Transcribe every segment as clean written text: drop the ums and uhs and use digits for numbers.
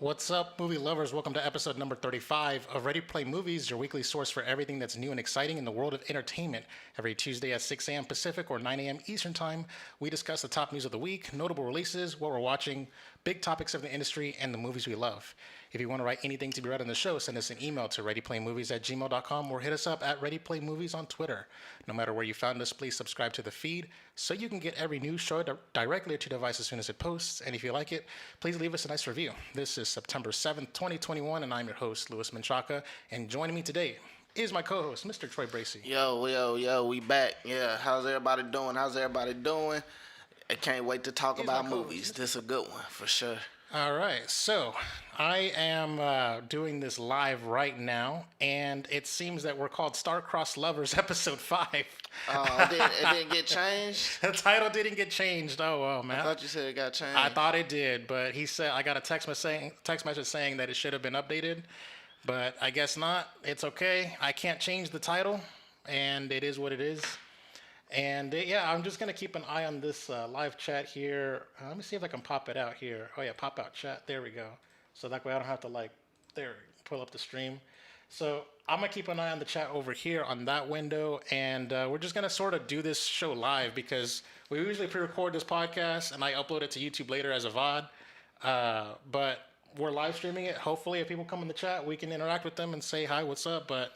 What's up, movie lovers? Welcome to episode number 35 of Ready Play Movies, your weekly source for everything that's new and exciting in the world of entertainment. Every Tuesday at 6 a.m. Pacific or 9 a.m. Eastern Time, we discuss the top news of the week, notable releases, what we're watching, big topics of the industry, and the movies we love. If you want to write anything to be read on the show, send us an email to readyplaymovies@gmail.com or hit us up at readyplaymovies on Twitter. No matter where you found us, please subscribe to the feed so you can get every new show directly to your device as soon as it posts. And if you like it, please leave us a nice review. This is September 7th, 2021, and I'm your host, Louis Menchaca. And joining me today is my co-host, Mr. Troy Bracey. Yo, we back. Yeah, how's everybody doing? I can't wait to talk about movies. This is a good one, for sure. All right, so I am doing this live right now, and it seems that we're called Star-Crossed Lovers, Episode 5. Oh, it didn't get changed? The title didn't get changed. Oh, well, man. I thought you said it got changed. I thought it did, but he said I got a text message saying that it should have been updated, but I guess not. It's okay. I can't change the title, and it is what it is. And yeah, I'm just going to keep an eye on this live chat here. Let me see if I can pop it out here. Oh, yeah, pop out chat. There we go. So that way I don't have to, pull up the stream. So I'm going to keep an eye on the chat over here on that window. And we're just going to sort of do this show live because we usually pre-record this podcast and I upload it to YouTube later as a VOD. But we're live streaming it. Hopefully, if people come in the chat, we can interact with them and say, hi, what's up? But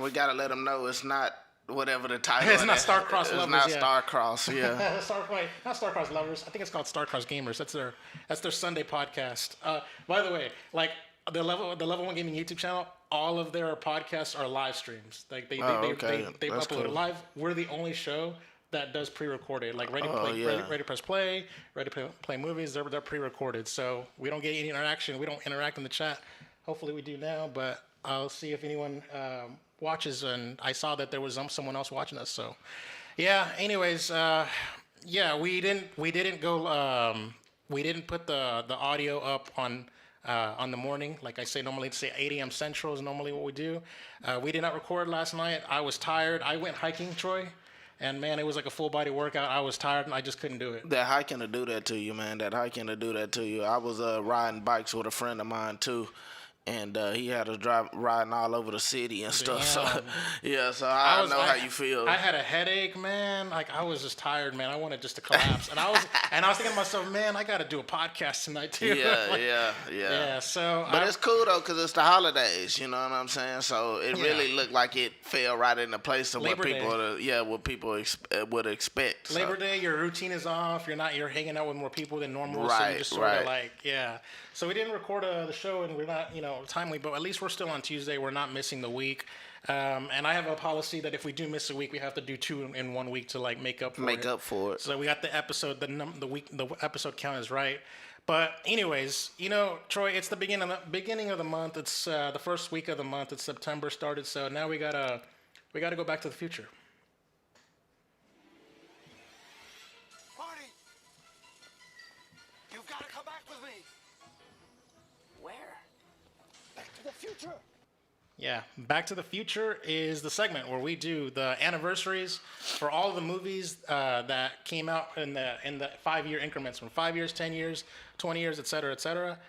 we got to let them know it's not whatever the title is. It's not Star-Crossed Lovers. It's not Star-Crossed, yeah. Not Star-Crossed Lovers. I think it's called Star-Crossed Gamers. That's their Sunday podcast. By the way, like the Level 1 Gaming YouTube channel, all of their podcasts are live streams. Like they upload it live. We're the only show that does pre-recorded. Like Ready Press Play, Ready Play Movies. They're pre-recorded, so we don't get any interaction. We don't interact in the chat. Hopefully we do now, but I'll see if anyone watches, and I saw that there was someone else watching us. So, yeah. Anyways, we didn't put the audio up on the morning. Like I say, normally say 8 a.m. Central is normally what we do. We did not record last night. I was tired. I went hiking, Troy, and man, it was like a full body workout. I was tired and I just couldn't do it. That hiking to do that to you, man. I was riding bikes with a friend of mine too. And he had us riding all over the city and stuff. Damn. So I know how you feel. I had a headache, man. Like I was just tired, man. I wanted just to collapse. and I was thinking to myself, man, I got to do a podcast tonight too. Yeah. So, but it's cool though, cause it's the holidays. You know what I'm saying? So it really looked like it fell right into place of what people would expect. Labor Day, your routine is off. You're hanging out with more people than normal. Right. So you just sort of So we didn't record the show, and we're not, timely, but at least we're still on Tuesday. We're not missing the week. And I have a policy that if we do miss a week, we have to do 2 in 1 week to make up for it. So we got the episode, the episode count is right. But anyways, Troy, it's the beginning of the month. It's the first week of the month. It's September started. So now we gotta go back to the future. Yeah, Back to the Future is the segment where we do the anniversaries for all of the movies that came out in the 5-year increments, from 5 years, 10 years, 20 years, et cetera, et cetera.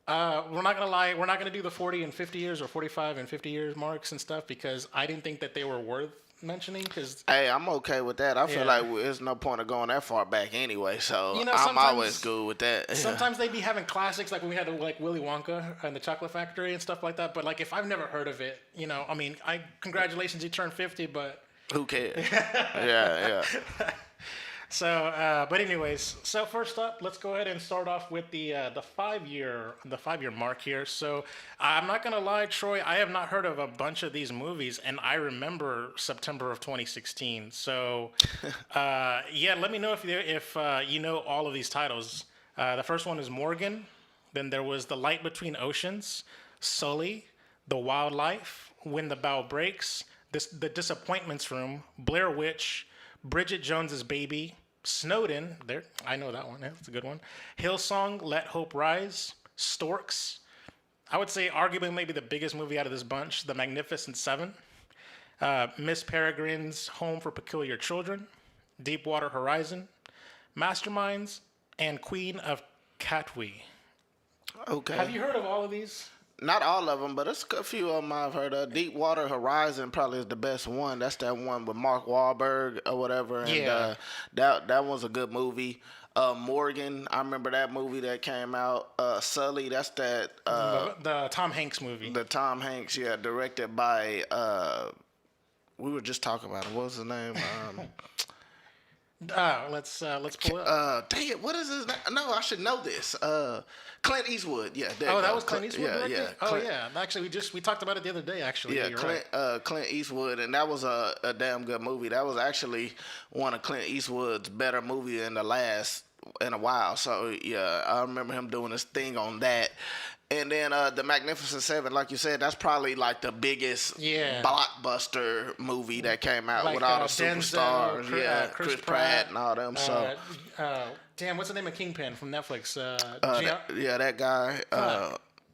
We're not gonna lie, we're not gonna do the 40 and 50 years or 45 and 50 years marks and stuff because I didn't think that they were worth mentioning. Hey, I'm okay with that. I feel like there's no point of going that far back anyway, so I'm always good with that. Sometimes they be having classics like when we had Willy Wonka and the Chocolate Factory and stuff like that, but if I've never heard of it, congratulations, you turned 50, but who cares? Yeah. So, but anyways, so first up, let's go ahead and start off with the 5-year mark here. So I'm not gonna lie, Troy, I have not heard of a bunch of these movies, and I remember September of 2016. So, let me know if you know all of these titles. The first one is Morgan. Then there was The Light Between Oceans, Sully, The Wildlife, When the Bow Breaks, The Disappointments Room, Blair Witch, Bridget Jones's Baby, Snowden, I know that one, that's a good one. Hillsong, Let Hope Rise, Storks. I would say arguably maybe the biggest movie out of this bunch, The Magnificent Seven. Miss Peregrine's Home for Peculiar Children, Deepwater Horizon, Masterminds, and Queen of Katwe. Okay. Have you heard of all of these? Not all of them, but it's a few of them I've heard of. Deepwater Horizon probably is the best one. That's that one with Mark Wahlberg or whatever, and Yeah. that was a good movie. Morgan, I remember that movie that came out. Sully, that's that The Tom Hanks movie. the Tom Hanks, yeah, directed by. We were just talking about it. What was his name? Let's pull it up. Dang it, what is his name? No, I should know this. Clint Eastwood. Yeah. There Oh, you that go. was Clint Eastwood Yeah, directed? yeah. Oh, Clint- yeah. Actually, we talked about it the other day, actually. Yeah, You're Clint, right. Clint Eastwood, and that was a damn good movie. That was actually one of Clint Eastwood's better movie in a while. So yeah, I remember him doing his thing on that. And then the Magnificent Seven, like you said, that's probably like the biggest blockbuster movie that came out Like with all the Denzel, superstars. Chris Pratt and all them. Damn, what's the name of Kingpin from Netflix? That guy.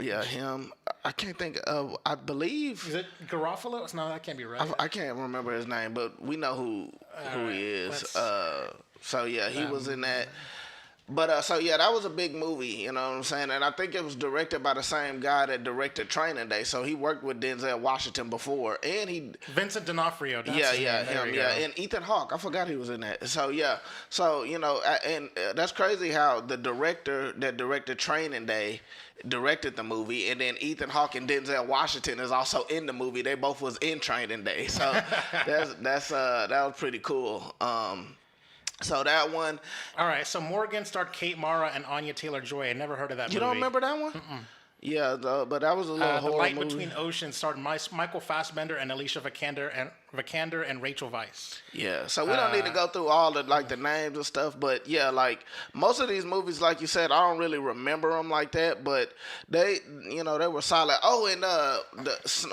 Yeah, him. I can't think of. I believe. Is it Garofalo? No, that can't be right. I can't remember his name, but we know who he is. So yeah, he was in that. But so yeah, that was a big movie, you know what I'm saying? And I think it was directed by the same guy that directed Training Day. So he worked with Denzel Washington before, and he Vincent D'Onofrio. That's his name. There him, we go. and Ethan Hawke. I forgot he was in that. So yeah, so you know, and that's crazy how the director that directed Training Day directed the movie, and then Ethan Hawke and Denzel Washington is also in the movie. They both was in Training Day, so that was pretty cool. So that one. All right, so Morgan starred Kate Mara and Anya Taylor-Joy. I never heard of that movie. You don't remember that one? Yeah, but that was a little The horror Light movie. Between Oceans starred Michael Fassbender and Alicia Vikander and Rachel Weisz. Yeah, so we don't need to go through all the the names and stuff, but yeah, like most of these movies, like you said, I don't really remember them like that, but they were solid. Oh, and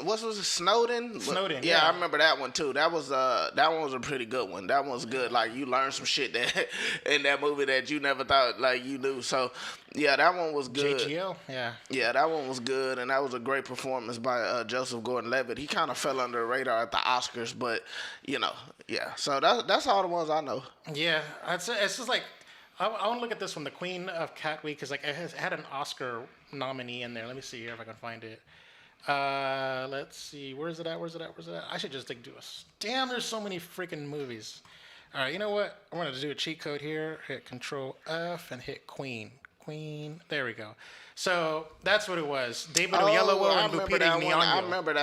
what was it, Snowden? Snowden, Yeah, yeah. I remember that one too. That one was a pretty good one. That one was good. Like you learned some shit that in that movie that you never thought like you knew. So yeah, that one was good. JGL, yeah. Yeah, that one was good, and that was a great performance by Joseph Gordon-Levitt. He kind of fell under the radar at the Oscars, but yeah. So that's all the ones I know. Yeah, it's just like I want to look at this one, the Queen of Cat Week, because like it had an Oscar nominee in there. Let me see here if I can find it. Let's see, where's it at? I should just do a. Damn, there's so many freaking movies. All right, you know what? I'm gonna do a cheat code here. Hit Control F and hit Queen. There we go. So that's what it was. David Oyelowo and Lupita Nyong'o. I remember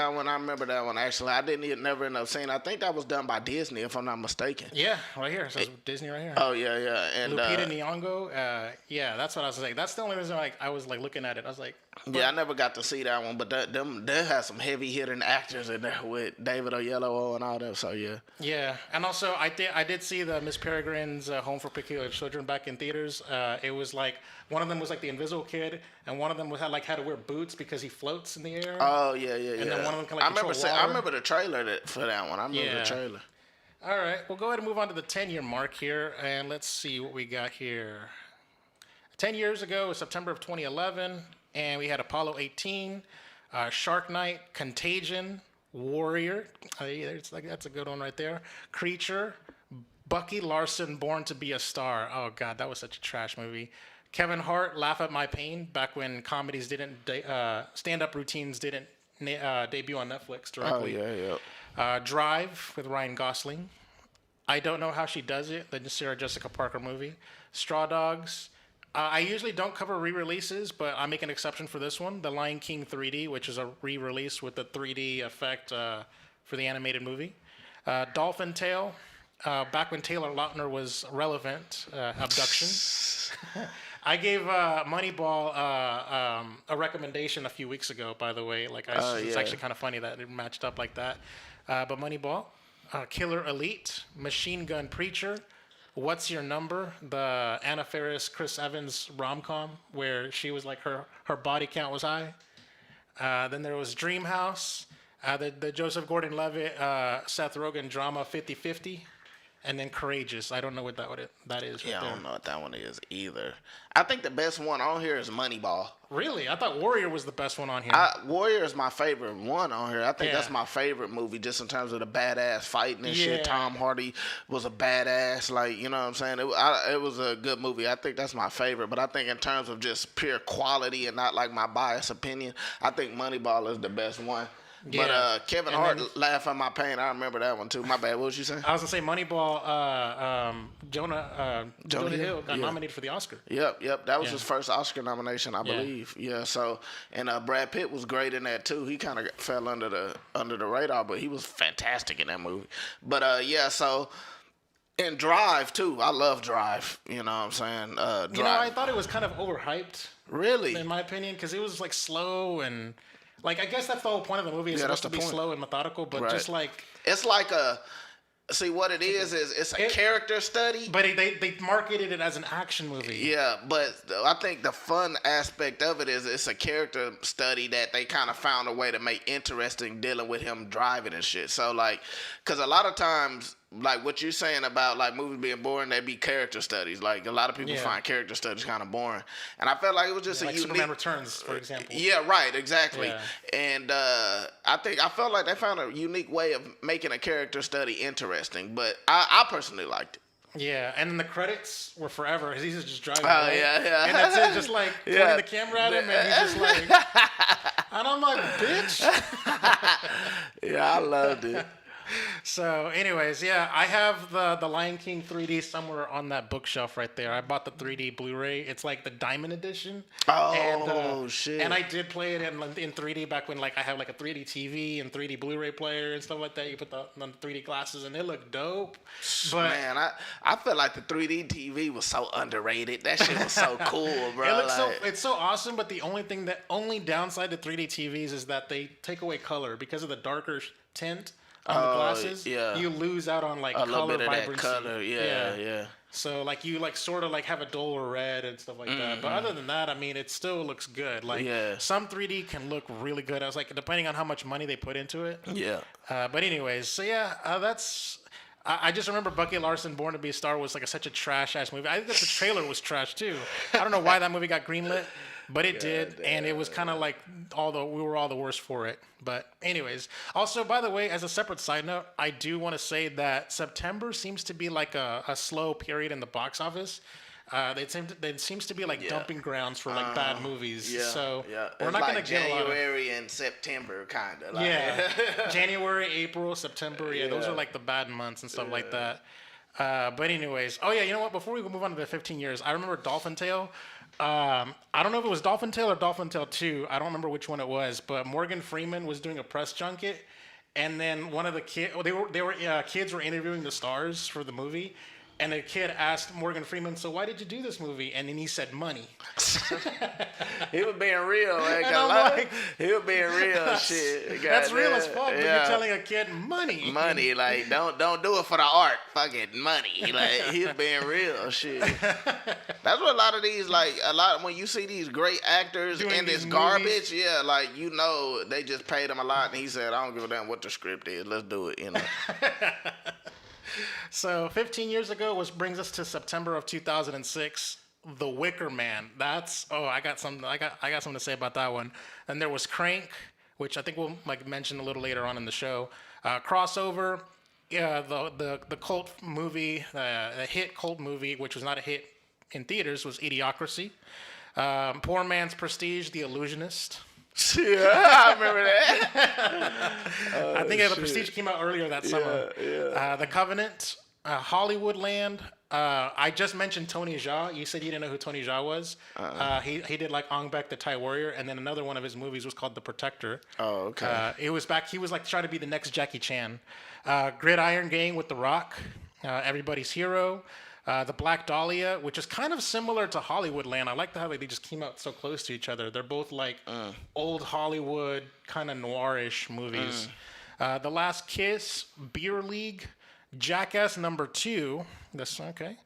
that one. Actually, I never end up seeing. I think that was done by Disney, if I'm not mistaken. Yeah, right here. It says Disney right here. Oh yeah. And Lupita Nyong'o. Yeah, that's what I was saying. That's the only reason I was like looking at it. I was like, yeah, I never got to see that one, but they had some heavy hitting actors in there with David Oyelowo and all them. So yeah. Yeah, and also I did see the Miss Peregrine's Home for Peculiar Children back in theaters. It was like one of them was like the Invisible Kid, and one of them had to wear boots because he floats in the air. Oh yeah. And then one of them can control water. I remember the trailer for that one. I remember the trailer. All right, we'll go ahead and move on to the 10-year mark here, and let's see what we got here. 10 years ago was September of 2011, and we had Apollo 18, Shark Night, Contagion, Warrior. That's a good one right there. Creature, Bucky Larson, Born to Be a Star. Oh God, that was such a trash movie. Kevin Hart, Laugh at My Pain, back when comedies stand-up routines didn't debut on Netflix directly. Oh yeah. Drive with Ryan Gosling. I Don't Know How She Does It, the Sarah Jessica Parker movie. Straw Dogs. I usually don't cover re-releases, but I make an exception for this one. The Lion King 3D, which is a re-release with the 3D effect for the animated movie. Dolphin Tale, back when Taylor Lautner was relevant. Abduction. I gave Moneyball a recommendation a few weeks ago, by the way. It's actually kind of funny that it matched up like that. But Moneyball, Killer Elite, Machine Gun Preacher, What's Your Number, the Anna Faris, Chris Evans rom-com where she was like her body count was high. Then there was Dream House, the Joseph Gordon-Levitt, Seth Rogen drama 50-50. and then Courageous. I don't know what that is. Yeah, right I there. don't know what that one is either. I think the best one on here is Moneyball. Really, I thought Warrior was the best one on here. Warrior is my favorite one on here. I think Yeah. that's my favorite movie, just in terms of the badass fighting and Yeah. shit. Tom Hardy was a badass, like, you know what I'm saying. It was a good movie. I think that's my favorite. But I think in terms of just pure quality and not like my biased opinion, I think Moneyball is the best one. Yeah. But Kevin And Hart then- laugh at my pain. I remember that one too. My bad. What was you saying? I was gonna say Moneyball. Jonah Hill got Yeah. nominated for the Oscar. Yep. That was Yeah. his first Oscar nomination, I Yeah. believe. Yeah. So, and Brad Pitt was great in that too. He kind of fell under the radar, but he was fantastic in that movie. But yeah. So, and Drive too. I love Drive. You know what I'm saying? Drive. You know, I thought it was kind of overhyped, Really? in my opinion, because it was like slow and like I guess that's the whole point of the movie. It's Yeah, supposed that's to the be point. slow and methodical, but Right. just like. It's like a. See what it is it's a character study. But they marketed it as an action movie. Yeah, but I think the fun aspect of it is it's a character study that they kind of found a way to make interesting dealing with him driving and shit. So like, because a lot of times, like what you're saying about like movies being boring, they be character studies. Like a lot of people Yeah. find character studies kind of boring, and I felt like it was just Like a unique. Superman Returns, for example. Yeah, right, exactly. Yeah. And I felt like they found a unique way of making a character study interesting, but I personally liked it. Yeah, and then the credits were forever. He's just driving Oh, away. yeah. And that's it, just like Yeah. pointing the camera at him, and he's just like, and I'm like, bitch. Yeah, I loved it. So, anyways, yeah, I have the Lion King 3D somewhere on that bookshelf right there. I bought the 3D Blu-ray. It's like the Diamond Edition. Oh, shit. And I did play it in 3D back when like I have like a 3D TV and 3D Blu-ray player and stuff like that. You put the 3D glasses and it looked dope. But Man, I feel like the 3D TV was so underrated. That shit was so cool, bro. it looks like, it's so awesome. But the only downside to 3D TVs is that they take away color because of the darker tint on the glasses. yeah. You lose out on like a little color bit of that vibrancy. color. Yeah. So like you like sort of like have a duller red and stuff like that. But other than that, I mean, it still looks good. Like Yeah. some 3D can look really good. I was like, depending on how much money they put into it. Yeah. But anyways, so yeah, that's. I just remember Bucky Larson, Born to Be a Star, was like such a trash ass movie. I think that the trailer was trash too. I don't know why that movie got greenlit, but it did, and it was kind of like we were all the worst for it. But anyways, also by the way, as a separate side note, I do want to say that September seems to be like a slow period in the box office. It seems to be like dumping grounds for like bad movies. Yeah. So yeah. we're It's not like gonna get a lot of. January and September, kind of. Like, Yeah, January, April, September. Yeah, those Yeah. are like the bad months and stuff like that. But anyways, oh yeah, you know what? Before we move on to the 15 years, I remember Dolphin Tale. I don't know if it was Dolphin Tale or Dolphin Tale 2. I don't remember which one it was, but Morgan Freeman was doing a press junket, and then one of the kids, kids were interviewing the stars for the movie. And the kid asked Morgan Freeman, "So why did you do this movie?" And then he said, "Money." he was being real. Like, And I'm like, he was being real. Shit. That's real as Goddamn. fuck. But you're telling a kid money. Money, like don't do it for the art. Fucking money. Like he was being real. Shit. That's what a lot of these when you see these great actors Doing in this these garbage, movies. yeah, like you know they just paid him a lot, and he said, "I don't give a damn what the script is. Let's do it." You know. So 15 years ago, which brings us to September of 2006, The Wicker Man. I got something to say about that one. And there was Crank, which I think we'll like mention a little later on in the show. Crossover, the cult movie, a hit cult movie, which was not a hit in theaters, was Idiocracy. Poor Man's Prestige, The Illusionist. Yeah, I remember that. I think The Prestige came out earlier that summer. Yeah. The Covenant, Hollywoodland. I just mentioned Tony Jaa. You said you didn't know who Tony Jaa was. He did like Ong Bak the Thai Warrior, and then another one of his movies was called The Protector. Oh, okay. It was back. He was like trying to be the next Jackie Chan. Gridiron Gang with The Rock. Everybody's Hero. The Black Dahlia, which is kind of similar to Hollywoodland. I like how they just came out so close to each other. They're both like old Hollywood, kind of noirish movies. The Last Kiss, Beer League, Jackass Number 2. That's okay.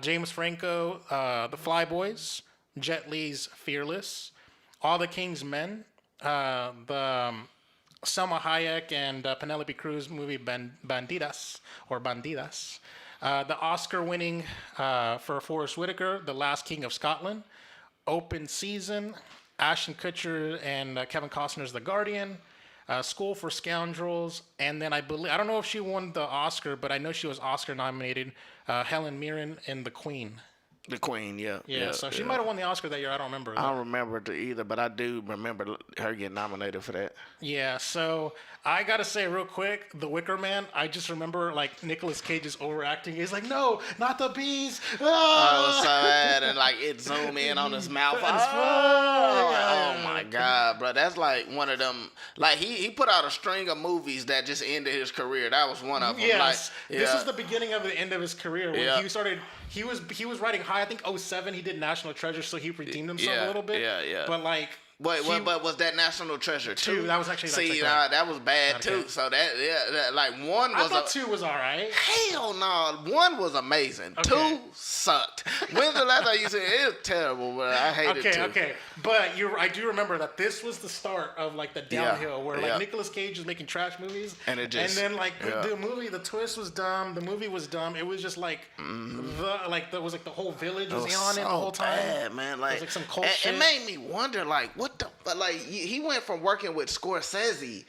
James Franco, The Flyboys, Jet Li's Fearless, All the King's Men, the Selma Hayek and Penelope Cruz movie Bandidas or Bandidas. The Oscar-winning for Forrest Whitaker, The Last King of Scotland. Open Season, Ashton Kutcher and Kevin Costner's The Guardian. School for Scoundrels, and then I don't know if she won the Oscar, but I know she was Oscar nominated. Helen Mirren in The Queen. The Queen, yeah. Yeah, so she might have won the Oscar that year. I don't remember. I don't remember it either, but I do remember her getting nominated for that. Yeah, so I gotta say real quick, The Wicker Man. I just remember like Nicolas Cage is overacting. He's like, "No, not the bees!" Oh, it was so bad, and like it zoom in on his mouth. Oh my god, bro, that's like one of them. Like he put out a string of movies that just ended his career. That was one of them. Yes, like, this is the beginning of the end of his career when Yeah. he started. He was riding high. I think 2007 he did National Treasure, so he redeemed himself a little bit. Yeah. But like. But was that National Treasure two? That was actually that was bad too. So that like one was. I thought two was all right. Hell no, one was amazing. Okay. 2 sucked. When's the last time you said it? Was terrible, but I hated it too. Okay. But I do remember that this was the start of like the downhill where like Nicolas Cage was making trash movies, and it just and then like the twist was dumb. The movie was dumb. It was just like the whole village was on it the whole time. Bad, man. Like, it was like some cult shit. It made me wonder, like, but like he went from working with Scorsese,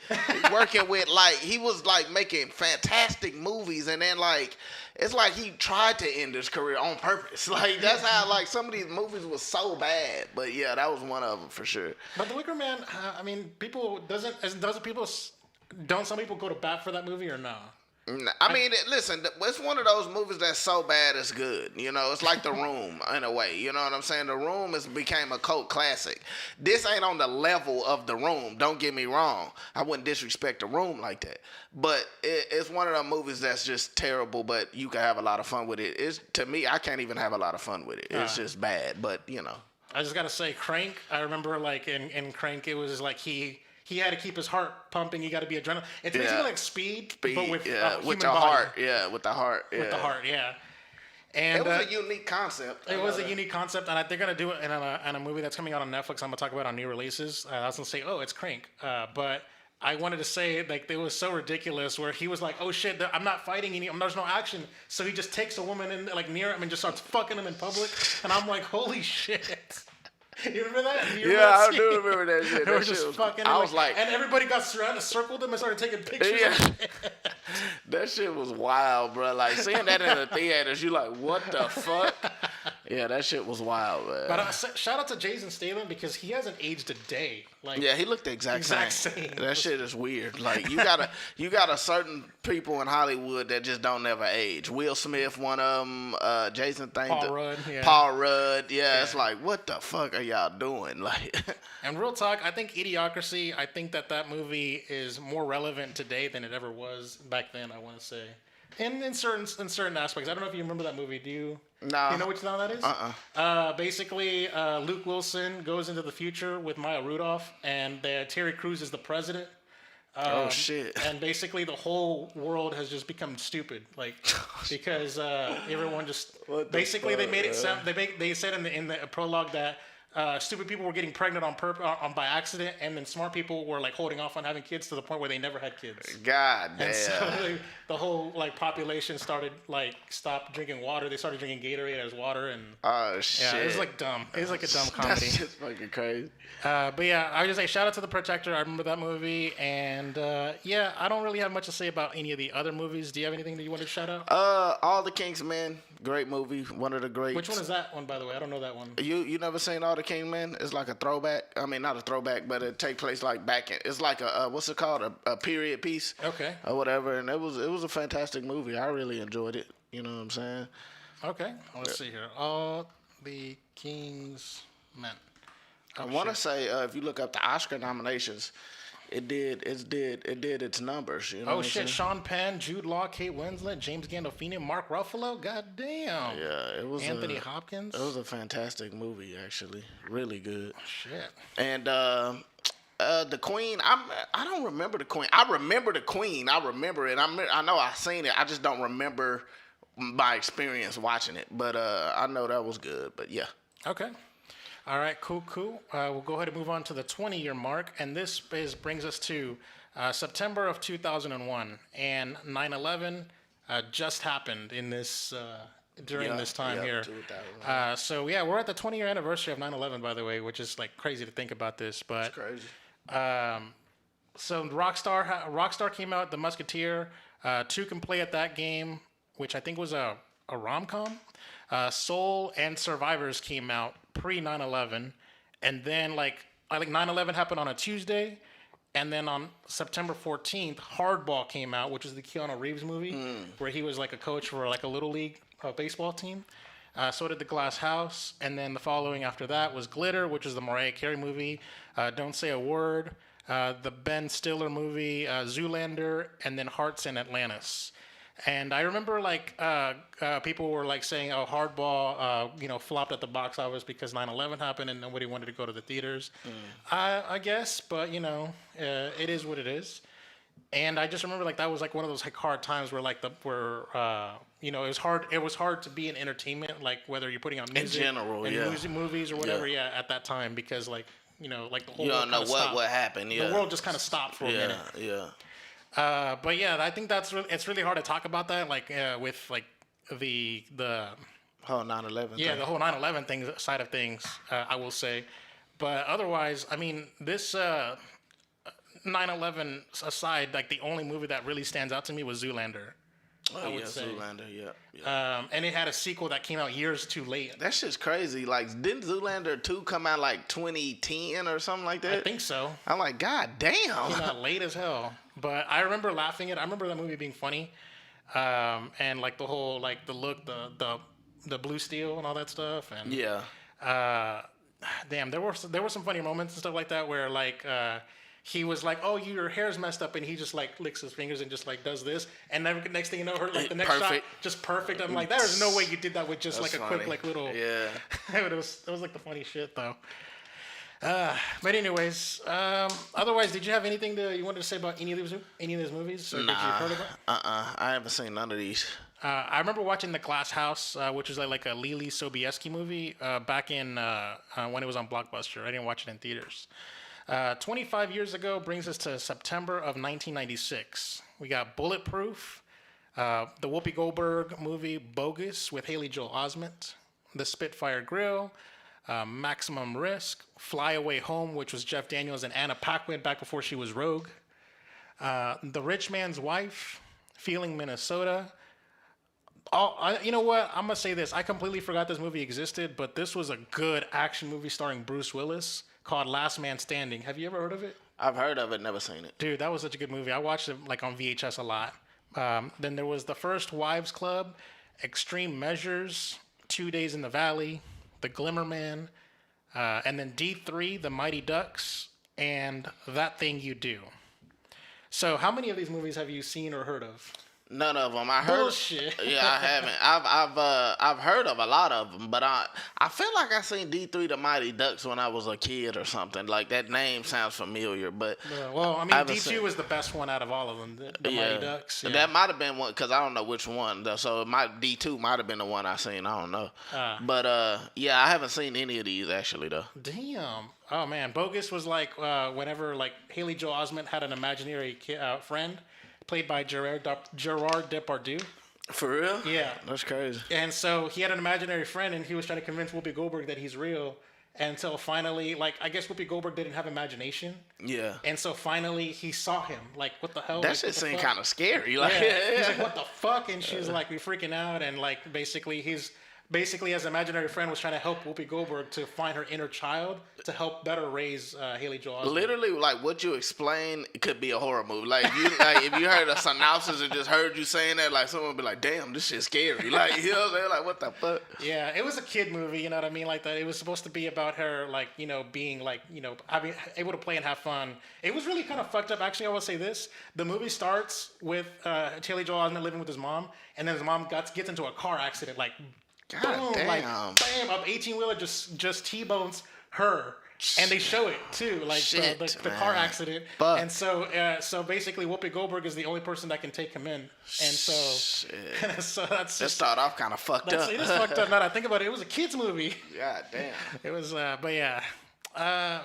working with like he was like making fantastic movies, and then like it's like he tried to end his career on purpose. Like that's how like some of these movies was so bad. But yeah, that was one of them for sure. But The Wicker Man, I mean, don't some people go to bat for that movie or no? I mean, listen, it's one of those movies that's so bad it's good. You know, it's like The Room in a way. You know what I'm saying? The Room became a cult classic. This ain't on the level of The Room. Don't get me wrong. I wouldn't disrespect The Room like that. But it's one of those movies that's just terrible, but you can have a lot of fun with it. To me, I can't even have a lot of fun with it. It's just bad, but you know. I just got to say, Crank, I remember like in Crank, it was like he had to keep his heart pumping. He got to be adrenaline. It's basically like speed, but with with your heart. Yeah, with the heart. Yeah. With the heart, yeah. And it was a unique concept. It was a unique concept, and they're gonna do it in a movie that's coming out on Netflix. I'm gonna talk about on new releases. I was gonna say, oh, it's Crank, but I wanted to say like it was so ridiculous where he was like, oh shit, I'm not fighting there's no action, so he just takes a woman in like near him and just starts fucking him in public, and I'm like, holy shit. You remember that? I do remember that shit. They were just fucking. I was like, and everybody got surrounded, circled them, and started taking pictures. Yeah. That shit was wild, bro. Like seeing that in the theaters, you like, what the fuck? Yeah, that shit was wild, man. But shout out to Jason Statham because he hasn't aged a day. Like, yeah, he looked the exact same. That shit is weird. Like you got a certain people in Hollywood that just don't never age. Will Smith, one of them. Jason Paul Rudd. Yeah. Paul Rudd. Yeah, it's like, what the fuck are y'all doing? Like. And real talk, I think Idiocracy. I think that movie is more relevant today than it ever was back then. I want to say, in certain aspects. I don't know if you remember that movie. Do you? No. Do you know which one that is? Basically, Luke Wilson goes into the future with Maya Rudolph, and Terry Crews is the president. Oh shit! And basically, the whole world has just become stupid, like because everyone just basically they made it sound. They said in the prologue that. Stupid people were getting pregnant on by accident, and then smart people were like holding off on having kids to the point where they never had kids. God damn! And so the whole like population started like stopped drinking water. They started drinking Gatorade as water, and oh shit! Yeah, it was like dumb. It was like a dumb comedy. That's just fucking crazy. But yeah, I would just say shout out to The Protector. I remember that movie, and yeah, I don't really have much to say about any of the other movies. Do you have anything that you want to shout out? All the King's Men, great movie, one of the greats. Which one is that one, by the way? I don't know that one. You never seen All the King's Men? It's like a throwback. I mean, not a throwback, but it take place like back in. It's like a what's it called? A period piece. Okay. Or whatever, and it was a fantastic movie. I really enjoyed it. You know what I'm saying? Okay. Let's see here. All the King's Men. I want to say if you look up the Oscar nominations, it did its numbers. You know what I'm saying? Sean Penn, Jude Law, Kate Winslet, James Gandolfini, Mark Ruffalo. God damn. Yeah, it was Anthony Hopkins. It was a fantastic movie, actually, really good. Shit. And the Queen, I don't remember the Queen. I remember the Queen. I remember it. I know I seen it. I just don't remember my experience watching it. But I know that was good. But yeah. Okay. All right, cool. We'll go ahead and move on to the 20-year mark, and this brings us to September of 2001, and 9/11 just happened in this during this time here. 2001. So yeah, we're at the 20-year anniversary of 9/11, by the way, which is like crazy to think about this. But Crazy. so Rockstar came out, The Musketeer. Two can play at that game, which I think was a rom-com. Soul and Survivors came out pre 9/11, and then like 9/11 happened on a Tuesday, and then on September 14th, Hardball came out, which is the Keanu Reeves movie where he was like a coach for like a little league baseball team. So did The Glass House, and then the following after that was Glitter, which is the Mariah Carey movie. Don't Say a Word, the Ben Stiller movie, Zoolander, and then Hearts and Atlantis. And I remember like people were like saying, "Oh, Hardball, flopped at the box office because 9/11 happened and nobody wanted to go to the theaters." I guess, but it is what it is. And I just remember like that was like one of those like hard times where like it was hard. It was hard to be in entertainment, like whether you're putting on music in general, and yeah, movies or whatever. Yeah, at that time because like like the whole You world don't know kinda stopped. what happened. Yeah. The world just kind of stopped for a minute. Yeah. But yeah, I think it's really hard to talk about that, like with like the Whole 9/11. yeah thing. the whole 9/11 thing side of things. I will say, but otherwise, I mean this 9/11 aside, like the only movie that really stands out to me was Zoolander. Oh, I would yeah, say. Zoolander. Yeah. And it had a sequel that came out years too late. That shit's crazy. Like, didn't Zoolander 2 come out like 2010 or something like that? I think so. I'm like, God damn. Came out late as hell. But I remember laughing at it. I remember that movie being funny. And like the whole like the look, the blue steel and all that stuff. And Yeah. damn, there were some funny moments and stuff like that where like he was like, "Oh, your hair's messed up," and he just like licks his fingers and just like does this, and then next thing you know, the next shot Perfect. just perfect. I'm like, there's no way you did that with just That's like a funny. quick like little. Yeah. it was like the funny shit though. But anyways, otherwise, did you have anything you wanted to say about any of these movies? Or did you heard about? I haven't seen none of these. I remember watching The Glass House, which is like a Lily Sobieski movie back in when it was on Blockbuster. I didn't watch it in theaters. 25 years ago brings us to September of 1996. We got Bulletproof, the Whoopi Goldberg movie Bogus with Haley Joel Osment, The Spitfire Grill, Maximum Risk, Fly Away Home, which was Jeff Daniels and Anna Paquin back before she was Rogue, The Rich Man's Wife, Feeling Minnesota. You know what? I'm going to say this. I completely forgot this movie existed, but this was a good action movie starring Bruce Willis called Last Man Standing. Have you ever heard of it? I've heard of it, never seen it. Dude, that was such a good movie. I watched it like on VHS a lot. Then there was The First Wives Club, Extreme Measures, 2 Days in the Valley, The Glimmer Man, and then D3, The Mighty Ducks, and That Thing You Do. So how many of these movies have you seen or heard of? None of them. I heard. Bullshit. Yeah, I haven't. I've heard of a lot of them, but I feel like I seen D3 The Mighty Ducks when I was a kid or something. Like that name sounds familiar, but Well, I mean, haven't D2 seen- was the best one out of all of them. The Mighty Ducks. Yeah. That might have been one because I don't know which one. Though, so D2 might have been the one I seen. I don't know. But yeah, I haven't seen any of these actually though. Damn. Oh man, Bogus was like whenever like Haley Joel Osment had an imaginary friend, played by Gerard Depardieu. For real? Yeah. That's crazy. And so he had an imaginary friend, and he was trying to convince Whoopi Goldberg that he's real. Until finally, like I guess Whoopi Goldberg didn't have imagination. Yeah. And so finally he saw him. Like, what the hell? That like, shit what the seemed fuck? kind of scary. Like, Yeah. He's like, what the fuck? And she's like, we freaking out. And like, basically, his imaginary friend was trying to help Whoopi Goldberg to find her inner child to help better raise Haley Joel Osment. literally, like what you explained could be a horror movie. Like if you heard a synopsis and just heard you saying that, like someone would be like, "Damn, this shit's scary." Like you know what I'm saying? Like what the fuck? Yeah, it was a kid movie, you know what I mean? Like that. It was supposed to be about her, like being like having able to play and have fun. It was really kind of fucked up. Actually, I will say this: the movie starts with Haley Joel Osment living with his mom, and then his mom gets into a car accident, like. God Boom, damn. like bam, up 18-wheeler just T-bones her, and they show it too, like Shit, the car man. accident. Fuck. And so basically, Whoopi Goldberg is the only person that can take him in, and so Shit. so that's That just started off kind of fucked up. it is fucked up. Now that I think about it, it was a kids movie. God damn. It was, but yeah. I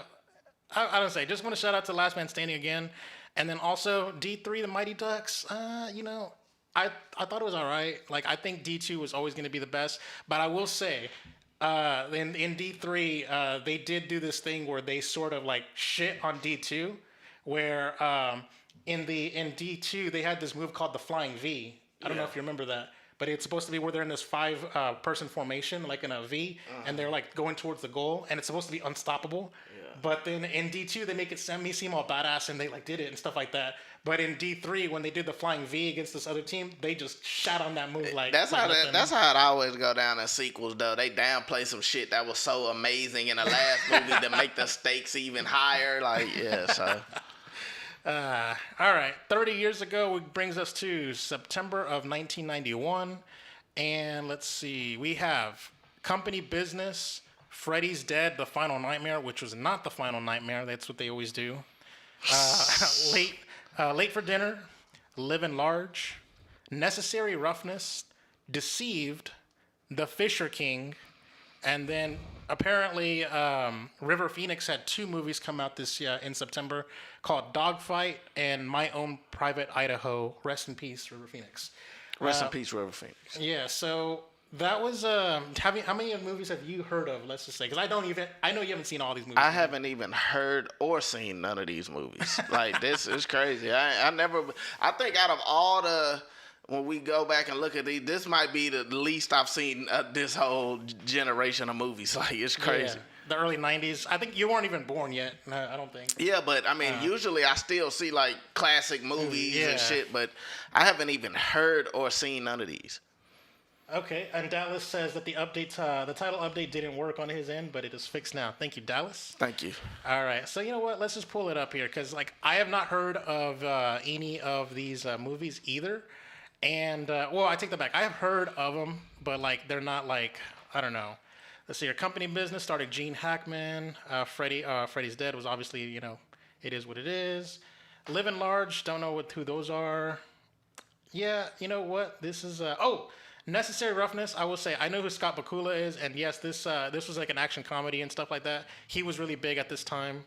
don't say. Just want to shout out to Last Man Standing again. And then also D3, The Mighty Ducks. I thought it was all right. Like I think D2 was always going to be the best, but I will say, in D3, they did do this thing where they sort of like shit on D2, where in D2 they had this move called the Flying V. I don't know if you remember that. But it's supposed to be where they're in this person formation, like in a V, and they're like going towards the goal, and it's supposed to be unstoppable. Yeah. But then in D2, they make it seem all badass, and they like did it and stuff like that. But in D3, when they did the flying V against this other team, they just shat on that move like that's how it always go down in sequels though. They downplay some shit that was so amazing in the last movie to make the stakes even higher. Like so. All right, 30 years ago brings us to September of 1991, and let's see, we have Company Business, Freddy's Dead, The Final Nightmare, which was not The Final Nightmare. That's what they always do. Late for Dinner, Living Large, Necessary Roughness, Deceived, The Fisher King, and then apparently River Phoenix had 2 movies come out this year in September called Dogfight and My Own Private Idaho. Rest in peace, River Phoenix. Rest in peace, River Phoenix. Yeah, so that was how many movies have you heard of? Let's just say, because I know you haven't seen all these movies. I haven't even heard or seen none of these movies. Like this is crazy. I think out of all the, when we go back and look at these, this might be the least I've seen this whole generation of movies. Like it's crazy. Yeah. The early 90s. I think you weren't even born yet. No, I don't think. Yeah, but I mean, usually I still see like classic movies and shit, but I haven't even heard or seen none of these. Okay, and Dallas says that the title update didn't work on his end, but it is fixed now. Thank you, Dallas. Thank you. All right, so you know what? Let's just pull it up here because like I have not heard of any of these movies either, and well, I take that back. I have heard of them, but like they're not like I don't know. Let's see. Your Company Business started Gene Hackman. Freddy's Dead was obviously it is what it is. Living Large. Don't know who those are. Yeah, you know what? This is Necessary Roughness. I will say I know who Scott Bakula is, and yes, this was like an action comedy and stuff like that. He was really big at this time.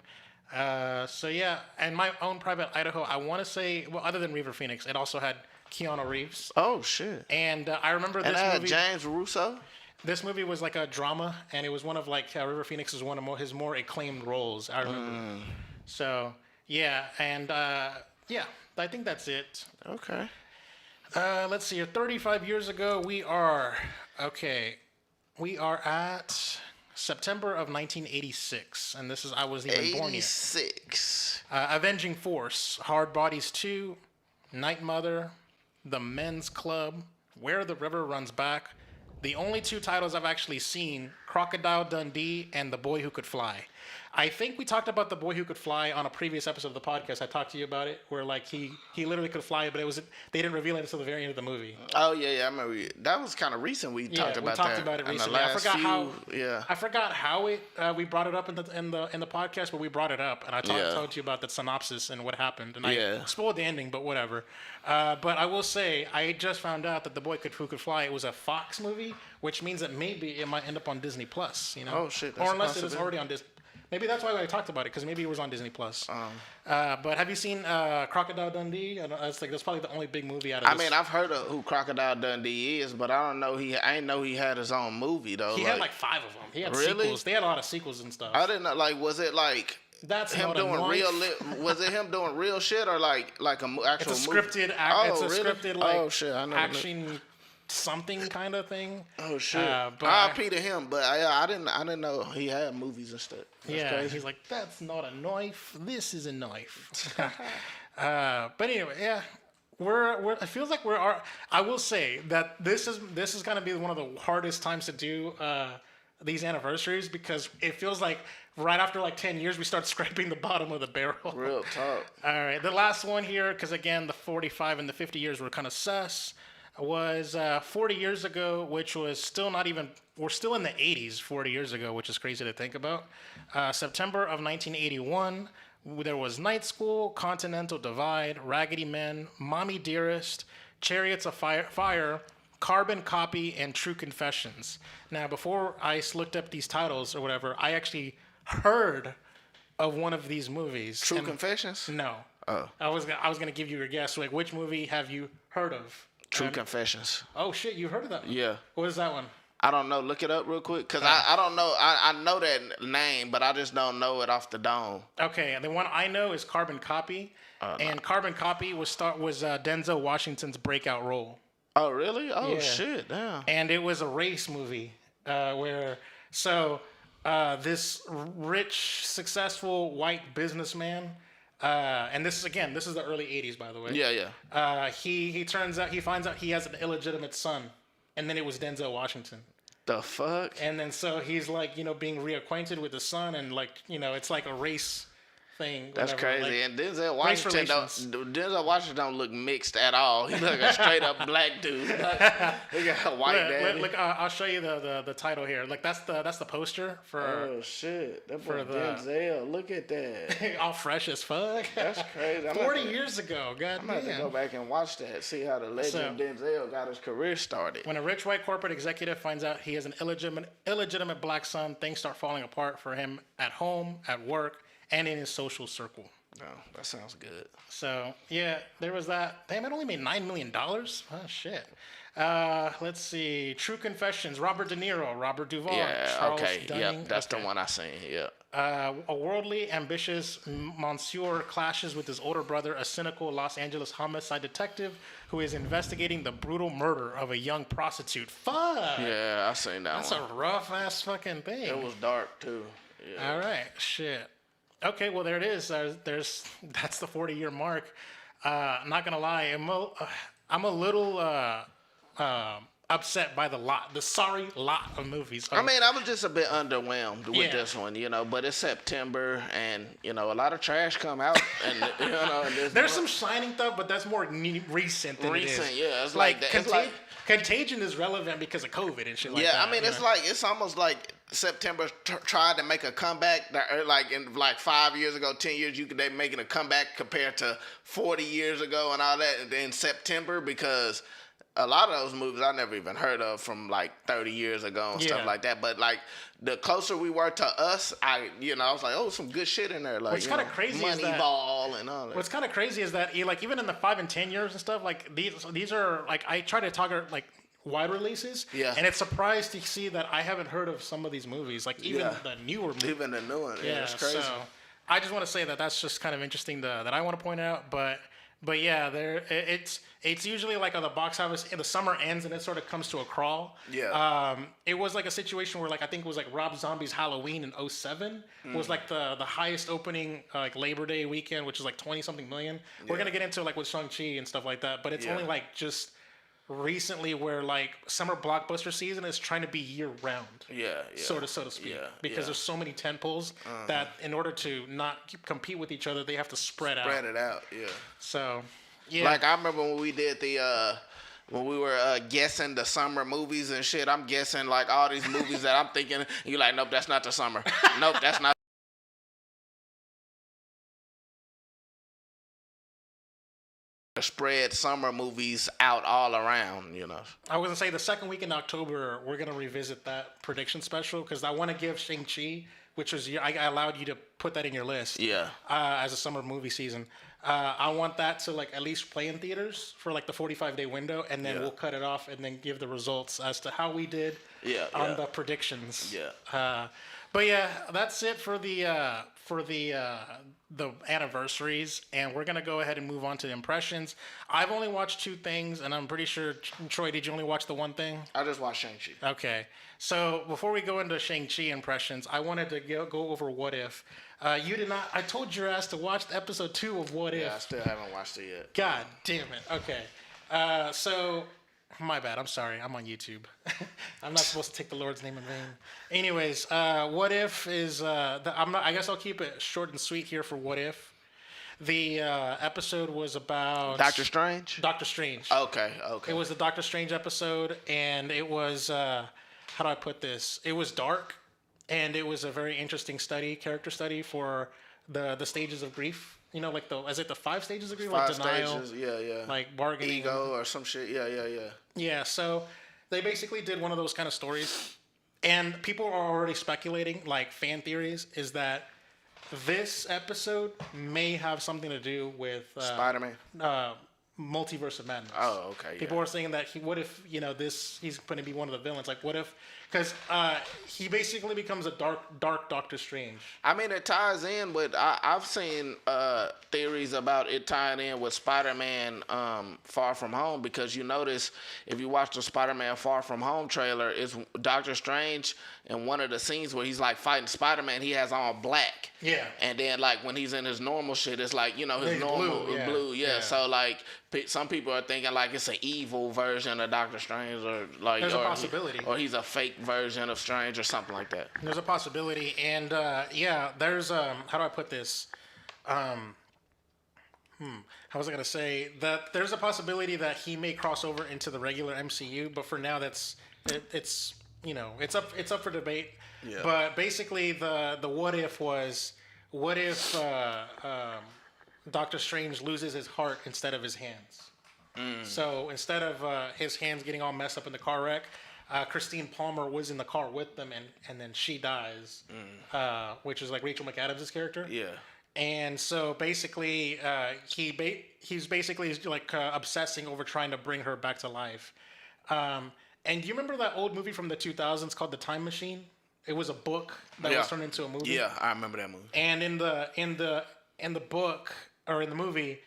So yeah, and My Own Private Idaho. I want to say, well, other than River Phoenix, it also had Keanu Reeves. Oh shit! And I remember this movie. And James Russo. This movie was like a drama, and it was one of like River Phoenix was one of his more acclaimed roles. I remember. So yeah, and yeah, I think that's it. Okay. Let's see. 35 years ago, we are at September of 1986, and this is I wasn't even born yet. 86. Avenging Force, Hard Bodies 2, Night Mother, The Men's Club, Where the River Runs Back. The only 2 titles I've actually seen, Crocodile Dundee and The Boy Who Could Fly. I think we talked about The Boy Who Could Fly on a previous episode of the podcast. I talked to you about it, where like he literally could fly, but they didn't reveal it until the very end of the movie. Oh yeah, I remember that was kind of recent. We talked about it recently. I forgot how we brought it up in the podcast, but we brought it up, and I talked to you about the synopsis and what happened, and I spoiled the ending, but whatever. But I will say, I just found out that The Boy Who Could Fly, it was a Fox movie, which means that maybe it might end up on Disney Plus. Oh shit! Or unless it is already on Disney. Maybe that's why I talked about it, because maybe it was on Disney Plus. But have you seen Crocodile Dundee? That's probably the only big movie out of this. I mean, I've heard of who Crocodile Dundee is, but I didn't know he had his own movie though. He had like 5 of them. He had sequels. They had a lot of sequels and stuff. I didn't know. Like, was it like that's him doing real? Was it him doing real shit or like an actual? It's a movie? scripted. It's a scripted like shit, I know action. Something kind of thing. Oh shit! R.I.P. to him, but I didn't know he had movies and stuff. That's crazy. He's like, that's not a knife. This is a knife. But anyway, yeah, we're. It feels like I will say that this is gonna be one of the hardest times to do these anniversaries because it feels like right after like 10 years we start scraping the bottom of the barrel. Real talk. All right, the last one here, because again the 45 and the 50 years were kind of sus. Was 40 years ago, which was still not even, we're still in the 80s 40 years ago, which is crazy to think about. September of 1981, there was Night School, Continental Divide, Raggedy Men, Mommy Dearest, Chariots of Fire, Carbon Copy, and True Confessions. Now, before I looked up these titles or whatever, I actually heard of one of these movies. True Confessions? No. Oh, I was gonna give you your guess. Like, which movie have you heard of? True Confessions. Oh shit, you heard of that one? Yeah. What is that one? I don't know. Look it up real quick, cause I don't know. I know that name, but I just don't know it off the dome. Okay, and the one I know is Carbon Copy, and Carbon Copy was Denzel Washington's breakout role. Oh really? Oh Yeah. shit! Damn. And it was a race movie where this rich, successful white businessman, and this is the early '80s, by the way. Yeah, yeah. He finds out he has an illegitimate son, and then it was Denzel Washington. The fuck? And then so he's like, being reacquainted with the son, and like, it's like a race thing. That's whatever. crazy. Like, And Denzel Washington don't look mixed at all. He look a straight up black dude. Like, he got a white daddy. look, I'll show you the title here. Like that's the poster for. Oh shit! That boy Denzel. Look at that. All fresh as fuck. That's crazy. 40 years ago. God I'm gonna have to go back and watch that. See how the legend Denzel got his career started. When a rich white corporate executive finds out he has an illegitimate black son, things start falling apart for him at home, at work, and in his social circle. Oh, that sounds good. So yeah, there was that. Damn, it only made $9 million. Oh shit. Let's see. True Confessions. Robert De Niro, Robert Duvall, Yeah. Charles Okay. Dunning. Yep. That's the one I seen. Yeah. A worldly, ambitious monsieur clashes with his older brother, a cynical Los Angeles homicide detective who is investigating the brutal murder of a young prostitute. Fuck. Yeah, I seen that That's one. a rough ass fucking thing. It was dark too. Yeah. All right, shit. Okay, well there it is. That's the 40-year mark. Not gonna lie, I'm a little upset by the sorry lot of movies. I mean, I was just a bit underwhelmed with Yeah. this one, but it's September and, a lot of trash come out and, and There's some shining stuff, but that's more recent than it is. Yeah, it's like that. It's like, Contagion is relevant because of COVID and shit like that. yeah, I mean, it's almost like September tried to make a comeback. Like in 5 years ago, 10 years, they making a comeback compared to 40 years ago and all that in September, because a lot of those movies I never even heard of from 30 years ago and stuff like that. But the closer we were to us, I was like, oh, some good shit in there. Like, what's kind of crazy is that Moneyball and all that. What's kind of crazy is that even in the 5 and 10 years and stuff, these are I try to target wide releases. Yeah. And it's surprised to see that I haven't heard of some of these movies, even the newer movies. Even the new one. Yeah, it's crazy. So I just want to say that's just kind of interesting that I want to point out, but yeah, it's usually on the box office. The summer ends and it sort of comes to a crawl. Yeah. It was a situation where I think it was Rob Zombie's Halloween in 2007 was the highest opening Labor Day weekend, which is 20 something million. We're gonna get into with Shang Chi and stuff like that, but it's only just recently where summer blockbuster season is trying to be year round. Yeah. So to speak. Yeah, Because there's so many tentpoles that in order to not compete with each other, they have to spread out. Spread it out, yeah. So, yeah. I remember when we did when we were guessing the summer movies and shit, I'm guessing all these movies that I'm thinking, you're like, nope, that's not the summer. Nope, that's not. Spread summer movies out all around, I was going to say the second week in October, we're going to revisit that prediction special because I want to give Shang Chi, which was, I allowed you to put that in your list. Yeah. As a summer movie season. I want that to at least play in theaters for the 45-day window, and then we'll cut it off and then give the results as to how we did on the predictions. Yeah. But yeah, that's it for the anniversaries, and we're gonna go ahead and move on to impressions. I've only watched 2 things, and I'm pretty sure Troy, did you only watch the one thing? I just watched Shang-Chi. Okay, so before we go into Shang-Chi impressions, I wanted to go over What If. You did not. I told your ass to watch episode 2 of What If. Yeah, I still haven't watched it yet. God damn it. Okay, so. My bad. I'm sorry. I'm on YouTube. I'm not supposed to take the Lord's name in vain. Anyways, What If is I guess I'll keep it short and sweet here for What If. The episode was about Doctor Strange? Doctor Strange. Okay. It was the Doctor Strange episode, and it was how do I put this? It was dark, and it was a very interesting character study for the stages of grief. Is it the 5 stages of grief? 5 denial, stages, yeah. Bargaining. Ego or some shit, yeah. Yeah, so they basically did one of those kind of stories, and people are already speculating, fan theories, is that this episode may have something to do with Spider-Man. Multiverse of Madness. Oh, okay. People were saying that what if he's going to be one of the villains? Like, what if because he basically becomes a dark Doctor Strange. I mean, it ties in with I've seen theories about it tying in with Spider-Man Far From Home, because you notice if you watch the Spider-Man Far From Home trailer, it's Doctor Strange in one of the scenes where he's like fighting Spider-Man, he has on black. Yeah. And then like when he's in his normal shit, it's like, his He's normal blue, yeah. So like some people are thinking like it's an evil version of Doctor Strange, or like there's a possibility, or he's a fake version of Strange or something like that. There's a possibility, and there's how do I put this? How was I gonna say that there's a possibility that he may cross over into the regular MCU, but for now it's up for debate. Yeah. But basically the what if was, what if Doctor Strange loses his heart instead of his hands? So instead of his hands getting all messed up in the car wreck, Christine Palmer was in the car with them, and then she dies, which is like Rachel McAdams' character. Yeah. And so basically, he's basically like obsessing over trying to bring her back to life. And do you remember that old movie from the 2000s called The Time Machine? It was a book that was turned into a movie. Yeah, I remember that movie. And in the book, or in the movie,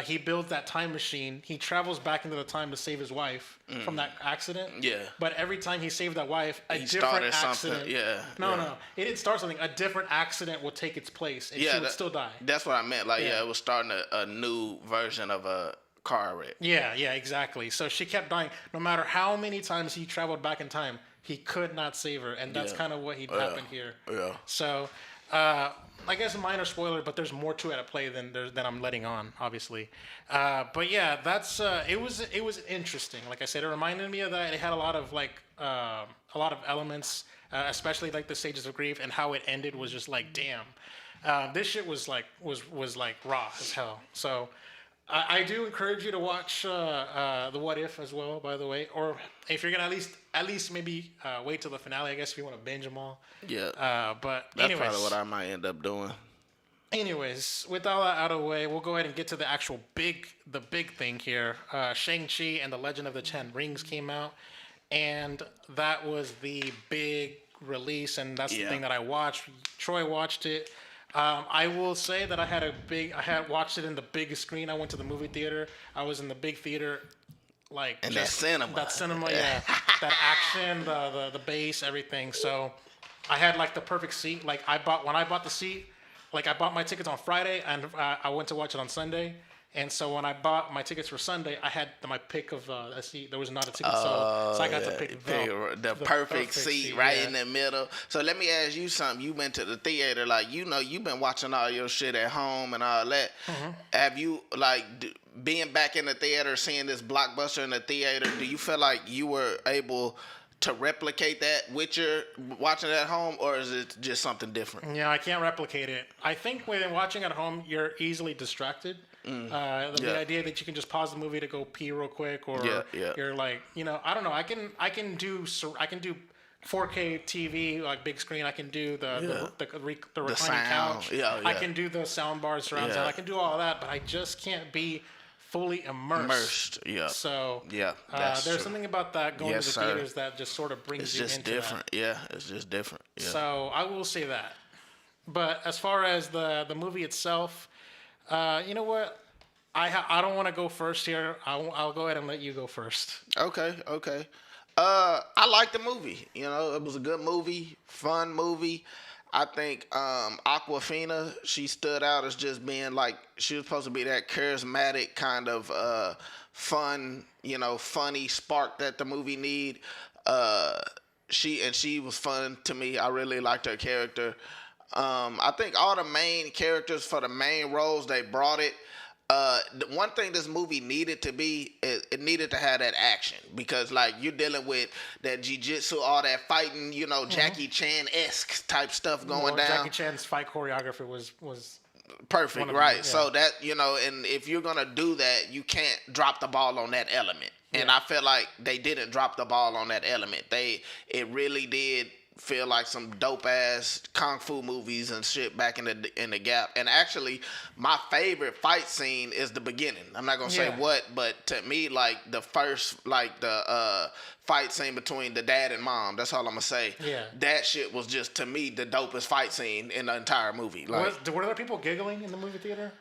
he builds that time machine. He travels back into the time to save his wife from that accident. Yeah. But every time he saved that wife, a He different started accident. something. Yeah. No. It didn't start something. A different accident will take its place, and she would still die. That's what I meant. Like, it was starting a new version of a car wreck. Yeah, exactly. So she kept dying. No matter how many times he traveled back in time, he could not save her, and that's kind of what happened here. Yeah. So, I guess a minor spoiler, but there's more to it at play than I'm letting on, obviously. But yeah, that's it was interesting. Like I said, it reminded me of that. It had a lot of elements, especially like the stages of grief, and how it ended was just like, damn, this shit was like raw as hell. So. I do encourage you to watch the What If as well, by the way, or if you're gonna at least maybe wait till the finale, I guess, if you want to binge them all. Yeah. But that's anyways, probably what I might end up doing. Anyways, with all that out of the way, we'll go ahead and get to the actual big thing here. Shang Chi and the Legend of the Ten Rings came out, and that was the big release, and that's the thing that I watched. Troy watched it. I will say that I had watched it in the biggest screen. I went to the movie theater. I was in the big theater, like and that cinema, yeah, that action, the bass, everything. So I had like the perfect seat. Like when I bought the seat, like I bought my tickets on Friday, and I went to watch it on Sunday. And so when I bought my tickets for Sunday, I had my pick of a seat. There was not a ticket, so I got to pick the perfect seat right in the middle. So let me ask you something. You went to the theater, like, you've been watching all your shit at home and all that. Mm-hmm. Have you, like, being back in the theater, seeing this blockbuster in the theater, do you feel like you were able to replicate that with your watching it at home, or is it just something different? Yeah, I can't replicate it. I think when watching at home, you're easily distracted. The idea that you can just pause the movie to go pee real quick, or you're like, I don't know. I can do 4K TV, like big screen. I can do the reclining couch. I can do the sound bars, surround sound. I can do all that, but I just can't be fully immersed. So there's true. Something about that going to the theaters that just sort of brings you into It's just different. Yeah, it's just different. Yeah. So I will say that. But as far as the movie itself, you know what? I don't want to go first here. I'll go ahead and let you go first. Okay. I like the movie. It was a good movie, fun movie. I think Aquafina, she stood out as just being like, she was supposed to be that charismatic kind of fun, funny spark that the movie need. She was fun to me. I really liked her character. I think all the main characters for the main roles, they brought it. The one thing this movie needed to be, it needed to have that action, because like you're dealing with that jiu-jitsu, all that fighting, Jackie Chan-esque type stuff going down. Jackie Chan's fight choreography was perfect, right? So that, and if you're gonna do that, you can't drop the ball on that element. And I feel like they didn't drop the ball on that element. It really did feel like some dope ass kung fu movies and shit back in the gap. And actually, my favorite fight scene is the beginning. I'm not gonna say what, but to me, like the first, like the fight scene between the dad and mom. That's all I'm gonna say. Yeah. That shit was just, to me, the dopest fight scene in the entire movie. Like, were there people giggling in the movie theater?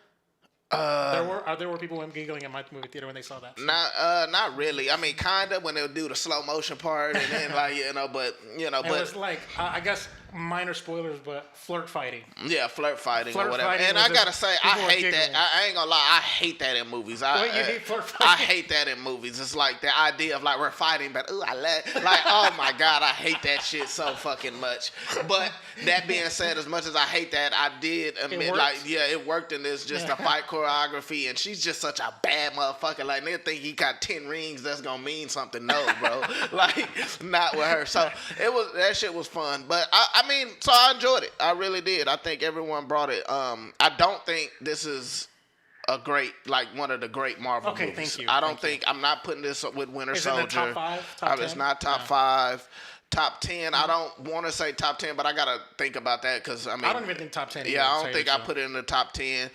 There were people giggling in my movie theater when they saw that. Not really. I mean, kinda when they'll do the slow motion part, and then like but it was like I guess minor spoilers, but flirt fighting. Yeah, flirt fighting or whatever. Fighting, and I gotta say, I hate that. I ain't gonna lie, I hate that in movies. You hate flirt fighting? I hate that in movies. It's like the idea of like we're fighting, but ooh, like oh my god, I hate that shit so fucking much. But that being said, as much as I hate that, I did admit it worked in this just a fight choreography, and she's just such a bad motherfucker. Like they think he got 10 rings, that's gonna mean something. No, bro. Like not with her. So that shit was fun. But I mean, so I enjoyed it. I really did. I think everyone brought it. I don't think this is a great, like one of the great Marvel movies. Thank you. I don't think I'm not putting this with Winter Soldier. Is it in the top 5? Top 10? It's not top 5. Top 10, I don't want to say top 10, but I got to think about that because, I mean... I don't even think top 10 either, yeah, I don't think I put it in the top 10.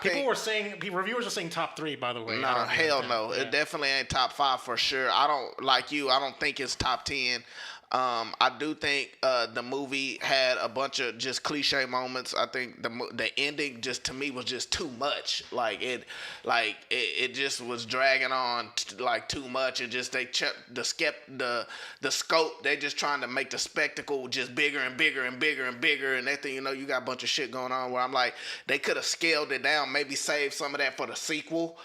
Reviewers are saying top 3, by the way. No, hell no. Yeah. It definitely ain't top 5 for sure. I don't think it's top 10. I do think the movie had a bunch of just cliche moments. I think the ending just to me was just too much. It just was dragging on like too much. It just they kept the scope. They just trying to make the spectacle just bigger and bigger and bigger and bigger. And that thing, you got a bunch of shit going on where I'm like, they could have scaled it down, maybe save some of that for the sequel.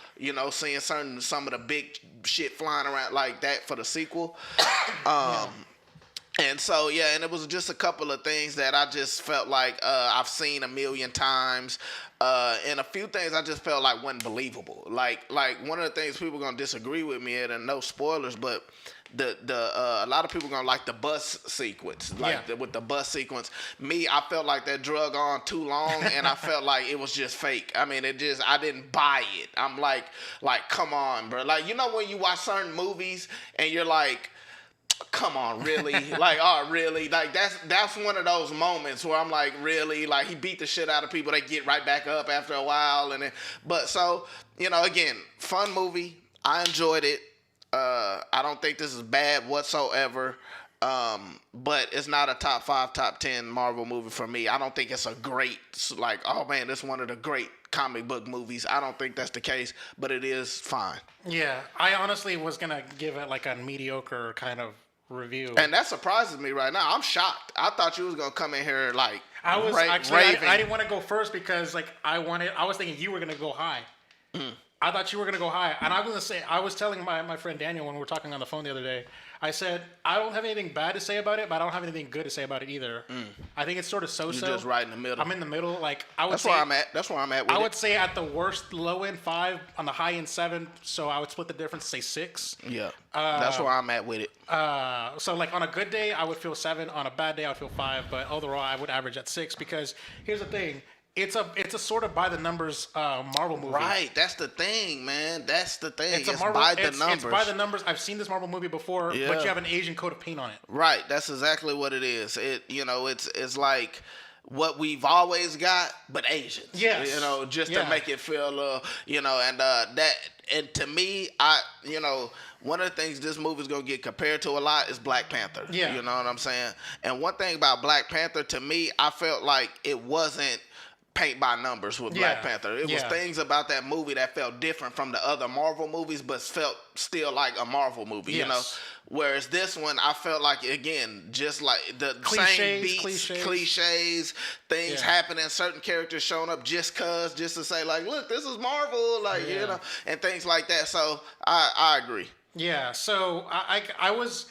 Seeing some of the big shit flying around like that for the sequel. And so, and it was just a couple of things that I just felt like I've seen a million times. And a few things I just felt like wasn't believable. Like one of the things people going to disagree with me at, and no spoilers, but a lot of people going to like the bus sequence. With the bus sequence. Me, I felt like that drug on too long, and I felt like it was just fake. I mean, I didn't buy it. I'm like, come on, bro. Like, when you watch certain movies, and you're like, come on, really? Really? Like, that's one of those moments where I'm like, really? Like, he beat the shit out of people. They get right back up after a while. Again, fun movie. I enjoyed it. I don't think this is bad whatsoever. But it's not a top 5, top 10 Marvel movie for me. I don't think it's a great, like, oh man, this is one of the great comic book movies. I don't think that's the case, but it is fine. Yeah, I honestly was going to give it like a mediocre kind of review. And that surprises me right now. I'm shocked. I thought you was going to come in here like I didn't want to go first because like I was thinking you were going to go high. I thought you were going to go high. And I was telling my friend Daniel when we were talking on the phone the other day, I said, I don't have anything bad to say about it, but I don't have anything good to say about it either. I think it's sort of so-so. You're just right in the middle. I'm in the middle. Like That's where I'm at with I would say at the worst, low end 5, on the high end 7. So I would split the difference, say 6. Yeah. That's where I'm at with it. So like on a good day, I would feel 7. On a bad day, I would feel 5. But overall, I would average at 6 because here's the thing. It's a sort of by the numbers Marvel movie. Right, that's the thing, man. That's the thing. It's by the numbers. It's by the numbers. I've seen this Marvel movie before, but you have an Asian coat of paint on it. Right, that's exactly what it is. It's like what we've always got, but Asians. Yes. To make it feel a little, and to me, one of the things this movie's gonna get compared to a lot is Black Panther. Yeah. You know what I'm saying? And one thing about Black Panther, to me, I felt like it wasn't paint by numbers with Black Panther. It was things about that movie that felt different from the other Marvel movies, but felt still like a Marvel movie, Whereas this one, I felt like, again, just like the same beats, cliches, things happening, certain characters showing up just to say, like, look, this is Marvel, and things like that. So I agree. Yeah, so I was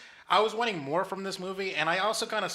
wanting more from this movie, and I also kind of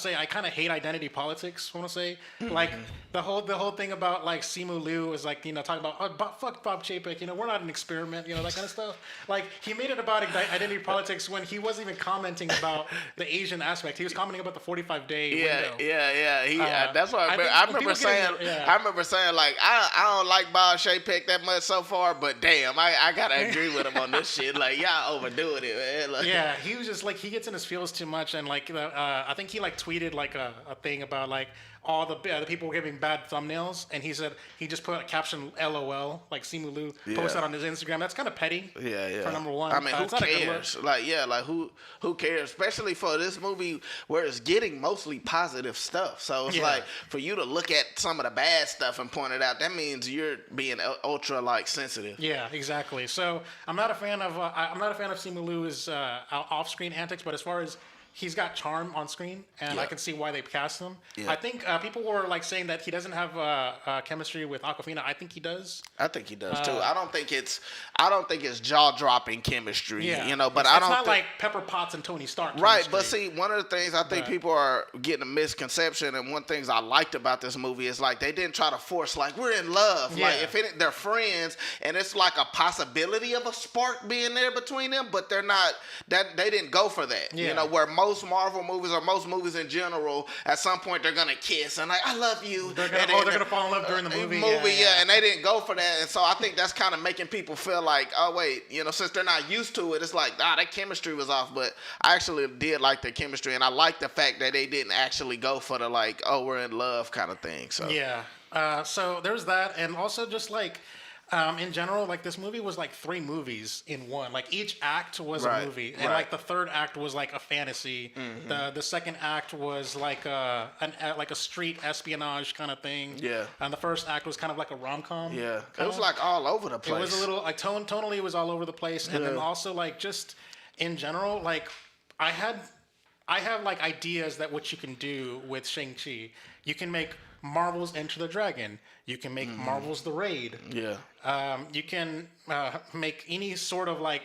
hate identity politics. I want to say, like the whole thing about like Simu Liu is like talking about fuck Bob Chapek, we're not an experiment, that kind of stuff. Like he made it about identity politics when he wasn't even commenting about the Asian aspect. He was commenting about the 45-day window. Yeah. That's what I remember saying. I remember saying like I don't like Bob Chapek that much so far, but damn, I gotta agree with him on this shit. Like y'all overdoing it, man. Like, he was just like he gets in his feels too much, and like I think he like tweeted like a thing about like all the people were giving bad thumbnails, and he said he just put a caption "LOL" like Simu Liu posted on his Instagram. That's kind of petty. Yeah. For number one, I mean, who it's not a good look. cares? Like who cares? Especially for this movie where it's getting mostly positive stuff. So it's like for you to look at some of the bad stuff and point it out, that means you're being ultra like sensitive. Yeah, exactly. So I'm not a fan of Simu Liu's off-screen antics, but as far as he's got charm on screen, and I can see why they cast him. Yeah. I think people were like saying that he doesn't have chemistry with Awkwafina. I think he does. I think he does too. I don't think it's jaw-dropping chemistry. Yeah. You know, but it's I don't. It's not like Pepper Potts and Tony Stark. Right, chemistry. but see, one of the things I think people are getting a misconception, and one of the things I liked about this movie is like they didn't try to force like we're in love. Yeah. Like if they're friends, and it's like a possibility of a spark being there between them, but they're not. That they didn't go for that. Yeah. You know, where most Marvel movies or most movies in general, at some point they're gonna kiss and like I love you. They're gonna fall in love during the movie. And they didn't go for that, and so I think that's kind of making people feel like, oh wait, you know, since they're not used to it, it's like that chemistry was off. But I actually did like the chemistry, and I like the fact that they didn't actually go for the like, oh, we're in love kind of thing. So yeah, so there's that, and also just like. In general, like this movie was like 3 movies in one. Like each act was a movie, and like the third act was like a fantasy. The second act was like a street espionage kind of thing. Yeah. And the first act was kind of like a rom-com. Yeah. It was like all over the place. It was a little like tonally it was all over the place, and then also like just in general, like I have like ideas that what you can do with Shang-Chi. You can make Marvel's Enter the Dragon. You can make Marvel's The Raid. Yeah. You can make any sort of like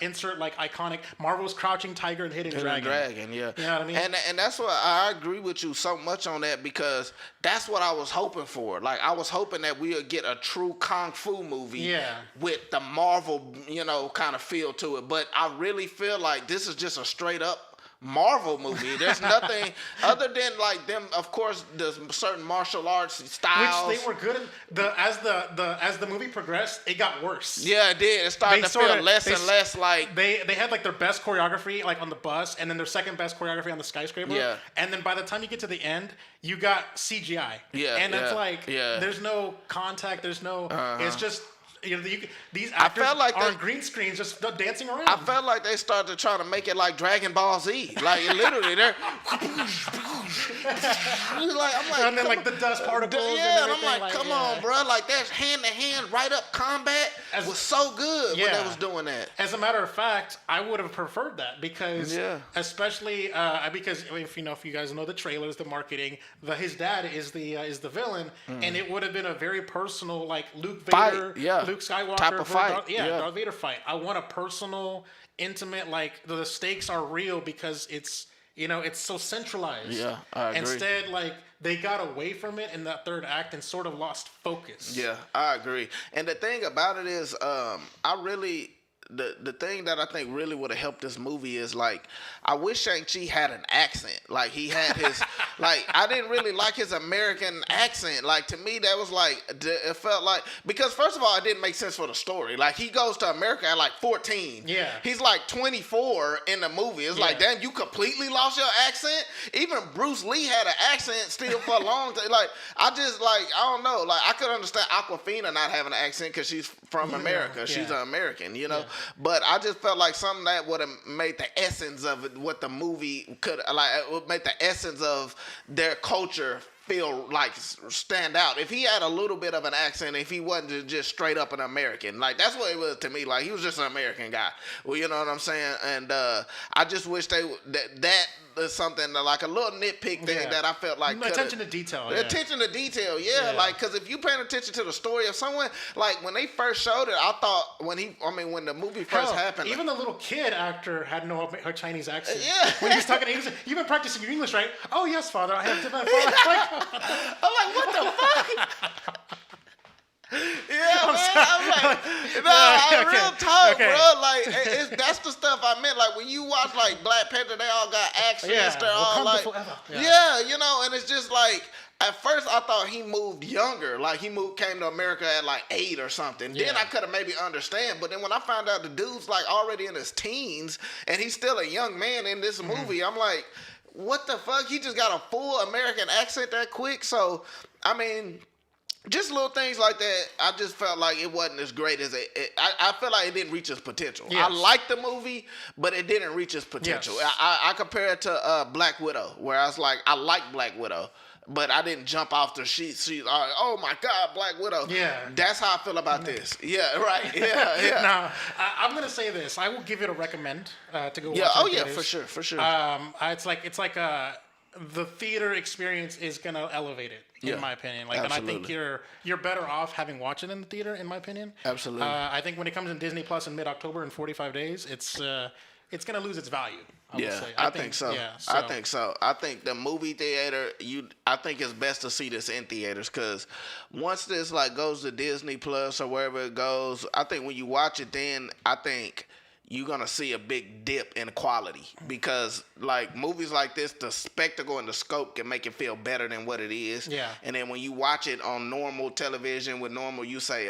insert like iconic Marvel's Crouching Tiger and Hidden Dragon. Yeah. You know what I mean? And that's why I agree with you so much on that, because that's what I was hoping for. Like I was hoping that we would get a true kung fu movie with the Marvel, you know, kind of feel to it. But I really feel like this is just a straight up Marvel movie. There's nothing other than like them, of course, the certain martial arts styles, which they were good at. As the movie progressed, it got worse. Yeah, it did. It started to feel less and less like they had like their best choreography like on the bus, and then their second best choreography on the skyscraper. Yeah. And then by the time you get to the end, you got CGI. Yeah. And it's like there's no contact. There's no. It's just. You know, these actors are on green screens just dancing around. I felt like they started to try to make it like Dragon Ball Z. Like literally, they're and then like the dust particles. Yeah, and I'm like, come on, bro. Like that's hand to hand, right up combat was so good when they was doing that. As a matter of fact, I would have preferred that because, especially because if you guys know the trailers, the marketing, his dad is the villain, and it would have been a very personal like Luke Vader. Luke Skywalker type of fight. Darth Vader fight. I want a personal, intimate, like the stakes are real because it's it's so centralized. Yeah, I agree. Instead, like they got away from it in that third act and sort of lost focus. Yeah, I agree. And the thing about it is, the thing that I think really would have helped this movie is like I wish Shang-Chi had an accent. Like he had his like I didn't really like his American accent. Like to me that was like it felt like because first of all it didn't make sense for the story. Like he goes to America at like 14. Yeah. He's like 24 in the movie. It's like damn you completely lost your accent. Even Bruce Lee had an accent still for a long time. Like I don't know. Like I could understand Awkwafina not having an accent because she's from America. She's an American, you know. Yeah. But I just felt like something that would have made the essence of it, what the movie could like, it would make the essence of their culture feel like stand out. If he had a little bit of an accent, if he wasn't just straight up an American, like that's what it was to me. Like he was just an American guy. Well, you know what I'm saying? And I just wish that is something like a little nitpick thing that I felt like attention to detail. Attention to detail, like because if you paying attention to the story of someone, like when they first showed it, I thought when the movie first happened, even the little kid actor had her Chinese accent. Yeah, when he was talking, he was like, "You've been practicing your English, right?" "Oh yes, father, I have." I'm like, what the fuck? Yeah, I'm man. sorry. I'm like, Okay, real talk, okay. bro. Like, that's the stuff I meant. Like, when you watch, like, Black Panther, they all got accents. Yeah, They're all Wakanda like, forever. yeah, you know, and it's just like, at first I thought he moved younger. Like, came to America at, like, 8 or something. Then Yeah. I could have maybe understand. But then when I found out the dude's, like, already in his teens, and he's still a young man in this movie, I'm like, what the fuck? He just got a full American accent that quick? So, I mean, just little things like that, I just felt like it wasn't as great as I felt like it didn't reach its potential. Yes. I liked the movie, but it didn't reach its potential. Yes. I compare it to Black Widow, where I was like, I like Black Widow, but I didn't jump off the sheet. Oh my God, Black Widow. Yeah. That's how I feel about this. Yeah, right. Yeah. Now, I'm gonna say this. I will give it a recommend to go. Yeah. Watch Oh in yeah, theaters. for sure. It's like the theater experience is gonna elevate it, in my opinion. Like, Absolutely. and I think you're better off having watched it in the theater, in my opinion. Absolutely. I think when it comes in Disney Plus in mid-October in 45 days, it's gonna lose its value. I think so. Yeah, I think so. I think the movie theater, I think it's best to see this in theaters, because once this like goes to Disney Plus or wherever it goes, I think when you watch it, then I think you're gonna see a big dip in quality, because like movies like this, the spectacle and the scope can make it feel better than what it is. Yeah. And then when you watch it on normal television with normal, you say,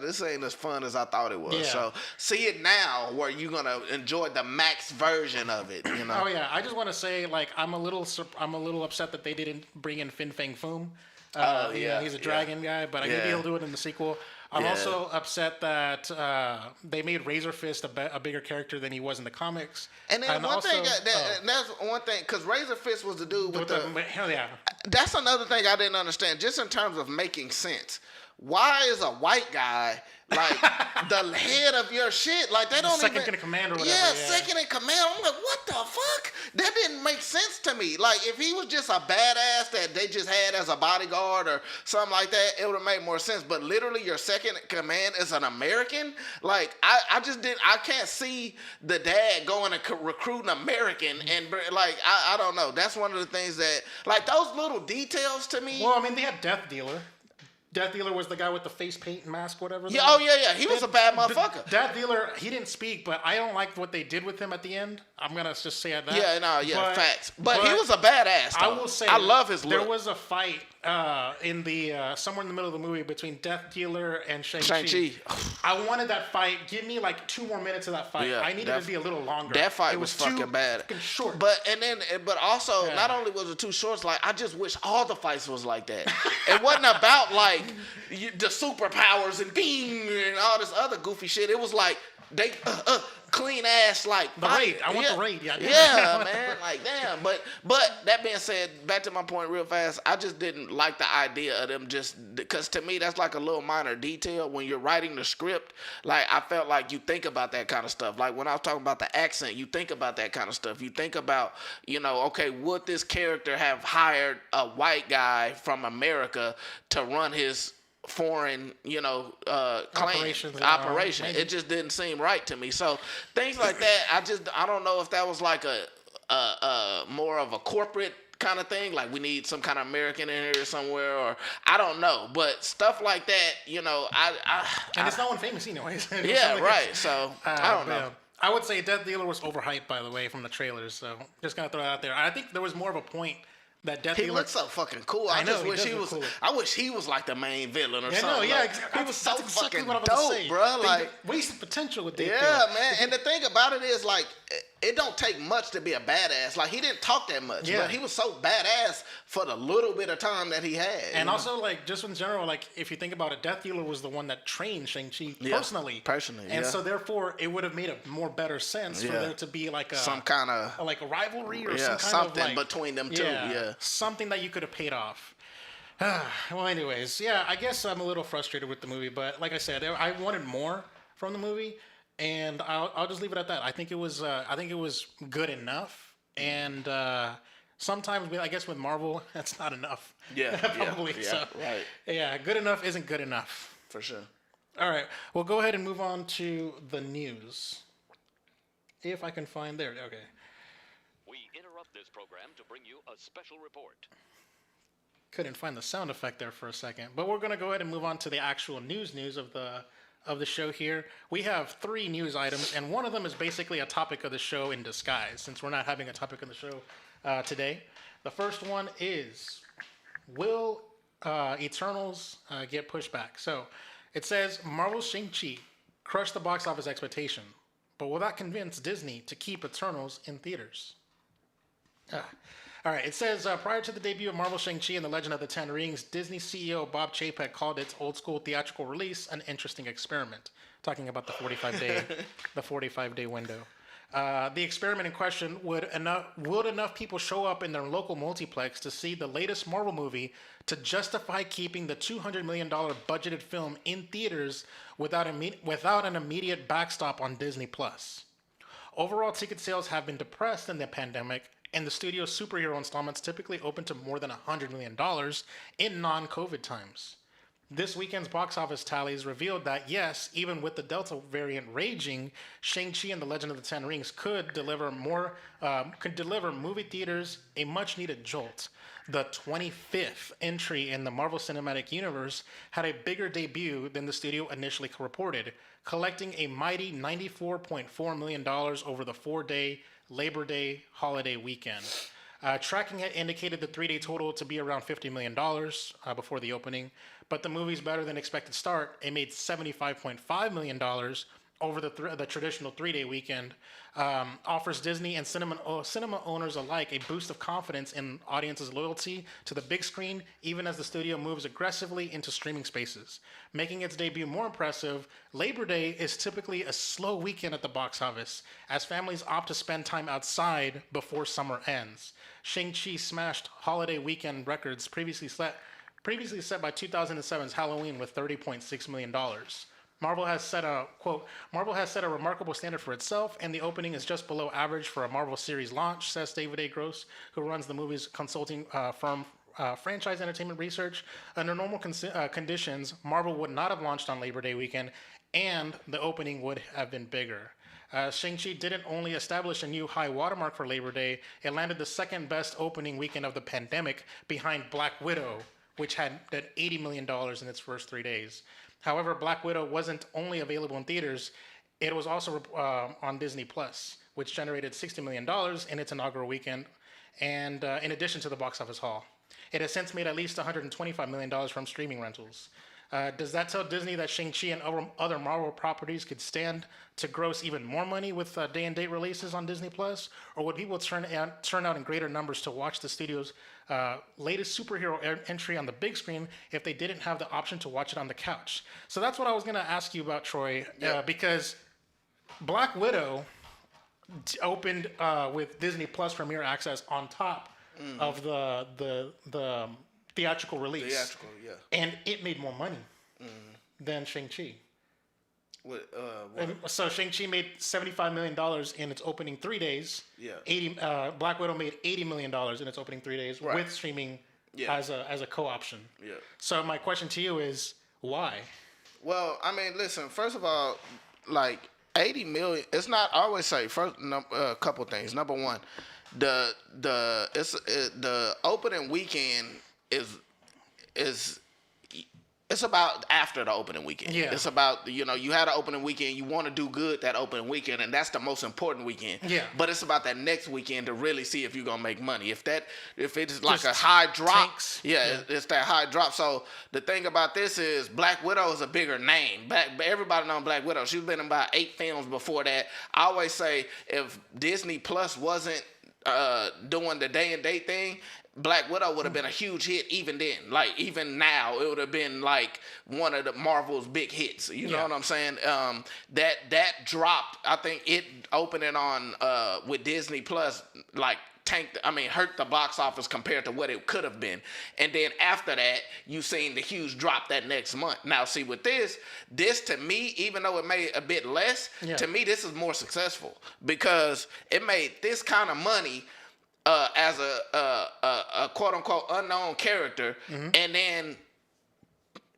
this ain't as fun as I thought it was. Yeah. So see it now where you're gonna enjoy the max version of it. You know. Oh yeah, I just want to say, like, I'm a little upset that they didn't bring in Fin Fang Foom. He's a dragon guy, but maybe he'll do it in the sequel. I'm also upset that they made Razor Fist a bigger character than he was in the comics. And then that's one thing, because Razor Fist was the dude with the hell yeah. That's another thing I didn't understand, just in terms of making sense. Why is a white guy like the head of your shit? Like, they don't second in command or whatever. Yeah, second in command. I'm like, what the fuck? That didn't make sense to me. Like, if he was just a badass that they just had as a bodyguard or something like that, it would have made more sense. But literally, your second in command is an American. Like, I just didn't. I can't see the dad going and recruiting American and like, I don't know. That's one of the things that, like, those little details to me. Well, I mean, they had Death Dealer. Death Dealer was the guy with the face paint mask, whatever. Yeah, yeah. He was a bad motherfucker. Death Dealer, he didn't speak, but I don't like what they did with him at the end. I'm gonna just say that. Yeah, facts. But he was a badass, though. I will say, I love his look. There was a fight in the somewhere in the middle of the movie between Death Dealer and Shang-Chi. I wanted that fight. Give me like 2 more minutes of that fight. Yeah, I needed it to be a little longer. That fight it was too fucking bad. Fucking short. But also, not only was it too short, like, I just wish all the fights was like that. It wasn't about like the superpowers and bing and all this other goofy shit. It was like they clean ass, like the raid. I want the raid. Yeah, man. Like, damn. But that being said, back to my point real fast, I just didn't like the idea of them, just because to me that's like a little minor detail when you're writing the script. Like, I felt like you think about that kind of stuff. Like, when I was talking about the accent, you think about that kind of stuff. You think about, okay, would this character have hired a white guy from America to run his foreign, operation. It just didn't seem right to me. So things like that, I don't know if that was like a more of a corporate kind of thing, like we need some kind of American in here somewhere, or I don't know, but stuff like that, and it's no one famous anyways. Yeah, right. So I don't know. I would say Death Dealer was overhyped, by the way, from the trailers. So just gonna throw it out there. I think there was more of a point. He looks so fucking cool. I wish he was. I wish he was like the main villain or something. He was so fucking dope, bro. Like, wasted potential with Death Dealer. Yeah, man. And the thing about it is, like, it don't take much to be a badass. Like, he didn't talk that much, but he was so badass for the little bit of time that he had. And also, like, just in general, like, if you think about it, Death Dealer was the one that trained Shang-Chi personally. And so therefore, it would have made a more better sense for there to be like some kind of like a rivalry or something between them two. Yeah, something that you could have paid off. Well, anyways, I guess I'm a little frustrated with the movie, but like I said, I wanted more from the movie. And I'll just leave it at that. I think it was good enough. And sometimes, I guess with Marvel, that's not enough. Yeah, probably. Yeah, so, right. Yeah, good enough isn't good enough. For sure. All right, well, go ahead and move on to the news. If I can find there. Okay. We interrupt this program to bring you a special report. Couldn't find the sound effect there for a second, but we're gonna go ahead and move on to the actual news of the show here. We have 3 news items, and one of them is basically a topic of the show in disguise, since we're not having a topic of the show today. The first one is, will Eternals get pushed back? So it says Marvel's Shang-Chi crushed the box office expectation, but will that convince Disney to keep Eternals in theaters? All right, it says, prior to the debut of Marvel Shang-Chi and the Legend of the Ten Rings, Disney CEO Bob Chapek called its old-school theatrical release an interesting experiment, talking about the 45-day window. The experiment in question would enough people show up in their local multiplex to see the latest Marvel movie to justify keeping the $200 million budgeted film in theaters without an immediate backstop on Disney+. Overall, ticket sales have been depressed in the pandemic, and the studio's superhero installments typically open to more than $100 million in non-COVID times. This weekend's box office tallies revealed that, yes, even with the Delta variant raging, Shang-Chi and the Legend of the Ten Rings could deliver movie theaters a much-needed jolt. The 25th entry in the Marvel Cinematic Universe had a bigger debut than the studio initially reported, collecting a mighty $94.4 million over the 4-day Labor Day holiday weekend. Tracking it indicated the 3-day total to be around $50 million before the opening, but the movie's better than expected start, it made $75.5 million over the traditional 3-day weekend, offers Disney and cinema owners alike a boost of confidence in audiences' loyalty to the big screen, even as the studio moves aggressively into streaming spaces. Making its debut more impressive, Labor Day is typically a slow weekend at the box office, as families opt to spend time outside before summer ends. Shang-Chi smashed holiday weekend records previously set by 2007's Halloween with $30.6 million. Marvel has set a remarkable standard for itself, and the opening is just below average for a Marvel series launch, says David A. Gross, who runs the movie's consulting firm Franchise Entertainment Research. Under normal conditions, Marvel would not have launched on Labor Day weekend, and the opening would have been bigger. Shang-Chi didn't only establish a new high watermark for Labor Day, it landed the second best opening weekend of the pandemic behind Black Widow, which had $80 million in its first 3 days. However, Black Widow wasn't only available in theaters, it was also on Disney+, which generated $60 million in its inaugural weekend, and in addition to the box office haul. It has since made at least $125 million from streaming rentals. Does that tell Disney that Shang-Chi and other Marvel properties could stand to gross even more money with day-and-date releases on Disney+? Or would people turn out in greater numbers to watch the studio's latest superhero entry on the big screen if they didn't have the option to watch it on the couch? So that's what I was going to ask you about, Troy, because Black Widow opened with Disney+ Premier Access on top of the theatrical release. Theatrical, yeah. And it made more money than Shang-Chi. What? So Shang-Chi made $75 million in its opening 3 days. Yeah. Black Widow made $80 million in its opening 3 days with streaming as a co-option. Yeah. So my question to you is, why? Well, I mean, listen. First of all, like 80 million. It's not. I always say first. A couple things. Number one, the opening weekend is it's about after the opening weekend. Yeah. It's about, you had an opening weekend, you want to do good that opening weekend, and that's the most important weekend. Yeah. But it's about that next weekend to really see if you're gonna make money. If it's like a high drop, it's that high drop. So the thing about this is Black Widow is a bigger name. Everybody knows Black Widow. She's been in about 8 films before that. I always say if Disney Plus wasn't doing the day and date thing, Black Widow would have been a huge hit even then. Like, even now, it would have been like one of the Marvel's big hits. You know what I'm saying? That dropped. I think it opening on with Disney Plus, like, hurt the box office compared to what it could have been. And then after that, you seen the huge drop that next month. Now, see, with this to me, even though it made a bit less, to me, this is more successful because it made this kind of money as a quote unquote unknown character, and then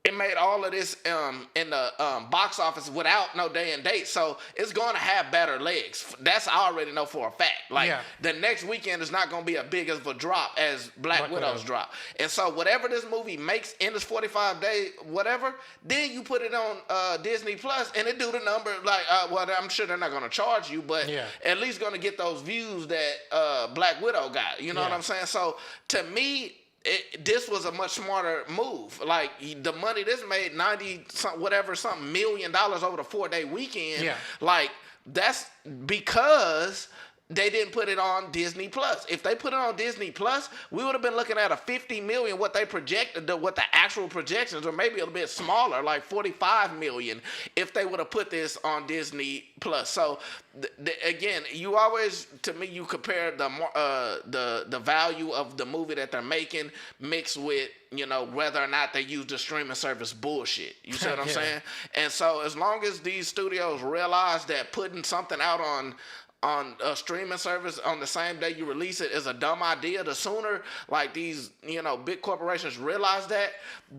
it made all of this in the box office without no day and date, so it's going to have better legs. That's I already know for a fact. Like the next weekend is not going to be as big of a drop as Black Widow's drop, and so whatever this movie makes in this 45-day whatever, then you put it on Disney Plus and it do the number like well, I'm sure they're not going to charge you, but at least going to get those views that Black Widow got. You know what I'm saying? So to me, this was a much smarter move. Like the money this made, something million dollars over the 4-day weekend. Yeah. Like that's because they didn't put it on Disney Plus. If they put it on Disney Plus, we would have been looking at a 50 million, what they projected, what the actual projections, or maybe a little bit smaller, like 45 million, if they would have put this on Disney Plus. So again, you always, to me, you compare the value of the movie that they're making mixed with, you know, whether or not they use the streaming service bullshit. You see what I'm saying? And so as long as these studios realize that putting something out on a streaming service on the same day you release it is a dumb idea, the sooner like these, you know, big corporations realize that,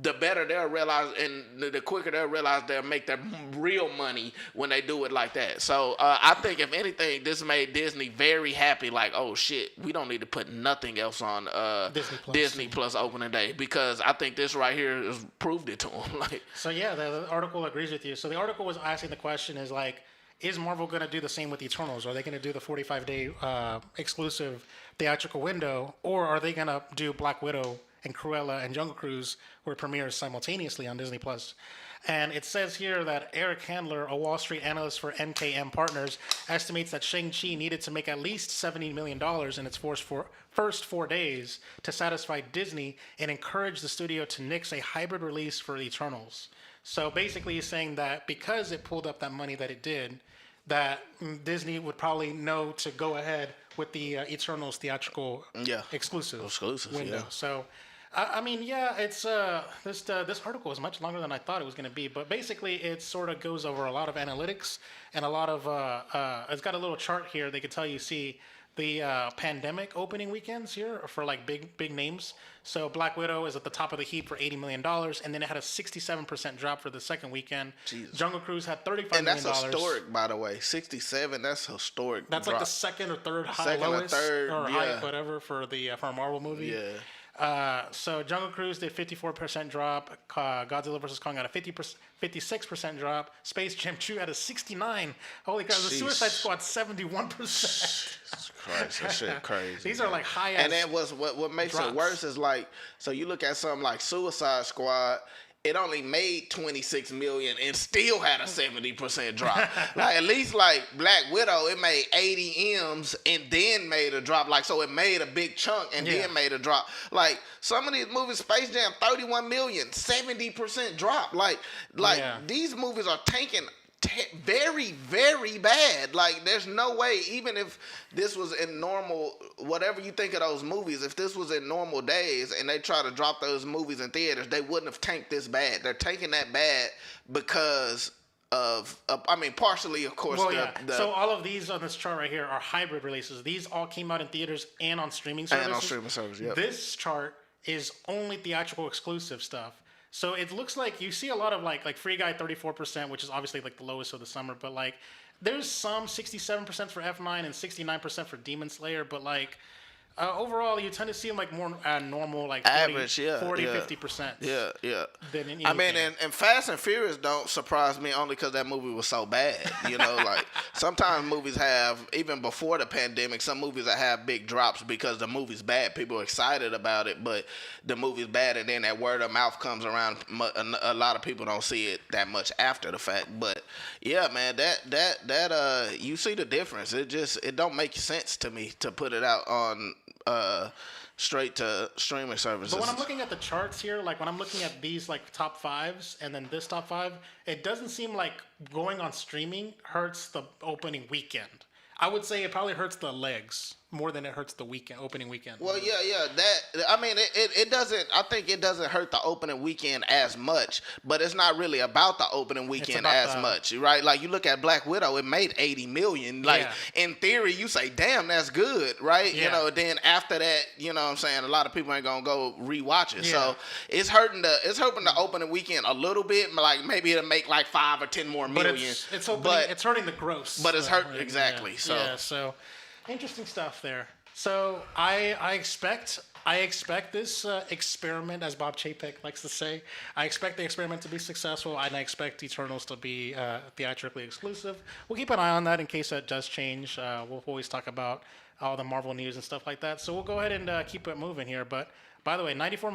the better they'll realize, and the quicker they'll realize they'll make their real money when they do it like that. So I think if anything, this made Disney very happy. Like, oh shit, we don't need to put nothing else on Disney Plus opening day, because I think this right here has proved it to them. Like, so yeah, the article agrees with you. So the article was asking the question is like, is Marvel going to do the same with Eternals? Are they going to do the 45-day exclusive theatrical window, or are they going to do Black Widow and Cruella and Jungle Cruise, where it premieres simultaneously on Disney Plus? And it says here that Eric Handler, a Wall Street analyst for NKM Partners, estimates that Shang-Chi needed to make at least $70 million in its first 4 days to satisfy Disney and encourage the studio to nix a hybrid release for Eternals. So basically he's saying that because it pulled up that money that it did, that Disney would probably know to go ahead with the Eternals theatrical exclusive window. Yeah. So, I mean, yeah, it's this article is much longer than I thought it was going to be, but basically it sort of goes over a lot of analytics and a lot of it's got a little chart here. They could tell you, see the pandemic opening weekends here for like big names. So Black Widow is at the top of the heap for $80 million, and then it had a 67% drop for the second weekend. Jesus. Jungle Cruise had $35 million. And that's historic, by the way. 67, that's historic. That's drop. Like the second or third high, lowest, or high, whatever, for a Marvel movie. Yeah. So Jungle Cruise did 54% drop. Godzilla vs. Kong had a 56% drop. Space Jam 2 had a 69%. Holy crap! The Suicide Squad 71%. Jesus Christ, that shit crazy. These are like high ass. And then what makes it worse is like, so you look at something like Suicide Squad. It only made $26 million and still had a 70% drop. Like at least like Black Widow, it made 80 M's and then made a drop. Like so, it made a big chunk and then made a drop. Like some of these movies, Space Jam, 31 million, 70% drop. Like these movies are tanking very, very bad. Like there's no way, even if this was in normal, whatever you think of those movies, if this was in normal days and they try to drop those movies in theaters, they wouldn't have tanked this bad. They're tanking that bad because of I mean, partially, of course. Well, so all of these on this chart right here are hybrid releases. These all came out in theaters and on streaming services. Yep. This chart is only theatrical exclusive stuff. So it looks like you see a lot of like Free Guy 34%, which is obviously like the lowest of the summer, but like there's some 67% for F9 and 69% for Demon Slayer, but like overall you tend to see them like more normal, like 40, average, 50%. Yeah. I mean, and Fast and Furious don't surprise me only because that movie was so bad. You know, like sometimes movies have, even before the pandemic, some movies that have big drops because the movie's bad. People are excited about it, but the movie's bad, and then that word of mouth comes around. A lot of people don't see it that much after the fact. But yeah, man, that you see the difference. It don't make sense to me to put it out on straight to streaming services. But when I'm looking at the charts here, like when I'm looking at these like top fives and then this top five, it doesn't seem like going on streaming hurts the opening weekend. I would say it probably hurts the legs more than it hurts the opening weekend. Well, yeah. That I mean, it doesn't. I think it doesn't hurt the opening weekend as much, but it's not really about the opening weekend as much, right? Like you look at Black Widow, it made 80 million. Like in theory, you say, "Damn, that's good," right? Yeah. You know. Then after that, you know what I'm saying, a lot of people ain't gonna go rewatch it. So it's hurting the opening weekend a little bit. Like maybe it'll make like 5 or 10 more million. But it's hurting the gross. But it's hurting exactly. So interesting stuff there. So I expect this experiment, as Bob Chapek likes to say, I expect the experiment to be successful, and I expect Eternals to be theatrically exclusive. We'll keep an eye on that in case that does change. We'll always talk about all the Marvel news and stuff like that. So we'll go ahead and keep it moving here. But by the way, $94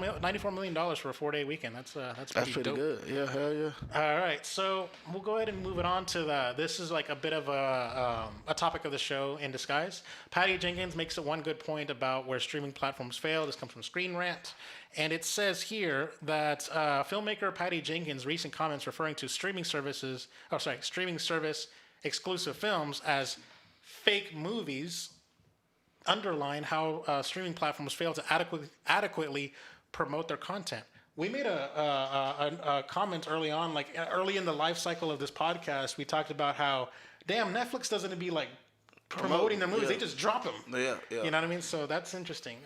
million for a 4-day weekend. That's pretty dope. Good. Yeah, hell yeah. All right, so we'll go ahead and move it on to this is like a bit of a topic of the show in disguise. Patty Jenkins makes one good point about where streaming platforms fail. This comes from Screen Rant. And it says here that filmmaker Patty Jenkins' recent comments referring to streaming service exclusive films as fake movies underline how streaming platforms fail to adequately promote their content. We made a comment early on, like early in the life cycle of this podcast. We talked about how, damn, Netflix doesn't be like promoting their movies; they just drop them. Yeah. You know what I mean? So that's interesting.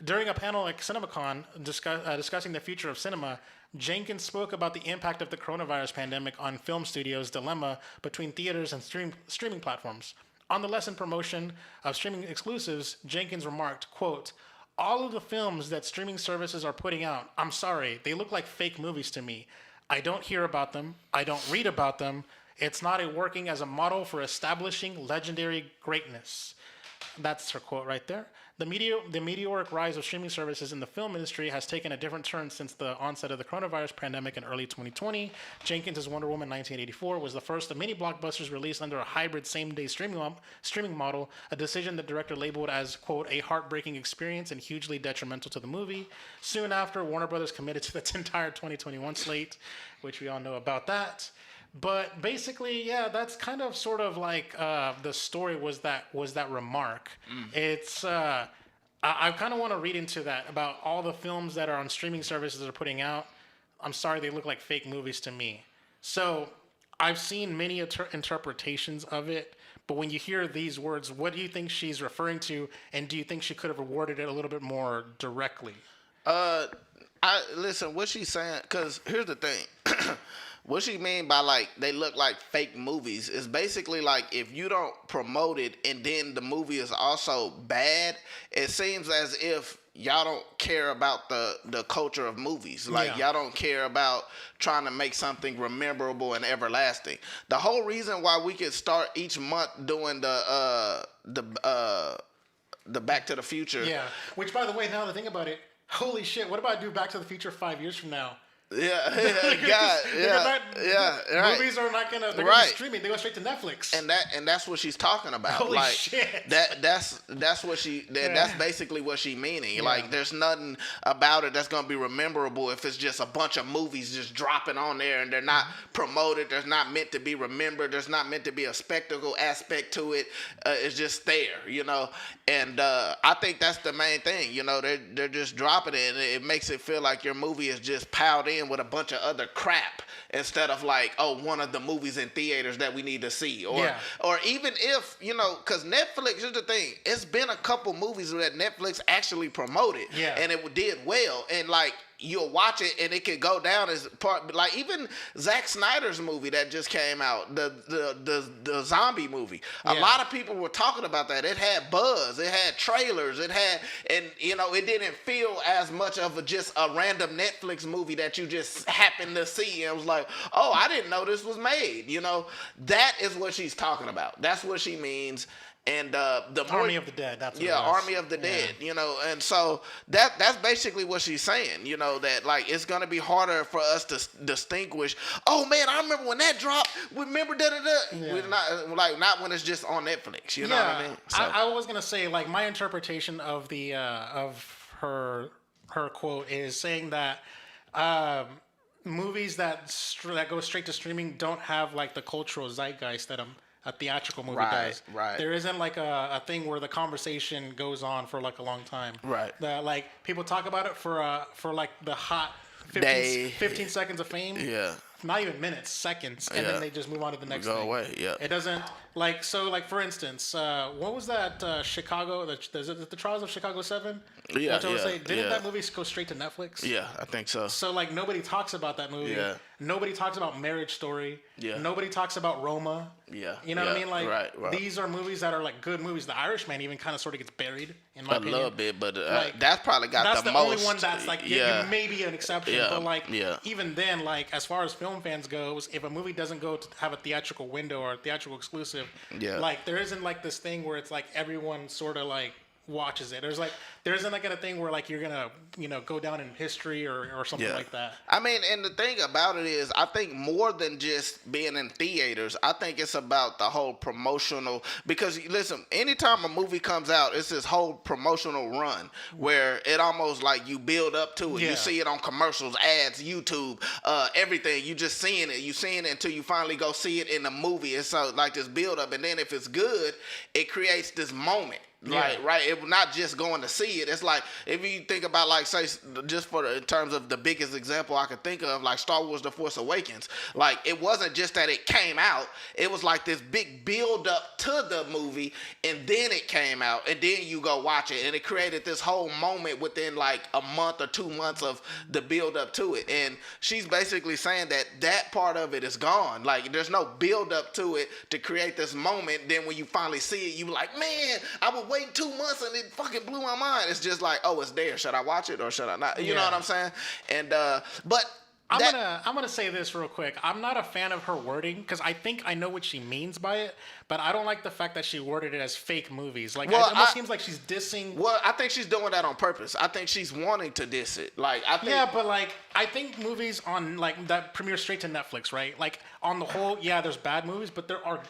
During a panel at CinemaCon discussing the future of cinema, Jenkins spoke about the impact of the coronavirus pandemic on film studios' dilemma between theaters and streaming platforms. On the lesson promotion of streaming exclusives, Jenkins remarked, quote, "All of the films that streaming services are putting out, I'm sorry, they look like fake movies to me. I don't hear about them. I don't read about them. It's not working as a model for establishing legendary greatness." That's her quote right there. The meteoric rise of streaming services in the film industry has taken a different turn since the onset of the coronavirus pandemic in early 2020. Jenkins' Wonder Woman 1984 was the first of many blockbusters released under a hybrid same-day streaming model, a decision the director labeled as, quote, "a heartbreaking experience and hugely detrimental to the movie." Soon after, Warner Brothers committed to the entire 2021 slate, which we all know about that. But basically, yeah, that's kind of sort of like the story was that remark. It's I kind of want to read into that about all the films that are on streaming services that are putting out. I'm sorry, they look like fake movies to me. So I've seen many interpretations of it, but when you hear these words, what do you think she's referring to, and do you think she could have worded it a little bit more directly? Listen, what she's saying, because here's the thing. What she mean by like they look like fake movies is basically like if you don't promote it and then the movie is also bad, it seems as if y'all don't care about the culture of movies. Like y'all don't care about trying to make something memorable and everlasting. The whole reason why we could start each month doing the Back to the Future. Yeah. Which, by the way, now to think about it, holy shit! What about I do Back to the Future 5 years from now? Right. Movies are not gonna be streaming. They go straight to Netflix. And that's what she's talking about. Holy like shit. That's basically what she meaning. Like there's nothing about it that's gonna be memorable if it's just a bunch of movies just dropping on there and they're not promoted. There's not meant to be remembered. There's not meant to be a spectacle aspect to it. It's just there, you know. And I think that's the main thing. You know, they're just dropping it, and it makes it feel like your movie is just piled in with a bunch of other crap instead of like, oh, one of the movies in theaters that we need to see, or even if, you know, because Netflix, here's the thing, it's been a couple movies that Netflix actually promoted, and it did well, and like you'll watch it and it could go down as part, like even Zack Snyder's movie that just came out, the zombie movie. A lot of people were talking about that. It had buzz, it had trailers, it had, and you know, it didn't feel as much of just a random Netflix movie that you just happened to see and was like, oh, I didn't know this was made. You know, that is what she's talking about. That's what she means. And the Army of the Dead. That's what Army of the Dead. You know, and so that's basically what she's saying. You know, that like it's gonna be harder for us to distinguish. Oh man, I remember when that dropped. Remember We're not when it's just on Netflix. You know what I mean? So. I was gonna say, like, my interpretation of the of her quote is saying that movies that go straight to streaming don't have like the cultural zeitgeist a theatrical movie Right, does. right. There isn't like a thing where the conversation goes on for like a long time. Right. Like people talk about it for like the hot 15, Day. 15 seconds of fame. Yeah. Not even minutes, seconds, and Yeah. then they just move on to the next Go thing. away, yeah. It doesn't like so. Like for instance, what was that Chicago? The Trials of Chicago 7? Yeah, Which I would yeah, say, didn't yeah. that movie go straight to Netflix? Yeah, I think so. So like nobody talks about that movie. Yeah. Nobody talks about Marriage Story. Yeah. Nobody talks about Roma. Yeah, You know what I yeah, mean? Like right. these are movies that are like good movies. The Irishman even kind of sort of gets buried in my A opinion. little bit, but Like, that's probably got That's the the most. only one that's like yeah. maybe an exception. Yeah, But like yeah. even then, like as far as film fans goes, if a movie doesn't go to have a theatrical window or a theatrical exclusive, Yeah. like there isn't like this thing where it's like everyone sort of like watches it. There isn't like a thing where like you're gonna go down in history or something like that. I mean, and the thing about it is, I think more than just being in theaters, I think it's about the whole promotional. Because listen, anytime a movie comes out, it's this whole promotional run where it almost like you build up to it. Yeah. You see it on commercials, ads, YouTube, everything. You just seeing it. You seeing it until you finally go see it in the movie. It's so like this build up, and then if it's good, it creates this moment. Yeah. Right. It not just going to see it. It's like if you think about like say just in terms of the biggest example I could think of, like Star Wars: The Force Awakens. Like it wasn't just that it came out. It was like this big build up to the movie, and then it came out, and then you go watch it, and it created this whole moment within like a month or 2 months of the build up to it. And she's basically saying that part of it is gone. Like there's no build up to it to create this moment. Then when you finally see it, you like, man, I was waiting 2 months and it fucking blew my mind. It's just like, oh, it's there. Should I watch it or should I not? You know Yeah. what I'm saying? And but I'm gonna say this real quick. I'm not a fan of her wording because I think I know what she means by it, but I don't like the fact that she worded it as fake movies. Like Well, it almost seems like she's dissing. well, I think she's doing that on purpose. I think she's wanting to diss it. Like I think Yeah, but like I think movies on like that premiere straight to Netflix, right? Like on the whole, yeah, there's bad movies, but there are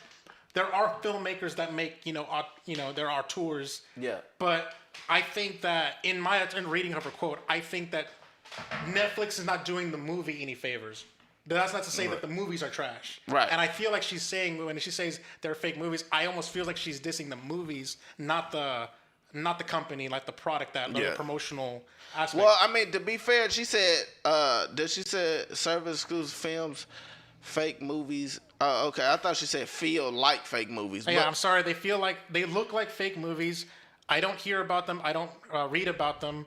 filmmakers that make there are tours. Yeah. But I think that in reading of her quote, I think that Netflix is not doing the movie any favors. But that's not to say that the movies are trash. Right. And I feel like she's saying when she says they're fake movies, I almost feel like she's dissing the movies, not the company, like the product the promotional aspect. Well, I mean, to be fair, she said she said service exclusive films, fake movies. Okay, I thought she said feel like fake movies. Yeah, I'm sorry. They look like fake movies. I don't hear about them. I don't read about them.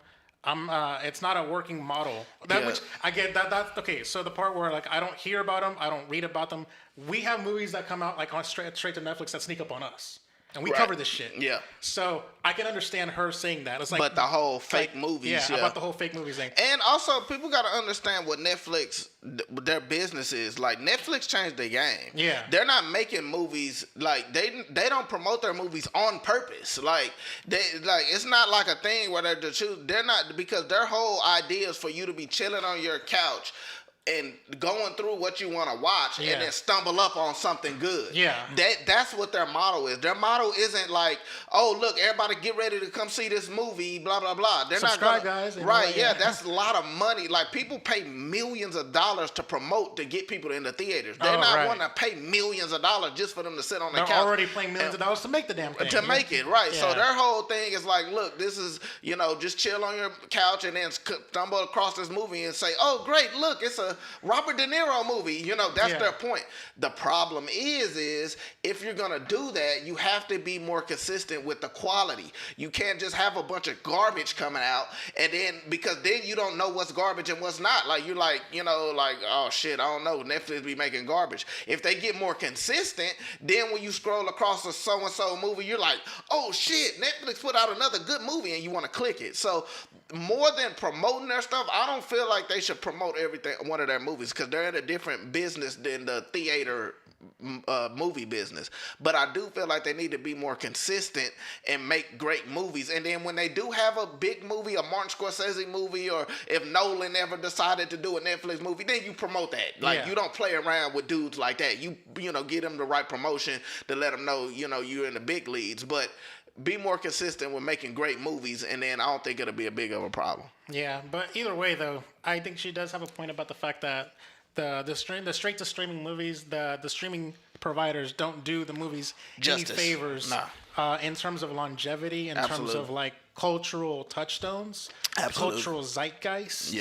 It's not a working model. Which I get that. That's okay. So the part where like I don't hear about them, I don't read about them. We have movies that come out like on straight to Netflix that sneak up on us, and we cover this shit. Yeah. So I can understand her saying that. It's like, But the whole fake movies, yeah, about the whole fake movies thing. And also, people got to understand what Netflix, their business is. Like, Netflix changed the game. Yeah. They're not making movies, like, they don't promote their movies on purpose. Like, it's not like a thing where they're not, because their whole idea is for you to be chilling on your couch and going through what you want to watch and then stumble up on something good. Yeah. That's what their motto is. Their motto isn't like, oh, look, everybody get ready to come see this movie, blah, blah, blah. They're Subscribe, not gonna, guys. Right, yeah, that's a lot of money. Like, people pay millions of dollars to promote to get people into theaters. They're not wanting to pay millions of dollars just for them to sit on the couch. They're already paying millions of dollars to make the damn thing. To make it, right. Yeah. So their whole thing is like, look, this is, just chill on your couch and then stumble across this movie and say, oh, great, look, it's a Robert De Niro movie. That's their point. The problem is if you're going to do that, you have to be more consistent with the quality. You can't just have a bunch of garbage coming out and then, because then you don't know what's garbage and what's not. Like, you're like, oh shit, I don't know. Netflix be making garbage. If they get more consistent, then when you scroll across a so-and-so movie, you're like, oh shit, Netflix put out another good movie and you want to click it. So more than promoting their stuff, I don't feel like they should promote one of their movies, because they're in a different business than the theater movie business. But I do feel like they need to be more consistent and make great movies. And then when they do have a big movie, a Martin Scorsese movie, or if Nolan ever decided to do a Netflix movie, then you promote that. Like, you don't play around with dudes like that. You get them the right promotion to let them know, you're in the big leagues. But be more consistent with making great movies, and then I don't think it'll be a big of a problem. Yeah, but either way, though, I think she does have a point about the fact that the straight to streaming movies, the streaming providers don't do the movies Justice. any favors in terms of longevity, in terms of like cultural touchstones, cultural zeitgeist,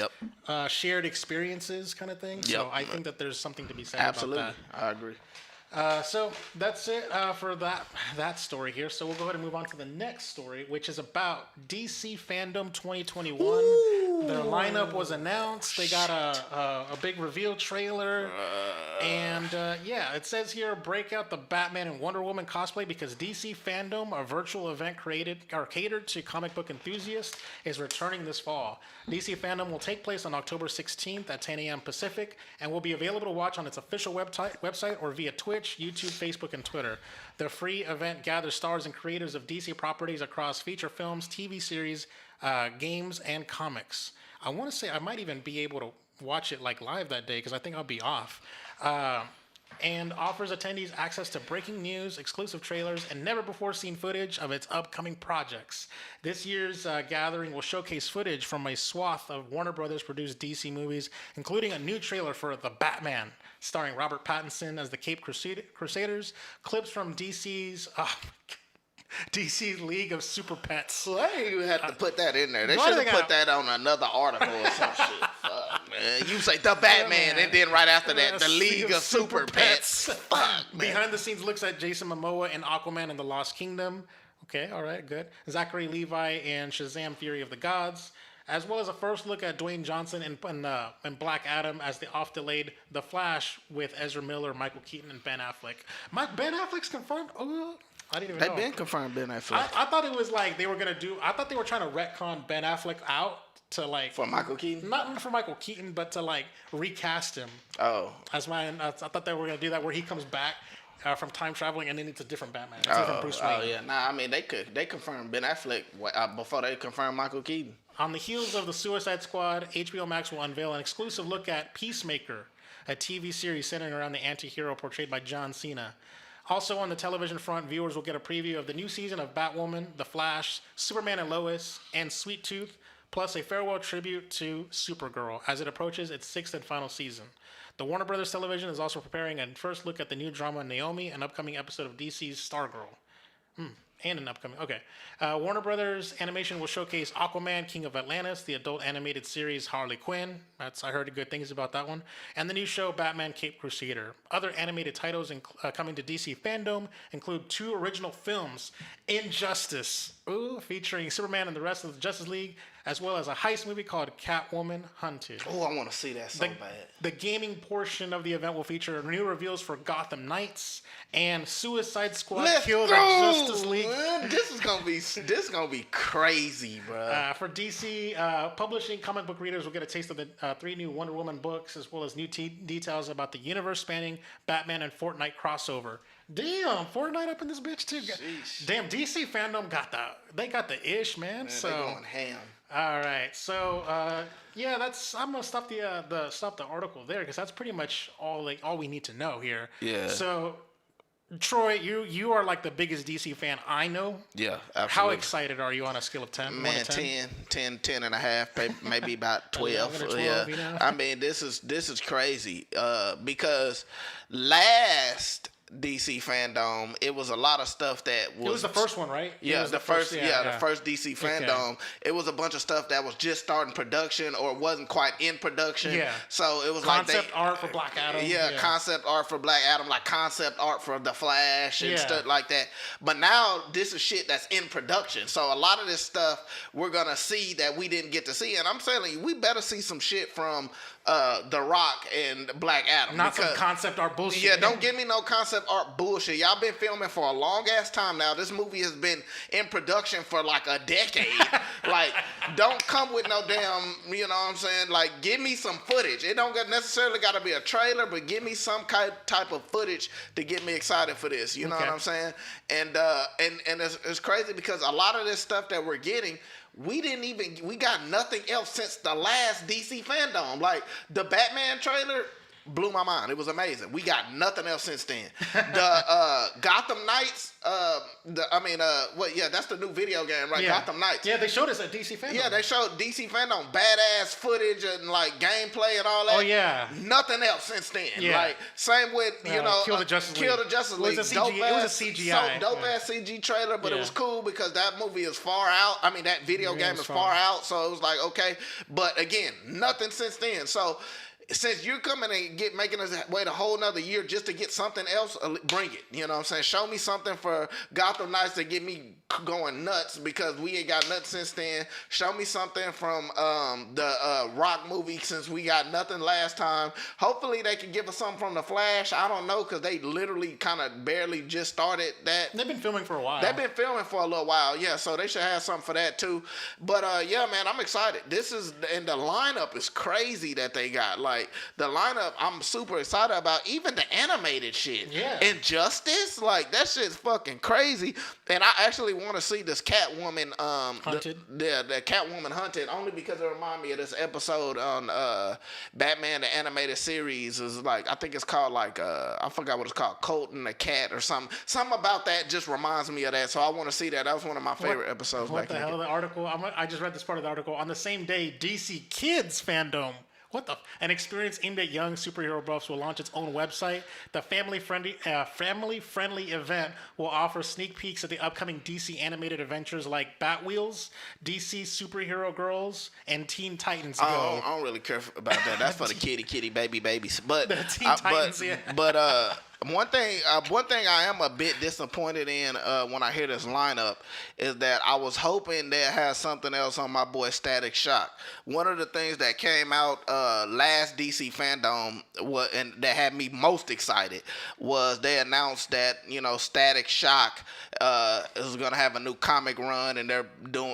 shared experiences kind of thing. So I think that there's something to be said about that. I agree. So that's it for that story here. So we'll go ahead and move on to the next story, which is about DC Fandome 2021. Their lineup was announced. They got a big reveal trailer. And it says here, break out the Batman and Wonder Woman cosplay because DC Fandome, a virtual event catered to comic book enthusiasts, is returning this fall. DC Fandome will take place on October 16th at 10 a.m. Pacific and will be available to watch on its official website or via Twitch, YouTube, Facebook, and Twitter. The free event gathers stars and creators of DC properties across feature films, TV series, games, and comics. I want to say I might even be able to watch it like live that day because I think I'll be off. And offers attendees access to breaking news, exclusive trailers, and never-before-seen footage of its upcoming projects. This year's gathering will showcase footage from a swath of Warner Brothers-produced DC movies, including a new trailer for The Batman, starring Robert Pattinson as the Caped Crusaders, clips from DC's League of Super Pets. Well, they didn't even have to put that in there. They should have put that on another article or some shit. Fuck, man. You say The Batman, and then right after that, The League of Super Pets. Fuck, man. Behind the scenes looks at Jason Momoa in Aquaman and the Lost Kingdom. Okay, all right, good. Zachary Levi in Shazam! Fury of the Gods. As well as a first look at Dwayne Johnson in Black Adam as the oft-delayed The Flash with Ezra Miller, Michael Keaton, and Ben Affleck. Ben Affleck's confirmed? Oh, I didn't even know. They've been confirmed Ben Affleck. I thought it was like they were going to do... I thought they were trying to retcon Ben Affleck out to like... For Michael Keaton? Not for Michael Keaton, but to like recast him. Oh. I thought they were going to do that where he comes back from time traveling and then it's a different Batman. It's a different Bruce Wayne. Oh, yeah. Nah, I mean, they confirmed Ben Affleck before they confirmed Michael Keaton. On the heels of the Suicide Squad, HBO Max will unveil an exclusive look at Peacemaker, a TV series centering around the anti-hero portrayed by John Cena. Also on the television front, viewers will get a preview of the new season of Batwoman, The Flash, Superman and Lois, and Sweet Tooth, plus a farewell tribute to Supergirl as it approaches its 6th and final season. The Warner Brothers Television is also preparing a first look at the new drama Naomi, an upcoming episode of DC's Stargirl. And an upcoming. Okay. Warner Brothers Animation will showcase Aquaman, King of Atlantis, the adult animated series Harley Quinn. I heard good things about that one. And the new show Batman Caped Crusader. Other animated titles coming to DC Fandome include 2 original films, Injustice, featuring Superman and the rest of the Justice League, as well as a heist movie called Catwoman Hunted. Oh, I want to see that so bad. The gaming portion of the event will feature new reveals for Gotham Knights and Suicide Squad Kill the Justice League. Man. This is gonna be crazy, bro. For DC, publishing comic book readers will get a taste of the 3 new Wonder Woman books, as well as new details about the universe-spanning Batman and Fortnite crossover. Damn, Fortnite up in this bitch too. Sheesh. Damn, DC Fandome got the ish, man. So they going ham. All right, so I'm gonna stop the article there because that's pretty much all we need to know here. Yeah. So, Troy, you are like the biggest DC fan I know. Yeah, absolutely. How excited are you on a scale of 10? Man, 10 and a half, maybe about 12. 12, yeah. you know? I mean, this is crazy because last DC Fandome, it was a lot of stuff that was... It was the first one, right? Yeah, the first DC Fandome. Okay. It was a bunch of stuff that was just starting production or wasn't quite in production. Yeah. So it was concept art for Black Adam. Yeah, concept art for Black Adam, like concept art for The Flash and stuff like that. But now this is shit that's in production. So a lot of this stuff we're going to see that we didn't get to see. And I'm telling you, we better see some shit from The Rock and Black Adam. Not some concept art bullshit. Yeah, don't give me no concept art bullshit. Y'all been filming for a long ass time now. This movie has been in production for like a decade. Like, don't come with no damn, you know what I'm saying? Like, give me some footage. It don't necessarily got to be a trailer, but give me some type of footage to get me excited for this. You know what I'm saying? And it's crazy because a lot of this stuff that we're getting, we got nothing else since the last DC Fandome. Like, the Batman trailer blew my mind. It was amazing. We got nothing else since then. The Gotham Knights That's the new video game, right? Yeah. Gotham Knights. Yeah, they showed us at DC Fandome. Yeah, they showed DC Fandome badass footage and like gameplay and all that. Oh yeah. Nothing else since then. Yeah. Like same with Kill the Justice League. Kill the Justice League. It was a CGI. So dope ass CG trailer, but it Yeah. was cool because that movie is far out. I mean, that video game is far out, so it was like okay. But again, nothing since then. So since you're coming and making us wait a whole nother year just to get something else, bring it. You know what I'm saying? Show me something for Gotham Knights to get me going nuts because we ain't got nothing since then. Show me something from the Rock movie since we got nothing last time. Hopefully they can give us something from the Flash. I don't know because they literally kind of barely just started that. They've been filming for a while. They've been filming for a little while, yeah. So they should have something for that too. But yeah, man, I'm excited. And the lineup is crazy that they got. Like the lineup, I'm super excited about. Even the animated shit. Yeah. Injustice, like that shit's fucking crazy. And I actually want to see this Catwoman Hunted. The Catwoman Hunted only because it reminds me of this episode on Batman the animated series. Is like I think it's called like I forgot what it's called, Colt and the Cat or something. Something about that just reminds me of that. So I want to see that. That was one of my favorite episodes. What the hell? The article. I just read this part of the article. On the same day, DC Kids Fandome. An experience aimed at young superhero buffs will launch its own website. The family-friendly event will offer sneak peeks at the upcoming DC animated adventures like Batwheels, DC Superhero Girls, and Teen Titans Go. I don't really care about that. That's for the kitty babies. But the Teen Titans, yeah. One thing I am a bit disappointed in when I hear this lineup is that I was hoping they had something else on my boy Static Shock. One of the things that came out last DC Fandome and that had me most excited was they announced that Static Shock is gonna have a new comic run and they're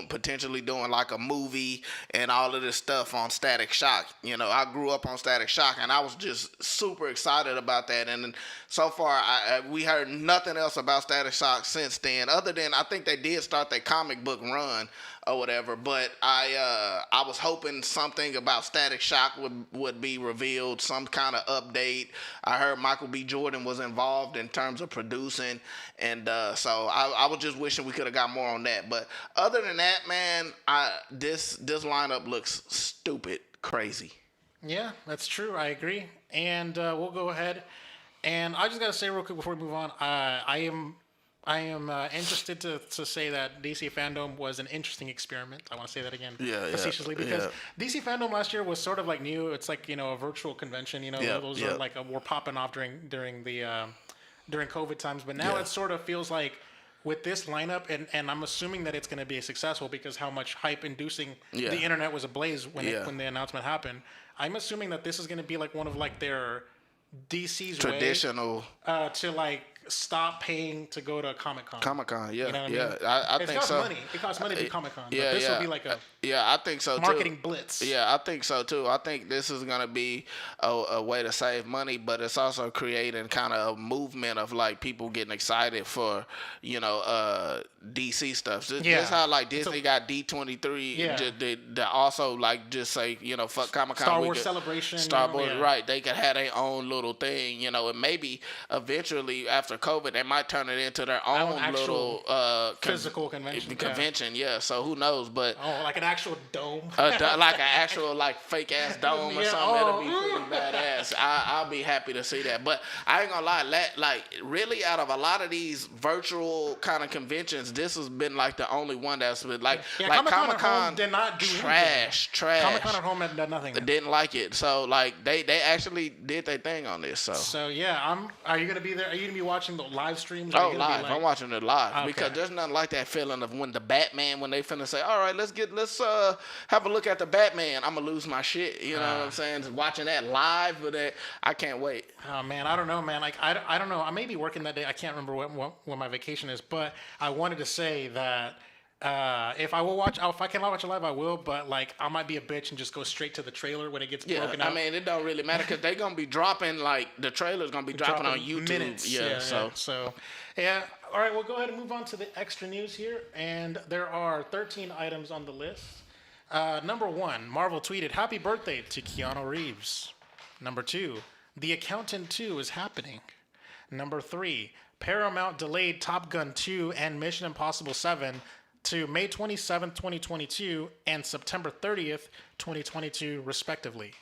potentially doing like a movie and all of this stuff on Static Shock. I grew up on Static Shock and I was just super excited about that. And so far, we heard nothing else about Static Shock since then, other than I think they did start their comic book run or whatever. But I was hoping something about Static Shock would be revealed, some kind of update. I heard Michael B. Jordan was involved in terms of producing, and so I was just wishing we could have got more on that. But other than that, man, this lineup looks stupid crazy. Yeah, that's true. I agree. And we'll go ahead. And I just gotta say real quick before we move on, I am interested to say that DC Fandome was an interesting experiment. I want to say that again facetiously because DC Fandome last year was sort of like new. It's like a virtual convention. Those are like were popping off during COVID times. But now it sort of feels like with this lineup, and I'm assuming that it's going to be successful because how much hype inducing the internet was ablaze when the announcement happened. I'm assuming that this is going to be like one of like their DC's traditional way to like stop paying to go to Comic-Con. Comic-Con, yeah. You know what I mean? think so. It costs money to do Comic-Con. Yeah, this will be like a I think so marketing too. blitz. Yeah, I think so too. I think this is gonna be a way to save money, but it's also creating kind of a movement of like people getting excited for DC stuff. Just how like Disney got D23. Yeah. They also like just say fuck Comic-Con. Star Wars Celebration. Star Wars, right? They could have their own little thing, and maybe eventually after COVID they might turn it into their own little physical convention. Yeah. So who knows? But like an actual dome, like an actual like fake ass dome or something. That'll be pretty badass. I'll be happy to see that. But I ain't gonna lie, like really out of a lot of these virtual kind of conventions, this has been like the only one that's been like Comic-Con did not do trash. Comic-Con at home had done nothing. Didn't like it. So like they actually did their thing on this. So yeah, are you gonna be there? Are you gonna be watching the live streams? Oh, live. I'm watching it live because there's nothing like that feeling of when the Batman, when they finna say, all right, let's have a look at the Batman. I'm gonna lose my shit. You know what I'm saying? Watching that live with it, I can't wait. Oh man, I don't know, man. Like I don't know. I may be working that day. I can't remember what my vacation is, but I wanted to say that. If I cannot watch it live, I will. But like, I might be a bitch and just go straight to the trailer when it gets broken out. I mean, it don't really matter because they're gonna be dropping the trailer's gonna be dropping on YouTube. Minutes. So, all right, we'll go ahead and move on to the extra news here, and there are 13 items on the list. Number 1, Marvel tweeted, "Happy birthday to Keanu Reeves." Number 2, The Accountant 2 is happening. Number 3, Paramount delayed Top Gun 2 and Mission Impossible 7 to May 27th, 2022 and September 30th, 2022, respectively.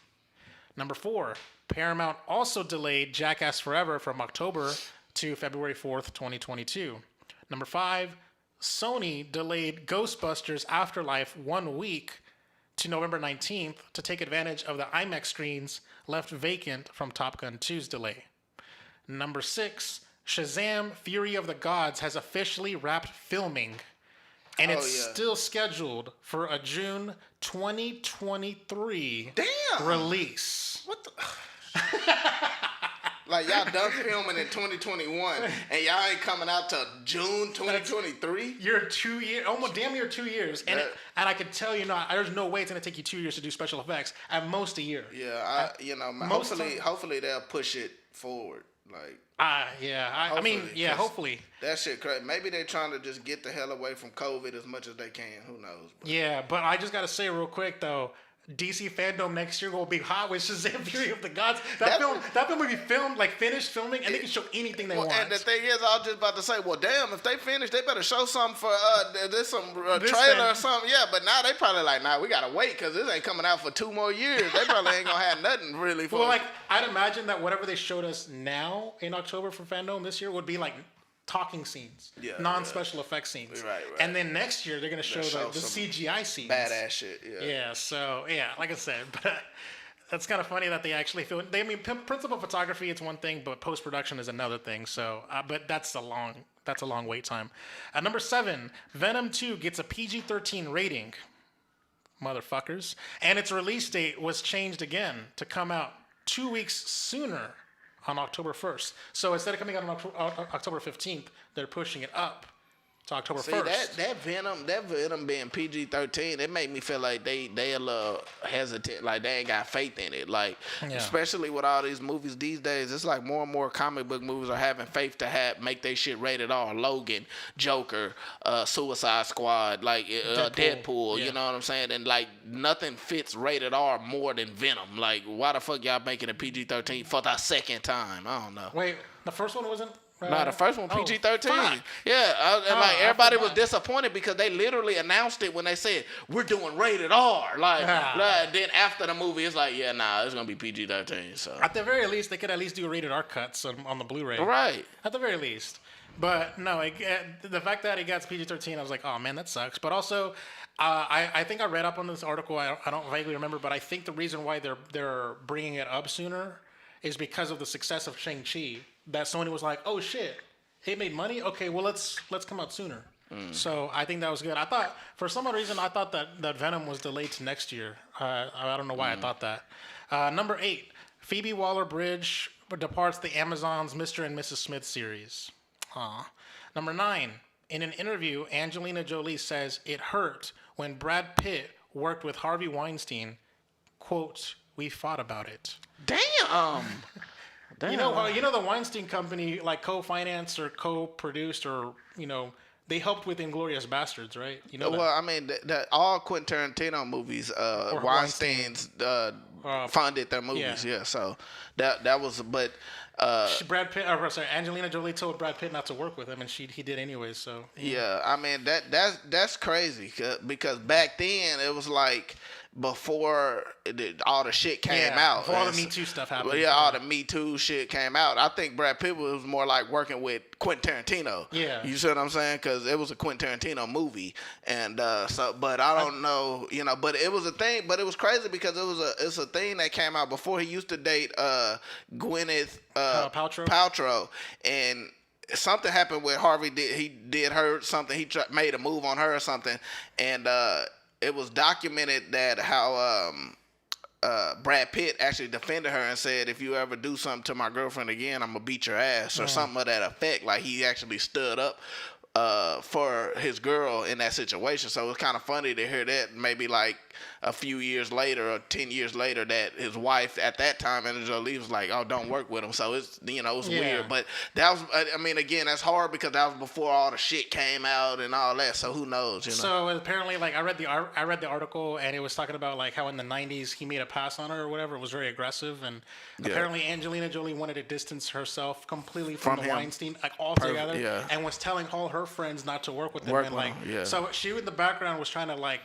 Number 4, Paramount also delayed Jackass Forever from October to February 4th, 2022. Number 5, Sony delayed Ghostbusters Afterlife 1 week to November 19th to take advantage of the IMAX screens left vacant from Top Gun 2's delay. Number 6, Shazam! Fury of the Gods has officially wrapped filming, and it's still scheduled for a June 2023 release. What the? Like, y'all done filming in 2021, and y'all ain't coming out till June 2023? You're 2 years, almost damn near 2 years. And I can tell you, there's no way it's going to take you 2 years to do special effects. At most a year. Yeah, hopefully they'll push it forward. Like, hopefully. That shit crazy. Maybe they're trying to just get the hell away from COVID as much as they can. Who knows? But. Yeah, but I just got to say real quick, though, DC Fandome next year will be hot with Shazam! Fury of the Gods. That film will be filmed, like finished filming, and they can show anything they want. And the thing is, I was just about to say, well, damn, if they finish, they better show something for there's some trailer or something. Yeah, but now they probably like, we gotta wait because this ain't coming out for 2 more years. They probably ain't gonna have nothing really for. Well, like I'd imagine that whatever they showed us now in October for Fandome this year would be like talking scenes, non-special effects scenes. Right. And then next year they're gonna show the CGI scenes. Badass shit. Yeah. So like I said, but that's kind of funny that they actually film. Principal photography it's one thing, but post production is another thing. So, but that's a long wait time. At number 7, Venom 2 gets a PG-13 rating. Motherfuckers, and its release date was changed again to come out 2 weeks sooner. On October 1st. So instead of coming out on October 15th, they're pushing it up to October 1st. That Venom being PG-13, it made me feel like they a little hesitant, like they ain't got faith in it. Like, especially with all these movies these days, it's like more and more comic book movies are having faith to make they shit rated R. Logan, Joker, Suicide Squad, like Deadpool, you know what I'm saying? And like nothing fits rated R more than Venom. Like, why the fuck y'all making a PG-13 for the second time? I don't know. Wait, the first one wasn't? No, the first one PG-13. Everybody was disappointed because they literally announced it when they said we're doing rated R. Then after the movie, it's like, it's gonna be PG-13. So at the very least, they could at least do rated R cuts on the Blu-ray. Right. At the very least. But no, the fact that it got PG-13, I was like, oh man, that sucks. But also, I think I read up on this article. I don't vaguely remember, but I think the reason why they're bringing it up sooner is because of the success of Shang Chi. That Sony was like, oh shit, it made money. Okay, well let's come out sooner. So I think that was good. I thought for some odd reason that Venom was delayed to next year. I don't know why I thought that. Number 8, Phoebe Waller-Bridge departs the Amazon's Mr. and Mrs. Smith series. Number 9, in an interview, Angelina Jolie says it hurt when Brad Pitt worked with Harvey Weinstein. Quote, "We fought about it." Damn. You know the Weinstein Company like co-financed or co-produced or they helped with Inglourious Bastards, right? You know. Well, I mean, all Quentin Tarantino movies, Weinstein's funded their movies. Yeah. So that was, but Angelina Jolie told Brad Pitt not to work with him, and he did anyways. So yeah, I mean that's crazy because back then it was like. Before all the shit came out. Before all the Me Too stuff happened. Well, all the Me Too shit came out. I think Brad Pitt was more like working with Quentin Tarantino. Yeah. You see what I'm saying? Because it was a Quentin Tarantino movie. And but I don't know, but it was a thing. But it was crazy because it's a thing that came out before he used to date Gwyneth Paltrow. And something happened with Harvey. He did her something. He made a move on her or something. And it was documented that how Brad Pitt actually defended her and said, if you ever do something to my girlfriend again, I'm going to beat your ass or something of that effect. Like he actually stood up for his girl in that situation. So it's kind of funny to hear that maybe like a few years later or 10 years later that his wife at that time, Angelina Jolie, was like, oh, don't work with him. So it's, it's weird. But that was, I mean, again, that's hard because that was before all the shit came out and all that. So who knows, So apparently, like, I read the article, and it was talking about like how in the 90s he made a pass on her or whatever. It was very aggressive, and apparently Angelina Jolie wanted to distance herself completely from the him. Weinstein, like altogether, Yeah. and was telling all her friends not to work with him. And like, yeah. so she in the background was trying to like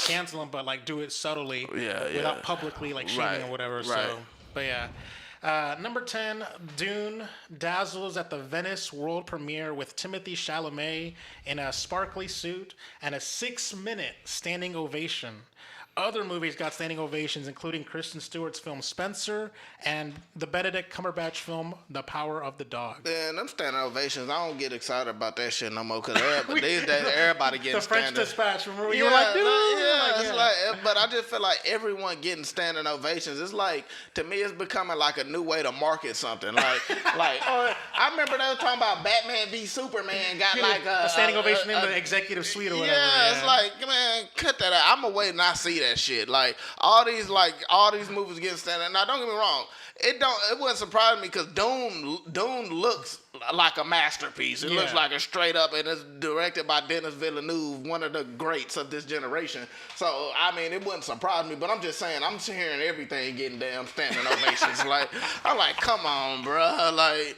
cancel him, but like do it subtly, without publicly like shaming or whatever. Right. So, but yeah. Number 10, Dune dazzles at the Venice world premiere with Timothée Chalamet in a sparkly suit and a 6-minute standing ovation. Other movies got standing ovations, including Kristen Stewart's film Spencer and the Benedict Cumberbatch film The Power of the Dog. Man, them standing ovations, I don't get excited about that shit no more because these days everybody getting The French standing. Dispatch, remember? You were like, dude. It's like, but I just feel like everyone getting standing ovations. It's like, to me, it's becoming like a new way to market something. I remember they were talking about Batman v Superman got like a standing ovation in the executive suite or whatever. Yeah, it's like, man, cut that out. I'm gonna wait and I see that shit. Like all these movies getting standing. Now don't get me wrong, it wouldn't surprise me because Dune looks like a masterpiece. It looks like a straight up, and it's directed by Denis Villeneuve, one of the greats of this generation. So I mean, it wouldn't surprise me. But I'm just saying, I'm hearing everything getting damn standing ovations. I'm like, come on, bro. Like,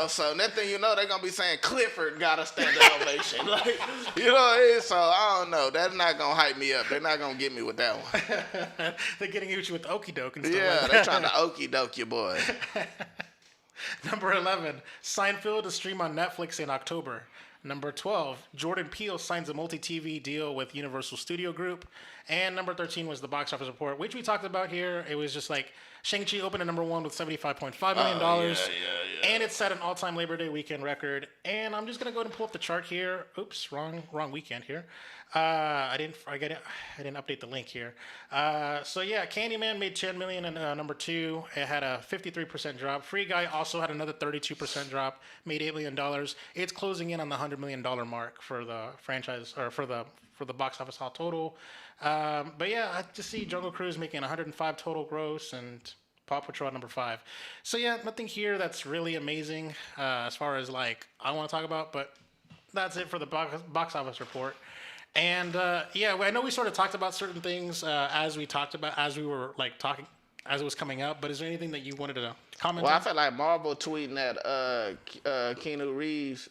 so next thing you know, they're gonna be saying Clifford got a standing ovation. Like, so I don't know. That's not gonna hype me up. They're not gonna get me with that one. They're getting you with okie doke and stuff. Yeah, like they're trying to okie doke you, boy. Number 11, Seinfeld to stream on Netflix in October. Number 12, Jordan Peele signs a multi-TV deal with Universal Studio Group. And number 13 was the box office report, which we talked about here. It was just like Shang Chi opened at number 1 with $75.5 million. And it set an all-time Labor Day weekend record. And I'm just going to go ahead and pull up the chart here. Oops, wrong weekend here. I didn't update the link here. So yeah, Candyman made $10 million in number 2. It had a 53% drop. Free Guy also had another 32% drop, made $8 million. It's closing in on the $100 million mark for the franchise, or for the box office all total. But yeah, I just see Jungle Cruise making 105 total gross and Paw Patrol at number 5. So yeah, nothing here that's really amazing as far as like I want to talk about, but that's it for the box office report. And I know we sort of talked about certain things as we were like talking as it was coming up. But is there anything that you wanted to comment on? Well, I felt like Marvel tweeting at Keanu Reeves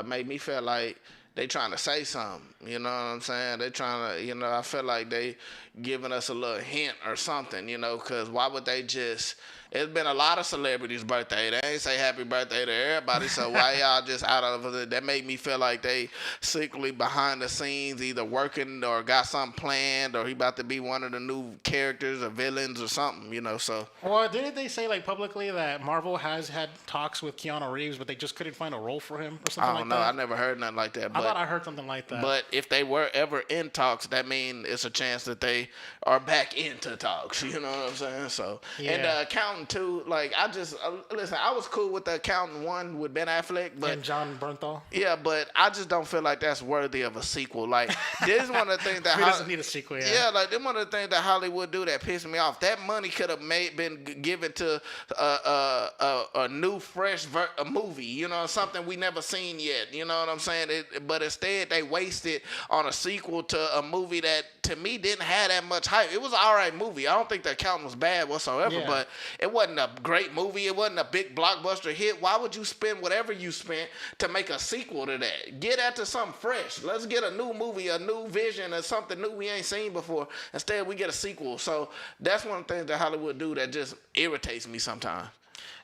made me feel like they trying to say something. You know what I'm saying? They trying to, I feel like they giving us a little hint or something, because why would they just... It's been a lot of celebrities' birthday. They ain't say happy birthday to everybody, so why y'all just out of it? That made me feel like they secretly behind the scenes either working or got something planned, or he about to be one of the new characters or villains or something, so. Well, didn't they say like publicly that Marvel has had talks with Keanu Reeves, but they just couldn't find a role for him or something like that? I don't know. I never heard nothing like that. I thought I heard something like that. But if they were ever in talks, that means it's a chance that they are back into talks. You know what I'm saying? So, and Accountant 2, like I just listen. I was cool with the Accountant 1 with Ben Affleck, but and John Bernthal. Yeah, but I just don't feel like that's worthy of a sequel. Like this is one of the things that he doesn't need a sequel. Yeah, like this one of the things that Hollywood do that pisses me off. That money could have been given to a new, fresh movie. Something we never seen yet. You know what I'm saying? But instead they wasted on a sequel to a movie that to me didn't have that much hype. It was an alright movie. I don't think The Accountant was bad whatsoever, but it wasn't a great movie. It wasn't a big blockbuster hit. Why would you spend whatever you spent to make a sequel to that? Get that to something fresh. Let's get a new movie, a new vision, or something new we ain't seen before. Instead, we get a sequel. So that's one of the things that Hollywood do that just irritates me sometimes.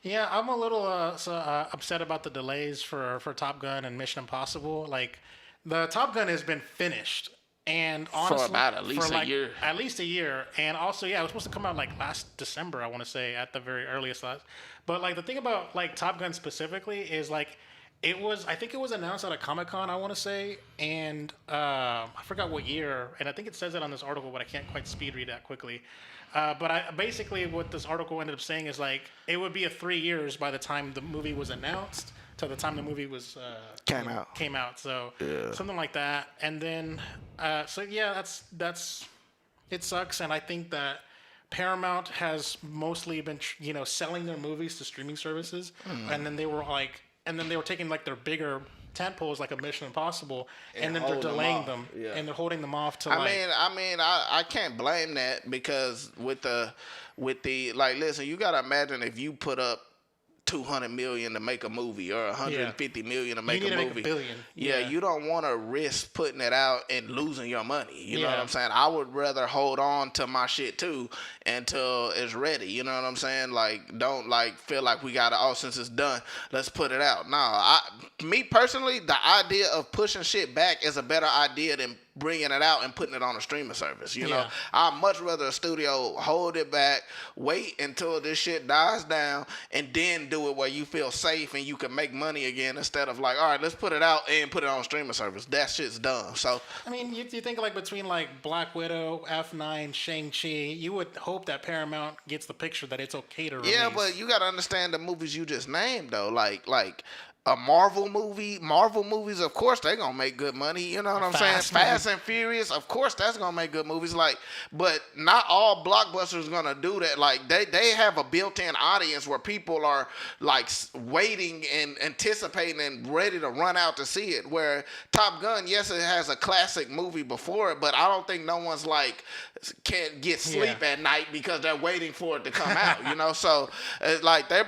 Yeah, I'm a little upset about the delays for Top Gun and Mission Impossible. Like, the Top Gun has been finished. And honestly, for about at least a year. At least a year. And also, it was supposed to come out like last December, I want to say, at the very earliest. But like the thing about like Top Gun specifically is like I think it was announced at a Comic-Con, I want to say, and I forgot what year. And I think it says it on this article, but I can't quite speed read that quickly. But basically what this article ended up saying is like it would be 3 years by the time the movie was announced. to the time the movie was Came out. So something like that. And then so yeah, that's it sucks. And I think that Paramount has mostly been selling their movies to streaming services, and then they were taking like their bigger tent poles like a Mission Impossible, and then they're delaying them, and they're holding them off to I can't blame that, because with the like, listen, you gotta imagine if you put up $200 million to make a movie, or $150 million to make a movie. Make $1 billion. You don't want to risk putting it out and losing your money. You know what I'm saying? I would rather hold on to my shit too until it's ready. You know what I'm saying? Like, don't like feel like we gotta, since it's done, let's put it out. No, me personally, the idea of pushing shit back is a better idea than bringing it out and putting it on a streaming service. You know, I'd much rather a studio hold it back, wait until this shit dies down, and then do it where you feel safe and you can make money again, instead of like, all right, let's put it out and put it on a streaming service. That shit's dumb. So I mean, you think like between like Black Widow, F9, Shang-Chi, you would hope that Paramount gets the picture that it's okay to release. Yeah, but you gotta understand the movies you just named though, like a Marvel movies, of course they gonna make good money. You know what I'm saying? Fast and Furious, of course that's gonna make good movies. Like, but not all blockbusters gonna do that. Like, they have a built-in audience where people are like waiting and anticipating and ready to run out to see it. Where Top Gun, yes, it has a classic movie before it, but I don't think no one's like can't get sleep at night because they're waiting for it to come out. You know, so it's like they're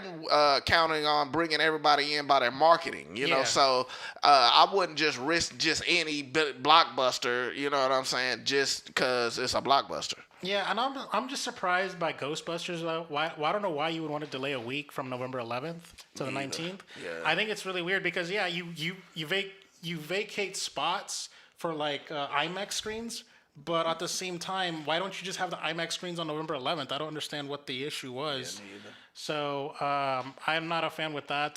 counting on bringing everybody in by their marketing, you know, so I wouldn't just risk just any blockbuster, you know what I'm saying, just because it's a blockbuster. Yeah, and I'm just surprised by Ghostbusters. Why I don't know why you would want to delay a week from November 11th to the 19th. Yeah. I think it's really weird because you vacate spots for like IMAX screens, but at the same time, why don't you just have the IMAX screens on November 11th? I don't understand what the issue was. Yeah, me either. So I'm not a fan with that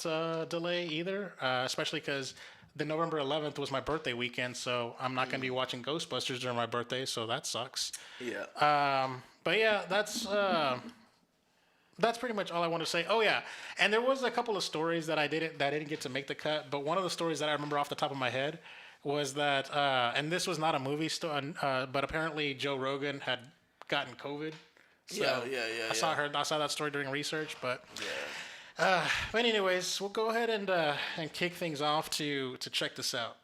delay either, especially because the November 11th was my birthday weekend, so I'm not going to be watching Ghostbusters during my birthday, so that sucks. Yeah. But yeah, that's pretty much all I want to say. Oh yeah, and there was a couple of stories that I didn't get to make the cut, but one of the stories that I remember off the top of my head was that, and this was not a movie story, but apparently Joe Rogan had gotten COVID. So I saw that story during research, but but anyways, we'll go ahead and kick things off to check this out.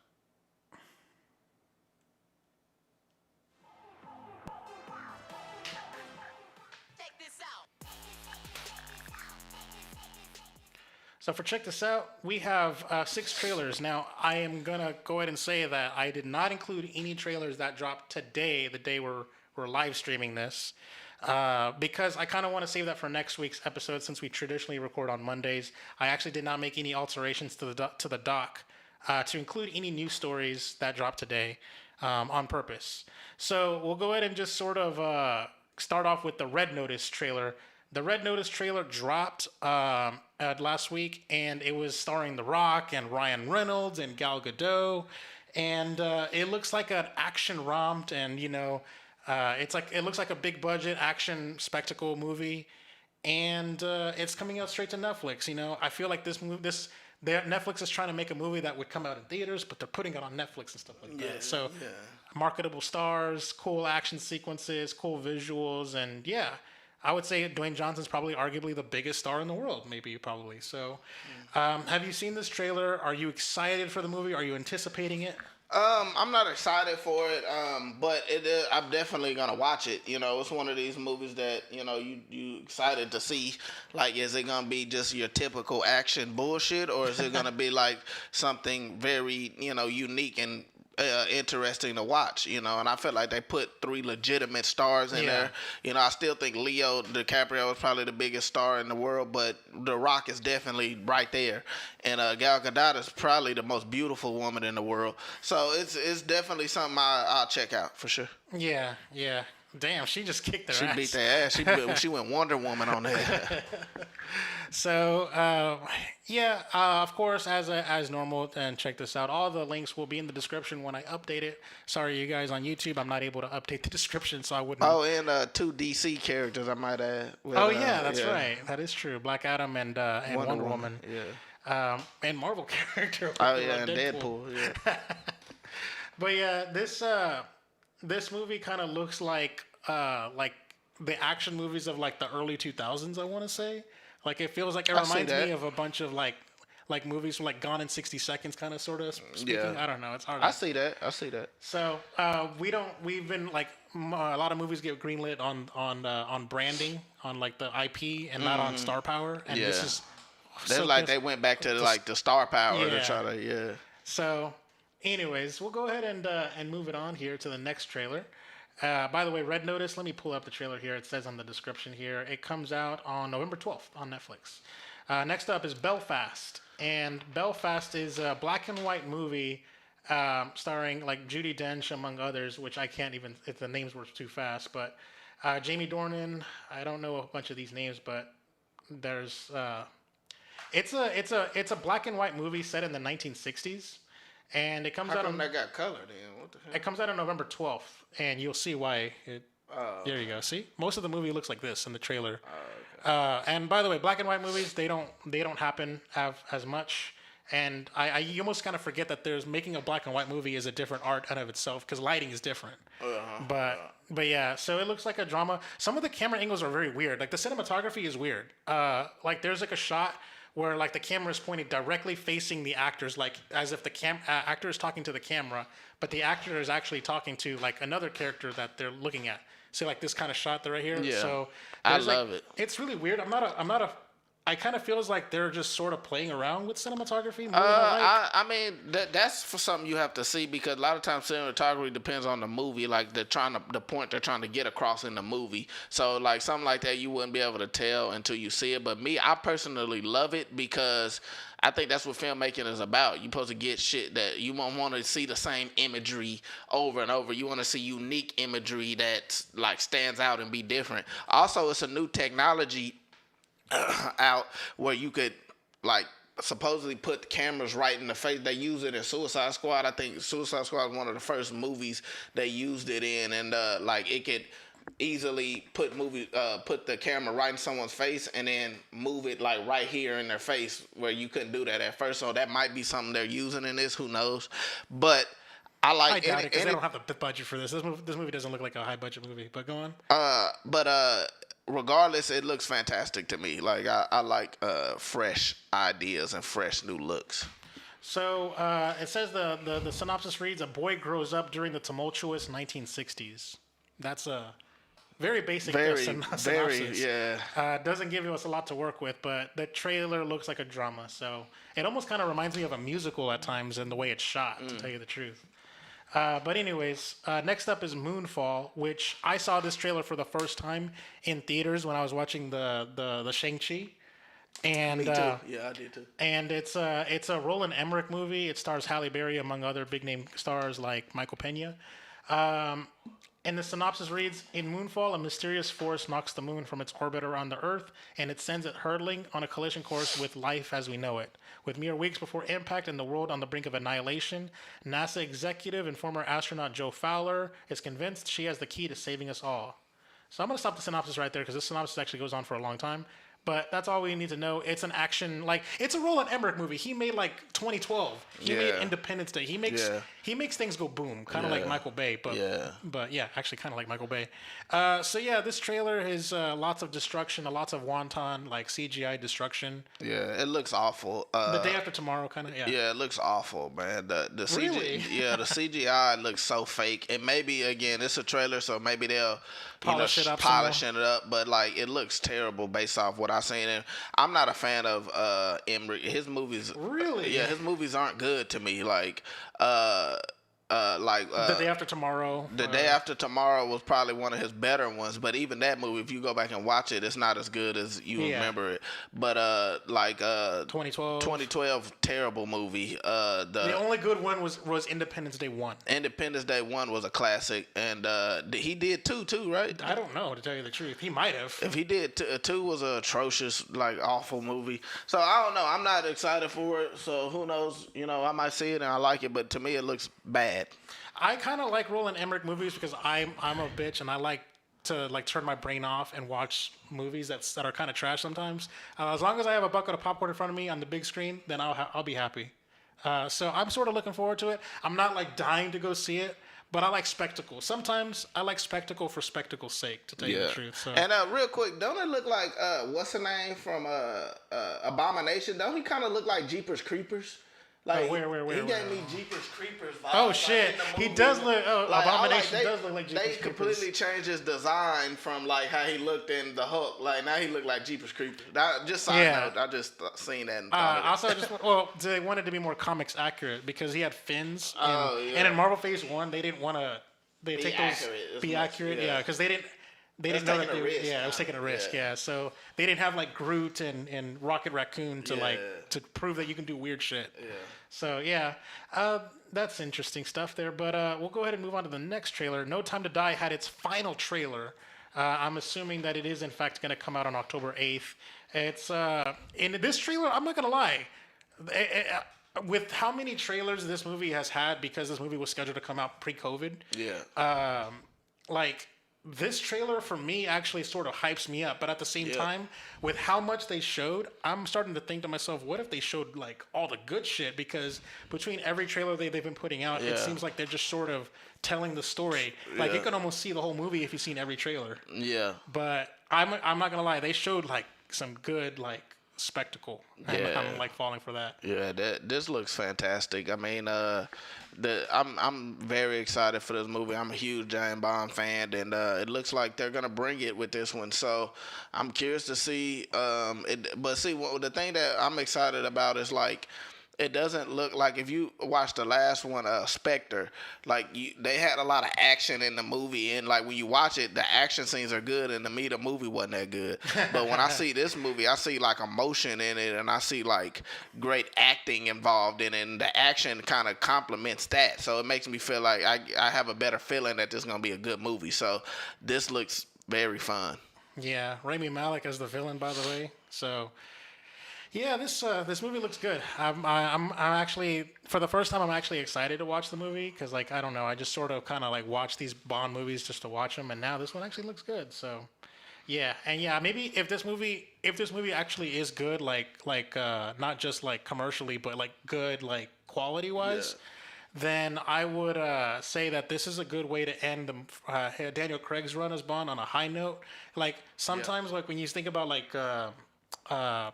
So for Check This Out, we have 6 trailers. Now, I am going to go ahead and say that I did not include any trailers that dropped today, the day we're live streaming this, because I kind of want to save that for next week's episode since we traditionally record on Mondays. I actually did not make any alterations to the doc to include any news stories that dropped today on purpose. So we'll go ahead and just sort of start off with the Red Notice trailer. The Red Notice trailer dropped last week, and it was starring The Rock and Ryan Reynolds and Gal Gadot, and it looks like an action romp, and it looks like a big budget action spectacle movie, and it's coming out straight to Netflix. I feel like Netflix is trying to make a movie that would come out in theaters, but they're putting it on Netflix and stuff like that. So marketable stars, cool action sequences, cool visuals, and I would say Dwayne Johnson's probably arguably the biggest star in the world, probably. So, have you seen this trailer? Are you excited for the movie? Are you anticipating it? I'm not excited for it, but I'm definitely gonna watch it. It's one of these movies that you excited to see. Like, is it gonna be just your typical action bullshit, or is it gonna be like something very unique and interesting to watch, and I feel like they put 3 legitimate stars in there. I still think Leo DiCaprio is probably the biggest star in the world, but The Rock is definitely right there, and Gal Gadot is probably the most beautiful woman in the world. So it's definitely something I'll check out for sure. Yeah. Damn, she just kicked their ass. She beat their ass. She went Wonder Woman on that. So, of course, as normal, and check this out. All the links will be in the description when I update it. Sorry, you guys on YouTube, I'm not able to update the description, so I wouldn't. Oh, and 2 DC characters, I might add. That's right. That is true. Black Adam and Wonder Woman. and Marvel character. Oh yeah, and Deadpool. Yeah. But yeah, this movie kind of looks like the action movies of like the early 2000s. I want to say, like it feels like it I see reminds me that. of a bunch of like movies from like Gone in 60 Seconds, kind of sort of speaking. Yeah. I don't know. It's hard. I see that. I see that. So we've been like a lot of movies get greenlit on branding, on like the IP, and not on star power. And this Yeah. is That's so like good. they went back to like the star power to Yeah. try to yeah. So, anyways, we'll go ahead and move it on here to the next trailer. By the way, Red Notice. Let me pull up the trailer here. It says on the description here. It comes out on November 12th on Netflix. Next up is Belfast, and Belfast is a black and white movie starring like Judi Dench among others, which I can't even if the names were too fast. But Jamie Dornan. I don't know a bunch of these names, but there's. It's a black and white movie set in the 1960s, and it comes How out come on that got color then? What the hell? it comes out on November 12th, and you'll see why. There you go. See, most of the movie looks like this in the trailer. And by the way, black and white movies they don't happen as much. And you almost kind of forget that there's making a black and white movie is a different art out of itself because lighting is different. But yeah, so it looks like a drama. Some of the camera angles are very weird. Like the cinematography is weird. Like there's like a shot where like the camera is pointed directly facing the actors, like as if the actor is talking to the camera, but the actor is actually talking to like another character that they're looking at. See, like this kind of shot right here. Yeah. So I there's, love like, it. It's really weird. I kind of feels like they're just sort of playing around with cinematography more than I mean that's for something you have to see because a lot of times cinematography depends on the movie, like the point they're trying to get across in the movie. So like something like that you wouldn't be able to tell until you see it. But me, I personally love it because I think that's what filmmaking is about. You're supposed to get shit that you won't want to see the same imagery over and over. You want to see unique imagery that like stands out and be different. Also, it's a new technology out where you could like supposedly put cameras right in the face. They use it in Suicide Squad. I think Suicide Squad was one of the first movies they used it in, and like it could easily put the camera right in someone's face and then move it like right here in their face where you couldn't do that at first. So that might be something they're using in this. Who knows? But I I doubt it because they don't have the budget for this. This movie doesn't look like a high budget movie. But go on. Regardless, it looks fantastic to me. Like I like fresh ideas and fresh new looks. So it says the synopsis reads: a boy grows up during the tumultuous 1960s. That's a very basic synopsis. Yeah. Doesn't give us a lot to work with, but the trailer looks like a drama. So it almost kind of reminds me of a musical at times in the way it's shot, to tell you the truth. But anyways, next up is Moonfall, which I saw this trailer for the first time in theaters when I was watching the Shang Chi. And Me too. Yeah, I did too. and it's a Roland Emmerich movie. It stars Halle Berry among other big name stars like Michael Pena. And the synopsis reads: in Moonfall, a mysterious force knocks the moon from its orbit around the Earth, and it sends it hurtling on a collision course with life as we know it. With mere weeks before impact and the world on the brink of annihilation, NASA executive and former astronaut Jo Fowler is convinced she has the key to saving us all. So I'm going to stop the synopsis right there because this synopsis actually goes on for a long time. But that's all we need to know. It's an action, like it's a Roland Emmerich movie. He made like 2012. He made Independence Day. He makes things go boom, kind of like Michael Bay. But yeah, actually kind of like Michael Bay. So yeah, this trailer is lots of destruction, lots of wanton like CGI destruction. Yeah, it looks awful. The Day After Tomorrow, kind of. Yeah. Yeah, it looks awful, man. The Really? the CGI looks so fake. And maybe again, it's a trailer, so maybe they'll Polish it up. But like it looks terrible based off what I've seen. And I'm not a fan of Emmerich. His movies, Really? Yeah, his movies aren't good to me. The Day After Tomorrow. The Day After Tomorrow was probably one of his better ones, but even that movie, if you go back and watch it, it's not as good as you remember it. But 2012, terrible movie. The only good one was Independence Day 1. Independence Day 1 was a classic, and he did 2 too, right? I don't know, to tell you the truth. He might have. If he did, 2 was an atrocious, like awful movie. So I don't know. I'm not excited for it. So who knows? I might see it and I like it, but to me it looks bad. I kind of like Roland Emmerich movies because I'm a bitch and I like to like turn my brain off and watch movies that are kind of trash sometimes. As long as I have a bucket of popcorn in front of me on the big screen, then I'll be happy. So I'm sort of looking forward to it. I'm not like dying to go see it, but I like spectacle. Sometimes I like spectacle for spectacle's sake, to tell you the truth. So. And real quick, don't it look like what's the name from Abomination? Don't he kind of look like Jeepers Creepers? Like where? He gave me Jeepers Creepers vibes. Oh shit, he does look. Abomination they, does look like Jeepers They Creepers. completely changed his design from like how he looked in the Hulk. Like now he looked like Jeepers Creepers. Just side note, I just seen that. And also, they wanted to be more comics accurate because he had fins. And in Marvel Phase 1, they didn't want to. They take those be accurate, because they didn't know that it was taking a risk, So they didn't have like Groot and Rocket Raccoon to prove that you can do weird shit. Yeah. So that's interesting stuff there. But we'll go ahead and move on to the next trailer. No Time to Die had its final trailer. I'm assuming that it is in fact going to come out on October 8th. It's in this trailer. I'm not gonna lie. With how many trailers this movie has had, because this movie was scheduled to come out pre-COVID. Yeah. Like this trailer for me actually sort of hypes me up, but at the same time, with how much they showed, I'm starting to think to myself, what if they showed like all the good shit? Because between every trailer they've been putting out, it seems like they're just sort of telling the story. Like you can almost see the whole movie if you've seen every trailer. Yeah. But I'm not gonna lie, they showed like some good like spectacle. I'm like falling for that. Yeah, this looks fantastic. I mean, I'm very excited for this movie. I'm a huge James Bond fan, and it looks like they're gonna bring it with this one. So I'm curious to see. But see, the thing that I'm excited about is like, it doesn't look like, if you watch the last one, Spectre, like they had a lot of action in the movie, and like when you watch it, the action scenes are good, and to me the movie wasn't that good. But when I see this movie, I see like emotion in it, and I see like great acting involved in it, and the action kind of complements that. So it makes me feel like I have a better feeling that this is gonna be a good movie. So this looks very fun. Yeah, Rami Malek as the villain, by the way. So. Yeah, this movie looks good. I'm actually, for the first time, I'm actually excited to watch the movie because, like, I don't know, I just sort of kind of like watch these Bond movies just to watch them, and now this one actually looks good. So, maybe if this movie actually is good, like not just like commercially, but like good like quality wise. Then I would say that this is a good way to end Daniel Craig's run as Bond on a high note. Like sometimes, like when you think about like.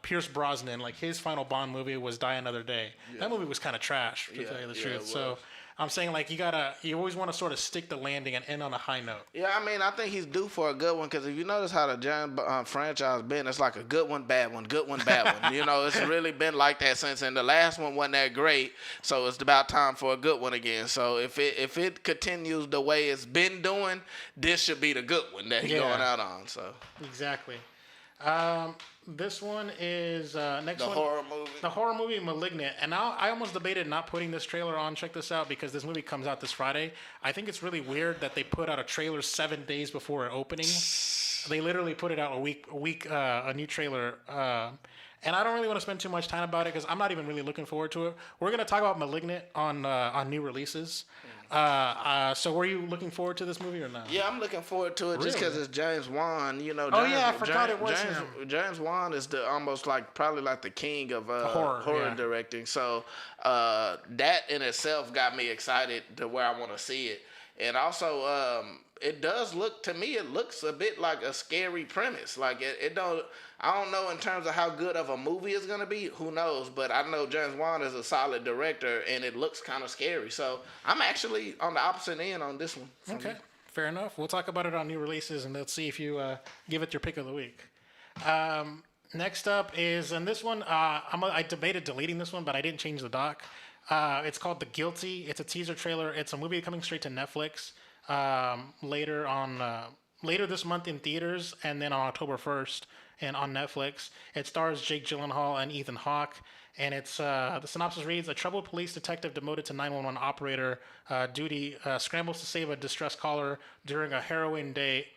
Pierce Brosnan, like his final Bond movie was Die Another Day. That movie was kind of trash, to tell you the truth. So I'm saying like you always want to sort of stick the landing and end on a high note. Yeah, I mean, I think he's due for a good one because if you notice how the James franchise been, it's like a good one, bad one, good one, bad one. You know, it's really been like that since, and the last one wasn't that great. So it's about time for a good one again. So if it continues the way it's been doing, this should be the good one that he's going out on. So exactly. This one is next one. Horror movie. The horror movie Malignant. And now I almost debated not putting this trailer on. Check this out, because this movie comes out this Friday. I think it's really weird that they put out a trailer 7 days before opening. They literally put it out a new trailer. And I don't really want to spend too much time about it because I'm not even really looking forward to it. We're going to talk about Malignant on new releases. So were you looking forward to this movie or not? Yeah, I'm looking forward to it just because it's James Wan. You know, I forgot it was him. James Wan is almost like probably like the king of horror directing. So that in itself got me excited to where I want to see it. And also, it does look, to me, it looks a bit like a scary premise. Like I don't know in terms of how good of a movie it's gonna be. Who knows? But I know James Wan is a solid director, and it looks kind of scary. So I'm actually on the opposite end on this one. Okay, fair enough. We'll talk about it on new releases, and let's see if you give it your pick of the week. Next up is, and this one, I debated deleting this one, but I didn't change the doc. It's called The Guilty. It's a teaser trailer. It's a movie coming straight to Netflix later this month in theaters, and then on October 1st and on Netflix. It stars Jake Gyllenhaal and Ethan Hawke, and it's the synopsis reads: a troubled police detective demoted to 911 operator duty scrambles to save a distressed caller during a harrowing day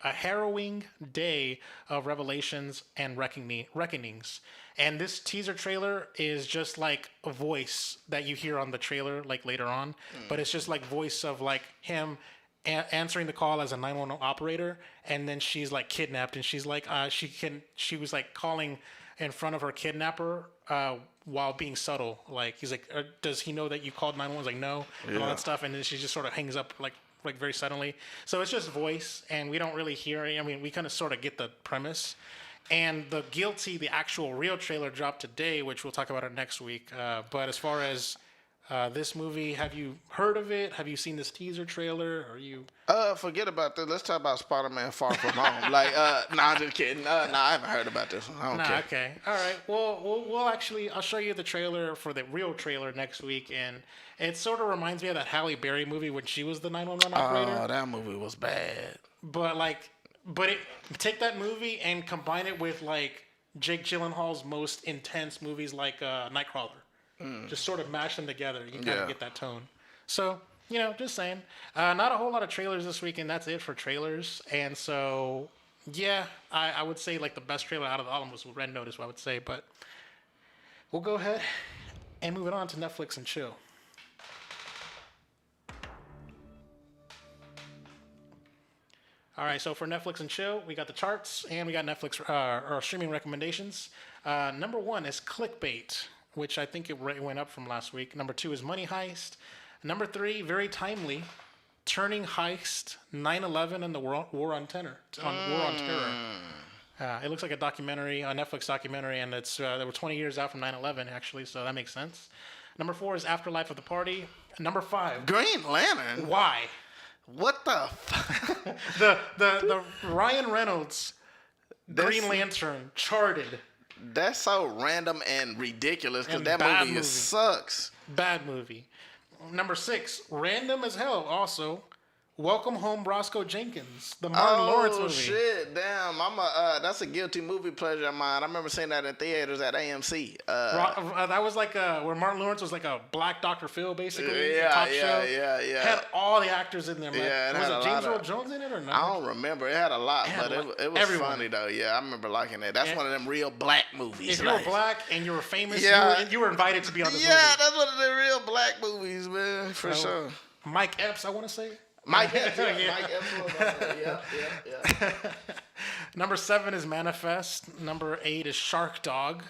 of revelations and reckonings. And this teaser trailer is just like a voice that you hear on the trailer, like later on, but it's just like voice of like him answering the call as a 911 operator, and then she's like kidnapped, and she's like she was like calling in front of her kidnapper while being subtle. Like he's like, does he know that you called 911? Like no, and all that stuff, and then she just sort of hangs up like very suddenly. So it's just voice, and we don't really hear it. I mean, we kind of sort of get the premise. And the actual real trailer dropped today, which we'll talk about it next week. But as far as this movie, have you heard of it? Have you seen this teaser trailer? Are you? Forget about this. Let's talk about Spider-Man: Far From Home. Like, nah, I'm just kidding. Nah, I haven't heard about this one. I don't care. Okay, all right. Well, we'll actually, I'll show you the trailer for the real trailer next week, and it sort of reminds me of that Halle Berry movie when she was the 911 operator. Oh, that movie was bad. But take that movie and combine it with like Jake Gyllenhaal's most intense movies like Nightcrawler. Just sort of mash them together. You can kind of get that tone. So, just saying. Not a whole lot of trailers this week, and that's it for trailers. And so, yeah, I would say like the best trailer out of all of them was Red Notice, I would say. But we'll go ahead and move it on to Netflix and chill. All right, so for Netflix and chill, we got the charts and we got Netflix or streaming recommendations. Number 1 is Clickbait, which I think it went up from last week. Number 2 is Money Heist. Number 3, very timely, Turning Heist, 9/11 and the War on Terror. It looks like a documentary, a Netflix documentary, and it's they were 20 years out from 9/11 actually, so that makes sense. Number 4 is Afterlife of the Party. Number 5, Green Lantern. Why? What the fuck? the Ryan Reynolds Green Lantern Charted. That's so random and ridiculous because And that bad movie movie. sucks. Bad movie. Number 6, random as hell also, Welcome Home Roscoe Jenkins, the Martin Lawrence movie. Oh shit! Damn, that's a guilty movie pleasure of mine. I remember seeing that in theaters at AMC. That was like where Martin Lawrence was like a black Dr. Phil, basically. Yeah, talk show. yeah. Had all the actors in there, man. Yeah, it was had it a James lot Earl of- Jones in it or no? I don't remember. It had a lot, had but like it was everyone. funny though. Yeah, I remember liking it. That's one of them real black movies. If you were black and you were famous, Yeah. you were invited to be on this movie. Yeah, that's one of the real black movies, man, for sure. Mike Epps, I want to say. Mike Epps, Yeah. Mike Epps was on there. Yeah. Number 7 is Manifest. Number 8 is Shark Dog.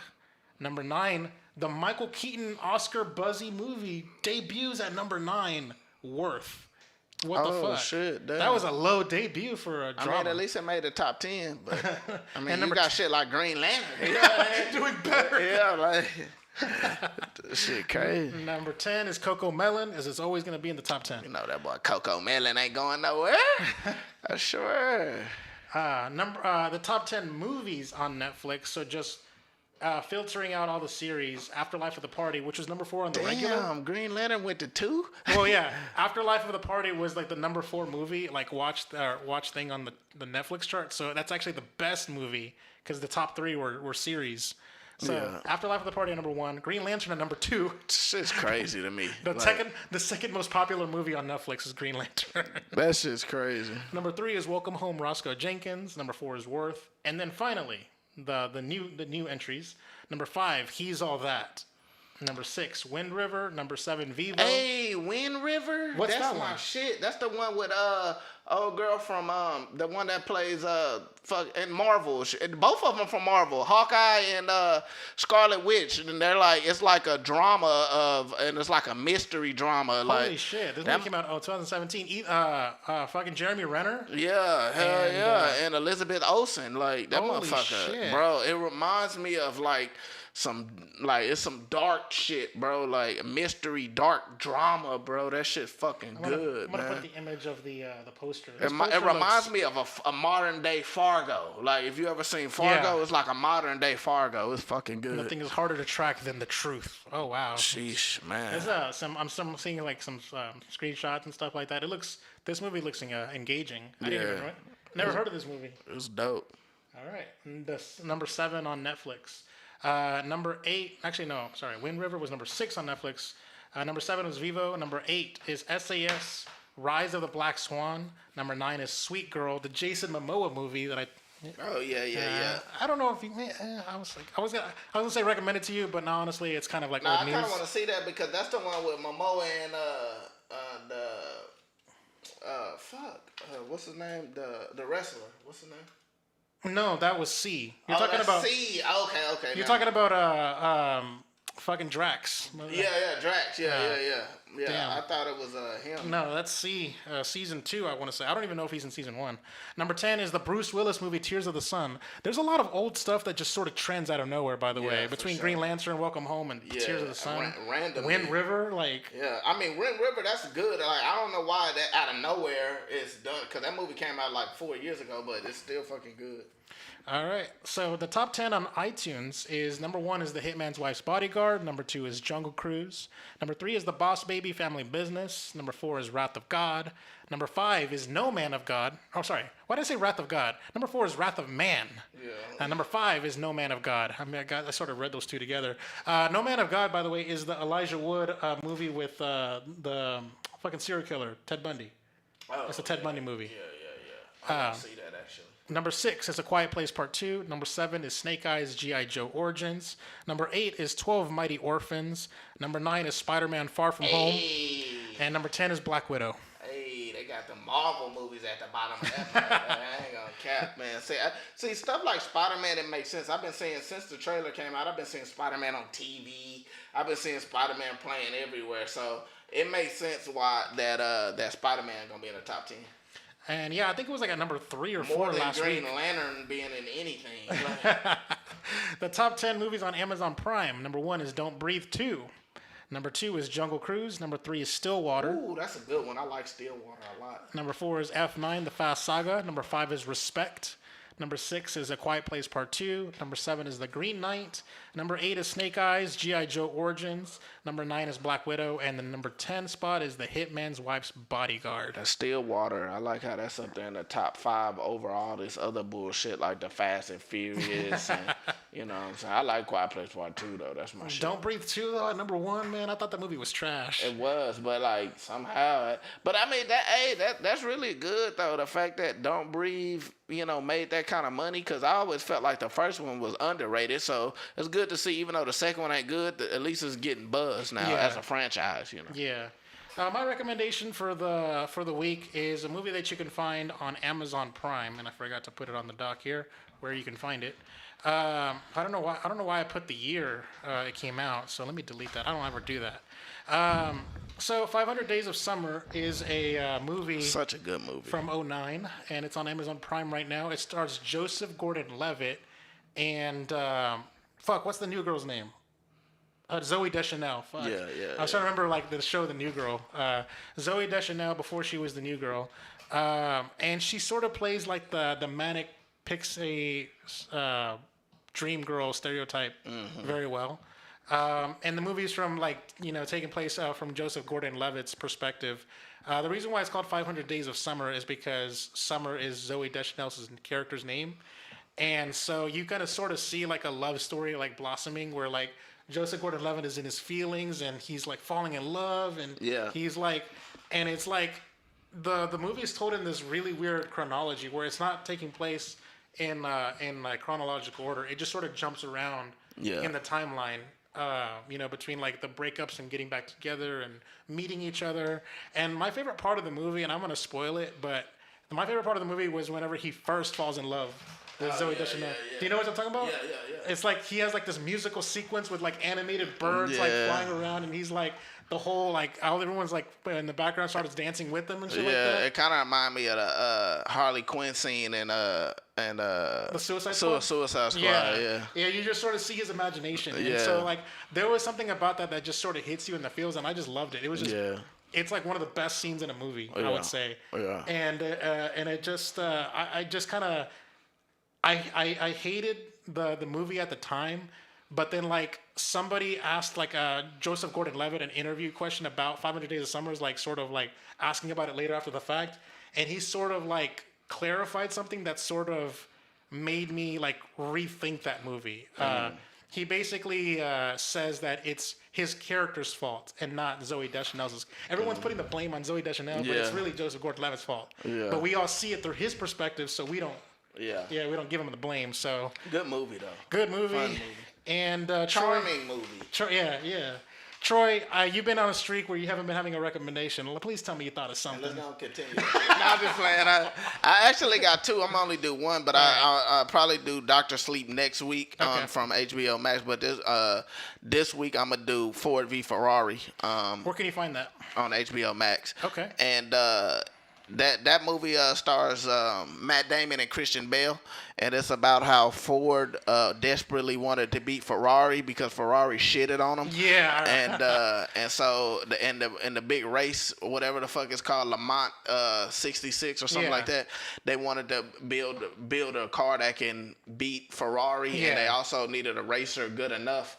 Number 9, the Michael Keaton Oscar buzzy movie debuts at number 9, Worth. What the fuck? Shit, damn. That was a low debut for a drama. I mean, at least it made the top 10, but I mean, And you number got shit like Green Lantern. doing better. Yeah, like that shit crazy. Number 10 is Coco Melon, as it's always going to be in the top 10. You know that boy Coco Melon ain't going nowhere. I sure. The top 10 movies on Netflix. So just filtering out all the series. Afterlife of the Party, which was number 4 on the regular. Damn, Green Lantern went to 2. Well, yeah. Afterlife of the Party was like the number 4 movie, like watch thing on the Netflix chart. So that's actually the best movie because the top 3 were series. So Afterlife of the Party at number 1, Green Lantern at number 2. Shit's crazy to me. The second most popular movie on Netflix is Green Lantern. That shit's crazy. Number 3 is Welcome Home Roscoe Jenkins. Number 4 is Worth, and then finally the new entries. Number 5, He's All That. Number 6, Wind River. Number 7, Vivo. Hey, Wind River. What's That's that my one? shit. That's the one with old girl from the one that plays in Marvel. Both of them from Marvel. Hawkeye and Scarlet Witch. And they're like, it's like a drama and it's like a mystery drama. Holy shit! This movie came out 2017. Fucking Jeremy Renner. Yeah, hell yeah. And Elizabeth Olsen, like that Holy motherfucker, shit. bro. It reminds me of like it's some dark shit, bro. Like mystery, dark drama, bro. That shit fucking good, I'm gonna man. put the image of the poster. It reminds me of a modern day Fargo. Like if you ever seen Fargo, it's like a modern day Fargo. It's fucking good. Nothing is harder to track than the truth. Oh wow. Sheesh, man. There's I'm seeing like some screenshots and stuff like that. This movie looks engaging. I didn't even never heard of this movie. It was dope. All right, and this number 7 on Netflix. Number 8, actually no, sorry. Wind River was number 6 on Netflix. Number 7 was Vivo. Number 8 is SAS, Rise of the Black Swan. Number 9 is Sweet Girl, the Jason Momoa movie that I. Oh yeah. I don't know if you. I was gonna say recommend it to you, but no, honestly, it's kind of like Nah, old I kind news. of want to see that because that's the one with Momoa and What's his name? The wrestler. What's his name? No, that was C. You're Oh, talking that's about. C. Okay. You're talking about fucking Drax. Yeah, Drax. Yeah. Damn. I thought it was him. No, that's C. Season 2, I want to say. I don't even know if he's in season 1. Number 10 is the Bruce Willis movie Tears of the Sun. There's a lot of old stuff that just sort of trends out of nowhere, by the way. Between sure. Green Lantern, Welcome Home, and Tears of the Sun. Randomly. Wind River, like... Yeah, I mean, Wind River, that's good. Like, I don't know why that out of nowhere is done, because that movie came out like 4 years ago, but it's still fucking good. All right. So the top 10 on iTunes is number 1 is The Hitman's Wife's Bodyguard. Number 2 is Jungle Cruise. Number 3 is The Boss Baby Family Business. Number 4 is Wrath of God. Number 5 is No Man of God. Oh, sorry. Why did I say Wrath of God? Number 4 is Wrath of Man. Yeah. Number 5 is No Man of God. I mean, I sort of read those two together. No Man of God, by the way, is the Elijah Wood movie with the fucking serial killer, Ted Bundy. It's a Ted Bundy movie. Yeah. I didn't see that, actually. Number 6 is A Quiet Place Part 2. Number 7 is Snake Eyes G.I. Joe Origins. Number 8 is 12 Mighty Orphans. Number 9 is Spider-Man Far From Home. And number 10 is Black Widow. Hey, they got the Marvel movies at the bottom of that. I ain't gonna cap, man. See, stuff like Spider-Man, it makes sense. I've been seeing, since the trailer came out, I've been seeing Spider-Man on TV. I've been seeing Spider-Man playing everywhere. So it makes sense why that Spider-Man gonna be in the top 10. And yeah, I think it was like at number 3 or 4 More than last Green week. Lantern being in anything. The top 10 movies on Amazon Prime. Number 1 is Don't Breathe 2. Number 2 is Jungle Cruise. Number 3 is Stillwater. Ooh, that's a good one. I like Stillwater a lot. Number 4 is F9, The Fast Saga. Number 5 is Respect. Number 6 is A Quiet Place Part 2. Number 7 is The Green Knight. Number 8 is Snake Eyes, G.I. Joe Origins. Number 9 is Black Widow. And the number 10 spot is The Hitman's Wife's Bodyguard. That's Stillwater. I like how that's up there in the top 5 over all this other bullshit like the Fast and Furious. And, you know what I'm saying? I like Quiet Place Part 2, though. That's my shit. Don't Breathe 2, though, at number 1, man. I thought that movie was trash. It was, but like somehow. But I mean, that's really good, though. The fact that Don't Breathe, made that kind of money, because I always felt like the first one was underrated. So it's good to see, even though the second one ain't good, at least it's getting buzz now as a franchise. Yeah. My recommendation for the week is a movie that you can find on Amazon Prime, and I forgot to put it on the doc here where you can find it. I don't know why I put the year it came out. So let me delete that. I don't ever do that. So 500 Days of Summer is a movie. Such a good movie. From 2009, and it's on Amazon Prime right now. It stars Joseph Gordon-Levitt and what's the new girl's name? Zooey Deschanel. Fuck. Yeah. I was trying to remember like the show The New Girl. Zooey Deschanel before she was the new girl, and she sort of plays like the manic pixie dream girl stereotype very well. And the movie's from taking place from Joseph Gordon-Levitt's perspective. The reason why it's called 500 Days of Summer is because Summer is Zooey Deschanel's character's name. And so you kind of sort of see like a love story like blossoming where like Joseph Gordon-Levitt is in his feelings and he's like falling in love and he's like, and it's like the movie is told in this really weird chronology where it's not taking place in like chronological order. It just sort of jumps around in the timeline. Between like the breakups and getting back together and meeting each other. And my favorite part of the movie, and I'm going to spoil it, but my favorite part of the movie was whenever he first falls in love with Zooey Deschanel. Do you know what I'm talking about? Yeah. It's like he has like this musical sequence with like animated birds like flying around, and he's like the whole like everyone's like in the background starts dancing with them and shit like that. It kind of reminded me of the Harley Quinn scene and the Suicide Squad. Suicide Squad. Yeah. You just sort of see his imagination. And so like there was something about that just sort of hits you in the feels, and I just loved it. It was just it's like one of the best scenes in a movie, I would say. Yeah. And it just I just kind of I hated the movie at the time. But then, like, somebody asked, like, Joseph Gordon-Levitt an interview question about 500 Days of Summer, like, sort of, like, asking about it later after the fact. And he sort of, like, clarified something that sort of made me, like, rethink that movie. He basically says that it's his character's fault and not Zooey Deschanel's. Everyone's putting the blame on Zooey Deschanel, but it's really Joseph Gordon-Levitt's fault. Yeah. But we all see it through his perspective, so we don't. Yeah, we don't give him the blame. So good movie, though. Good movie. Fun movie. And charming movie. Yeah. Troy, you've been on a streak where you haven't been having a recommendation. Please tell me you thought of Let's something. not continue. No, I'm just playing. I actually got two. I'm only do one, but I'll probably do Doctor Sleep next week from HBO Max. But this week I'm gonna do Ford v Ferrari. Where can you find that? On HBO Max. Okay. And that movie stars Matt Damon and Christian Bale, and it's about how Ford desperately wanted to beat Ferrari because Ferrari shitted on him. Yeah. And so in the big race, whatever the fuck it's called, Le Mans 66 or something like that, they wanted to build a car that can beat Ferrari, and they also needed a racer good enough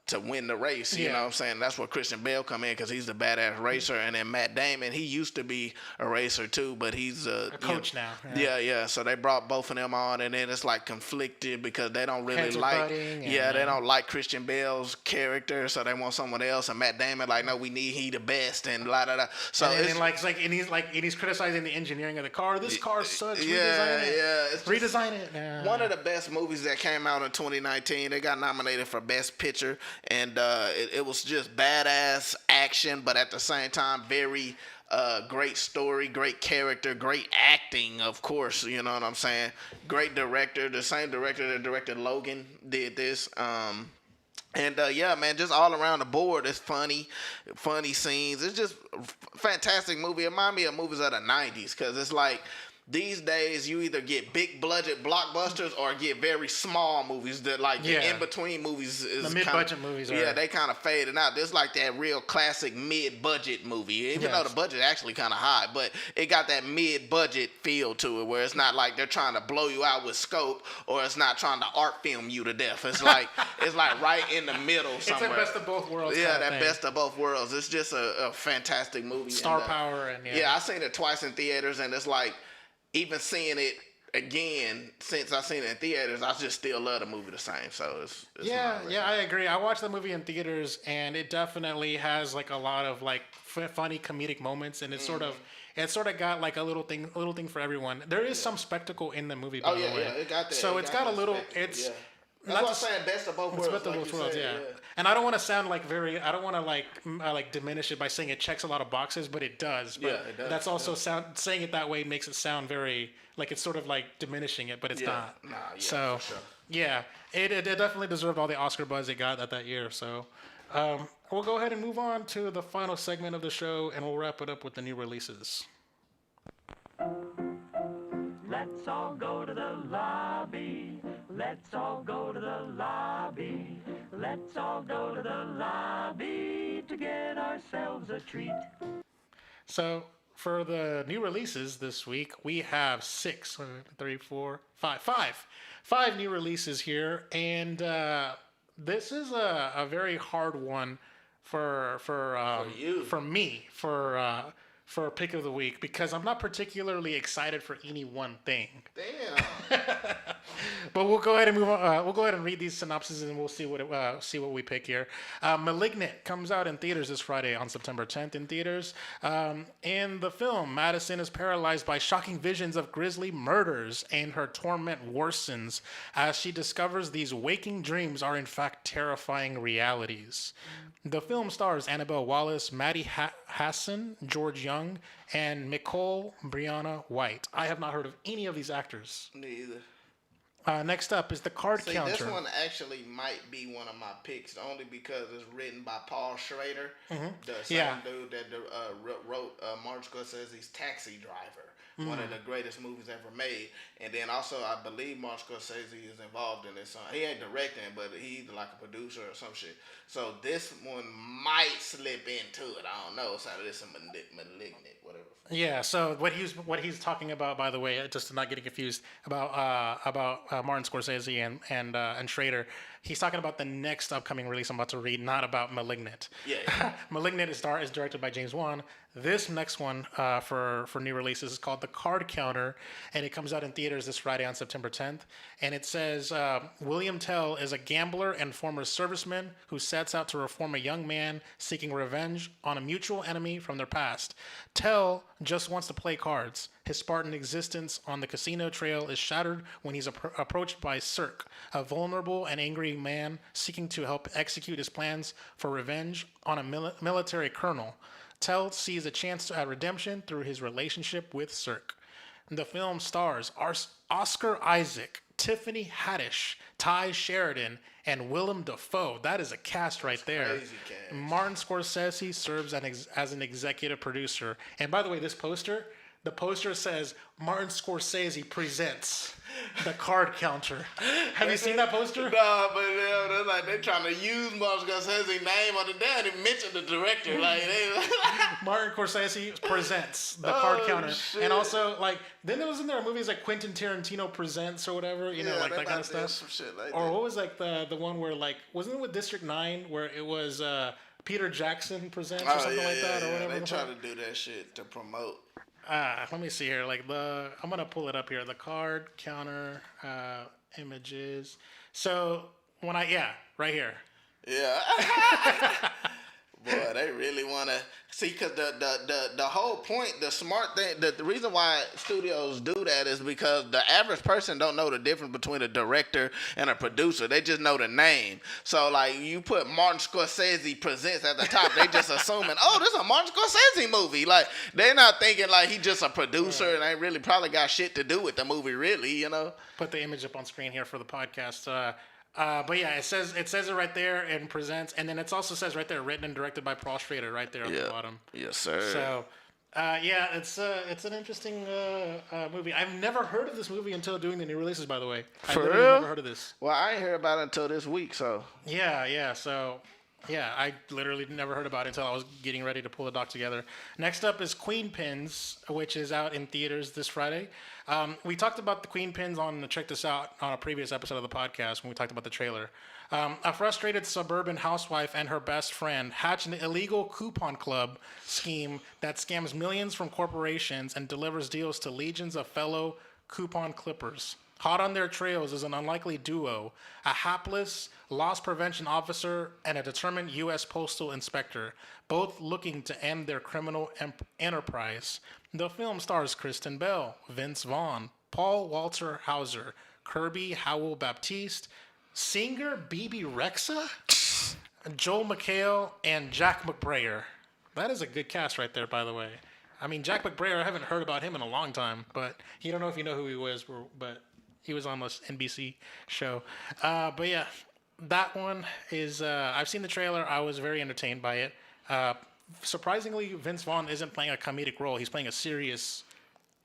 to win the race, you know what I'm saying? That's where Christian Bale come in because he's the badass racer, and then Matt Damon, he used to be a racer too, but he's a coach now. Yeah. So they brought both of them on, and then it's like conflicted because they don't really they don't like Christian Bale's character, so they want someone else. And Matt Damon like, no, we need he the best, and blah blah blah. So he's criticizing the engineering of the car. This car sucks. Redesign it. Yeah. One of the best movies that came out in 2019. They got nominated for Best Picture. And it was just badass action, but at the same time, very great story, great character, great acting, of course. You know what I'm saying? Great director. The same director that directed Logan did this. Yeah, man, just all around the board, it's funny scenes. It's just fantastic movie. It reminds me of movies of the 90s because it's like, these days, you either get big budget blockbusters or get very small movies that the in between movies is the mid budget movies. They kind of fading out. There's like that real classic mid budget movie, even though the budget actually kind of high, but it got that mid budget feel to it where it's not like they're trying to blow you out with scope, or it's not trying to art film you to death. It's like right in the middle somewhere. It's the best of both worlds. Yeah, that best of both worlds. It's just a fantastic movie. Star power and I seen it twice in theaters, and it's like, even seeing it again since I seen it in theaters, I just still love the movie the same. So it's I agree. I watched the movie in theaters, and it definitely has like a lot of like funny comedic moments, and it sort of got like a little thing for everyone. There is some spectacle in the movie, by the way. It got that. So it's got a little. It's. That's what I'm saying, best of both worlds. And I don't want to sound like I don't want to diminish it by saying it checks a lot of boxes, but it does. But it does. That's also saying it that way makes it sound very like it's sort of like diminishing it, but it's not. For sure. It definitely deserved all the Oscar buzz it got that year. So we'll go ahead and move on to the final segment of the show, and we'll wrap it up with the new releases. Let's all go to the lobby. Let's all go to the lobby. Let's all go to the lobby to get ourselves a treat. So for the new releases this week, we have 5 new releases here, and this is a very hard one for me for pick of the week, because I'm not particularly excited for any one thing. Damn. But we'll go ahead and move on. We'll go ahead and read these synopses, and we'll see what we pick here. Malignant comes out in theaters this Friday on September 10th in theaters. In the film, Madison is paralyzed by shocking visions of grisly murders, and her torment worsens as she discovers these waking dreams are in fact terrifying realities. The film stars Annabelle Wallis, Maddie Hassan, George Young, and Nicole Brianna White. I have not heard of any of these actors. Me either. Next up is The Card Counter. This one actually might be one of my picks, only because it's written by Paul Schrader, the same dude that wrote Martin Scorsese's Taxi Driver, one of the greatest movies ever made. And then also, I believe Martin Scorsese is involved in this. He ain't directing, but he's like a producer or some shit. So this one might slip into it. I don't know. So this is Malignant, whatever. Yeah. So what he's talking about, by the way, just to not get confused about Martin Scorsese and Schrader, he's talking about the next upcoming release I'm about to read, not about Malignant. Yeah. Malignant is directed by James Wan. This next one for new releases is called The Card Counter, and it comes out in theaters this Friday on September 10th. And it says William Tell is a gambler and former serviceman who sets out to reform a young man seeking revenge on a mutual enemy from their past. Tell just wants to play cards. His Spartan existence on the casino trail is shattered when he's approached by Cirque, a vulnerable and angry man seeking to help execute his plans for revenge on a military colonel. Tell sees a chance at redemption through his relationship with Cirque. The film stars Oscar Isaac, Tiffany Haddish, Ty Sheridan, and Willem Dafoe. That is a cast right there. Crazy cast. Martin Scorsese serves as an executive producer. And by the way, the poster says Martin Scorsese presents The Card Counter. Have you seen that poster? Nah, but they're like they trying to use Martin Scorsese's name on the damn. They mentioned the director. Like they. Martin Scorsese presents The Card Counter. Shit. And also, like, then wasn't there movies like Quentin Tarantino presents or whatever, you know, like that kind of stuff. Some shit like Or that. what was like the one where like wasn't it with District 9 where it was Peter Jackson presents or something like that or whatever? They try to do that shit to promote. Let me see here. Like I'm gonna pull it up here. The Card Counter images. So right here. Yeah. Boy, they really want to see because the whole point, the smart thing, the reason why studios do that is because the average person don't know the difference between a director and a producer. They just know the name. So like you put Martin Scorsese presents at the top, they just assuming, oh, this is a Martin Scorsese movie. Like they're not thinking like he's just a producer and they really probably got shit to do with the movie, really, you know. Put the image up on screen here for the podcast. But yeah, it says it right there and presents, and then it also says right there, written and directed by Paul Schrader, right there on the bottom. Yes, sir. So, it's an interesting movie. I've never heard of this movie until doing the new releases. By the way, For I've real? never heard of this. Well, I ain't heard about it until this week, so. Yeah. So, yeah, I literally never heard about it until I was getting ready to pull the doc together. Next up is Queenpins, which is out in theaters this Friday. We talked about the Queenpins on Check This Out on a previous episode of the podcast when we talked about the trailer. A frustrated suburban housewife and her best friend hatch an illegal coupon club scheme that scams millions from corporations and delivers deals to legions of fellow coupon clippers. Hot on their trails is an unlikely duo, a hapless loss prevention officer and a determined U.S. postal inspector, both looking to end their criminal enterprise. The film stars Kristen Bell, Vince Vaughn, Paul Walter Hauser, Kirby Howell Baptiste, singer Bebe Rexha, Joel McHale, and Jack McBrayer. That is a good cast right there, by the way. I mean, Jack McBrayer, I haven't heard about him in a long time, but you don't know if you know who he was, but he was on this NBC show. But yeah, that one is, I've seen the trailer. I was very entertained by it. Surprisingly, Vince Vaughn isn't playing a comedic role. He's playing a serious.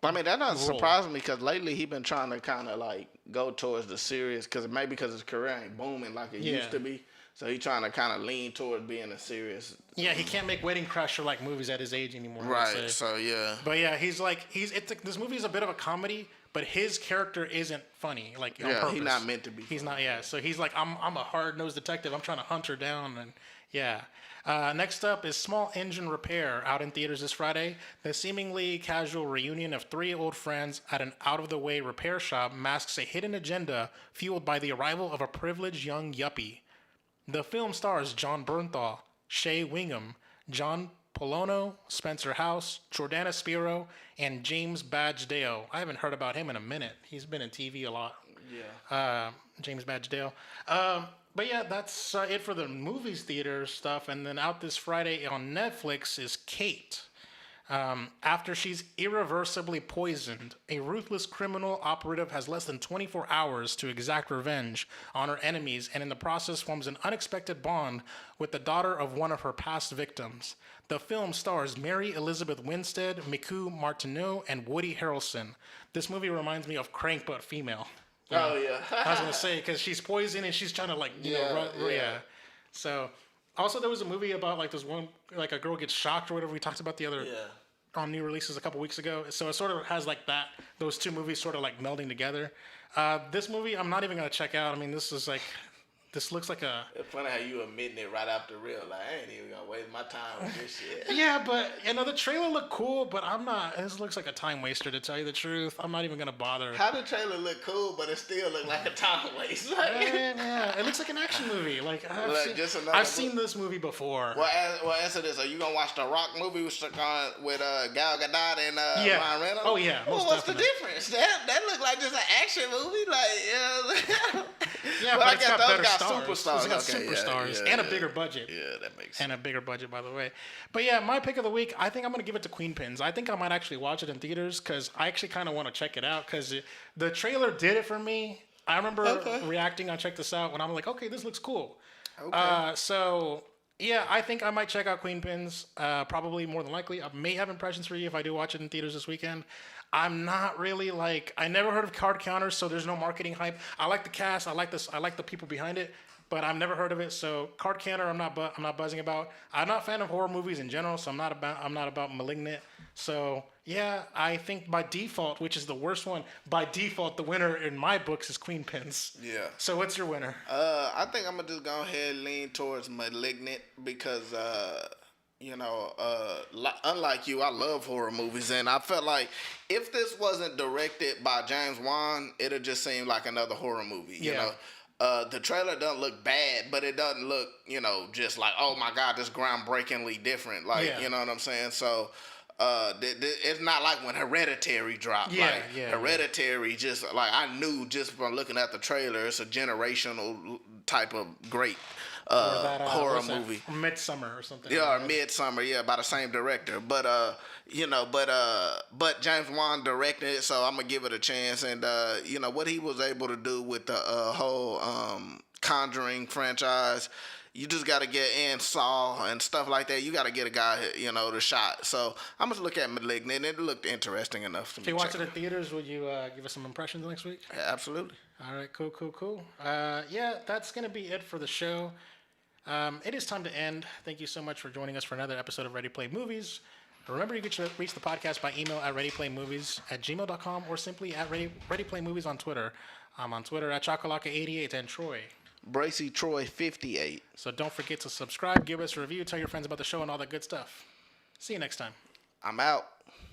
I mean, that doesn't surprise me because lately he been trying to kind of like go towards the serious because his career ain't booming like it used to be. So he's trying to kind of lean towards being a serious. Yeah, he can't make Wedding Crasher like movies at his age anymore. Right. So yeah. But yeah, this movie is a bit of a comedy, but his character isn't funny. Like on purpose. He's not meant to be. He's not. Yeah. So he's like, I'm a hard-nosed detective. I'm trying to hunt her down, and yeah. Next up is Small Engine Repair, out in theaters this Friday. The seemingly casual reunion of three old friends at an out-of-the-way repair shop masks a hidden agenda fueled by the arrival of a privileged young yuppie. The film stars John Bernthal, Shea Wingham, John Polono, Spencer House, Jordana Spiro, and James Badge-Dale. I haven't heard about him in a minute. He's been in TV a lot. Yeah. James Badge-Dale. But yeah, that's it for the movies theater stuff. And then out this Friday on Netflix is Kate. After she's irreversibly poisoned, a ruthless criminal operative has less than 24 hours to exact revenge on her enemies and in the process forms an unexpected bond with the daughter of one of her past victims. The film stars Mary Elizabeth Winstead, Miku Martineau, and Woody Harrelson. This movie reminds me of Crank but female. Oh, yeah. I was going to say, because she's poisoned and she's trying to, like, run. So, also there was a movie about, like, this one, like, a girl gets shocked or whatever we talked about the other on new releases a couple weeks ago. So it sort of has, like, those two movies sort of, like, melding together. This movie, I'm not even going to check out. I mean, this this looks like a. It's funny how you admitting it right after real. Like, I ain't even gonna waste my time with this shit. Yeah, but the trailer looked cool, but I'm not. This looks like a time waster, to tell you the truth. I'm not even gonna bother. How the trailer look cool, but it still look like a time waste? Yeah, it looks like an action movie. Like I've seen this movie before. Well, answer this. Are you gonna watch the Rock movie with Gal Gadot and Ryan Reynolds? Oh yeah. Well, what's the difference? That look like just an action movie. Like yeah, but it's got better stars. Superstars. It's got superstars and a bigger budget. Yeah, that makes sense. And a bigger budget, by the way. But yeah, my pick of the week, I think I'm going to give it to Queenpins. I think I might actually watch it in theaters because I actually kind of want to check it out because the trailer did it for me. I remember reacting, I checked this out when I'm like, okay, this looks cool. Okay. So, yeah, I think I might check out Queenpins. Probably more than likely. I may have impressions for you if I do watch it in theaters this weekend. I'm not really I never heard of Card Counters, so there's no marketing hype. I like the cast. I like the people behind it. But I've never heard of it, so Card Counter I'm not buzzing about. I'm not a fan of horror movies in general, so I'm not about Malignant. So yeah, I think by default, which is the worst one, by default the winner in my books is Queenpins. Yeah. So what's your winner? I think I'm gonna just go ahead and lean towards Malignant because unlike you, I love horror movies, and I felt like if this wasn't directed by James Wan, it'd just seem like another horror movie. You know. The trailer doesn't look bad, but it doesn't look, just like, oh my God, this groundbreakingly different. Like, you know what I'm saying? So, it's not like when Hereditary dropped. Hereditary, just like I knew just from looking at the trailer, it's a generational type of great horror movie. Midsummer or something. Yeah, or Midsummer, by the same director. But but James Wan directed it, so I'm gonna give it a chance. And what he was able to do with the whole Conjuring franchise, you just got to get in Saw and stuff like that. You got to get a guy, the shot. So I'm gonna look at Malignant. It looked interesting enough to me. If you watch it in theaters, would you give us some impressions next week? Yeah, absolutely. All right, cool. That's gonna be it for the show. It is time to end. Thank you so much for joining us for another episode of Ready Play Movies. Remember, you can reach the podcast by email at readyplaymovies@gmail.com or simply at readyplaymovies on Twitter. I'm on Twitter at Chakalaka88 and Troy. Bracy Troy 58. So don't forget to subscribe, give us a review, tell your friends about the show and all that good stuff. See you next time. I'm out.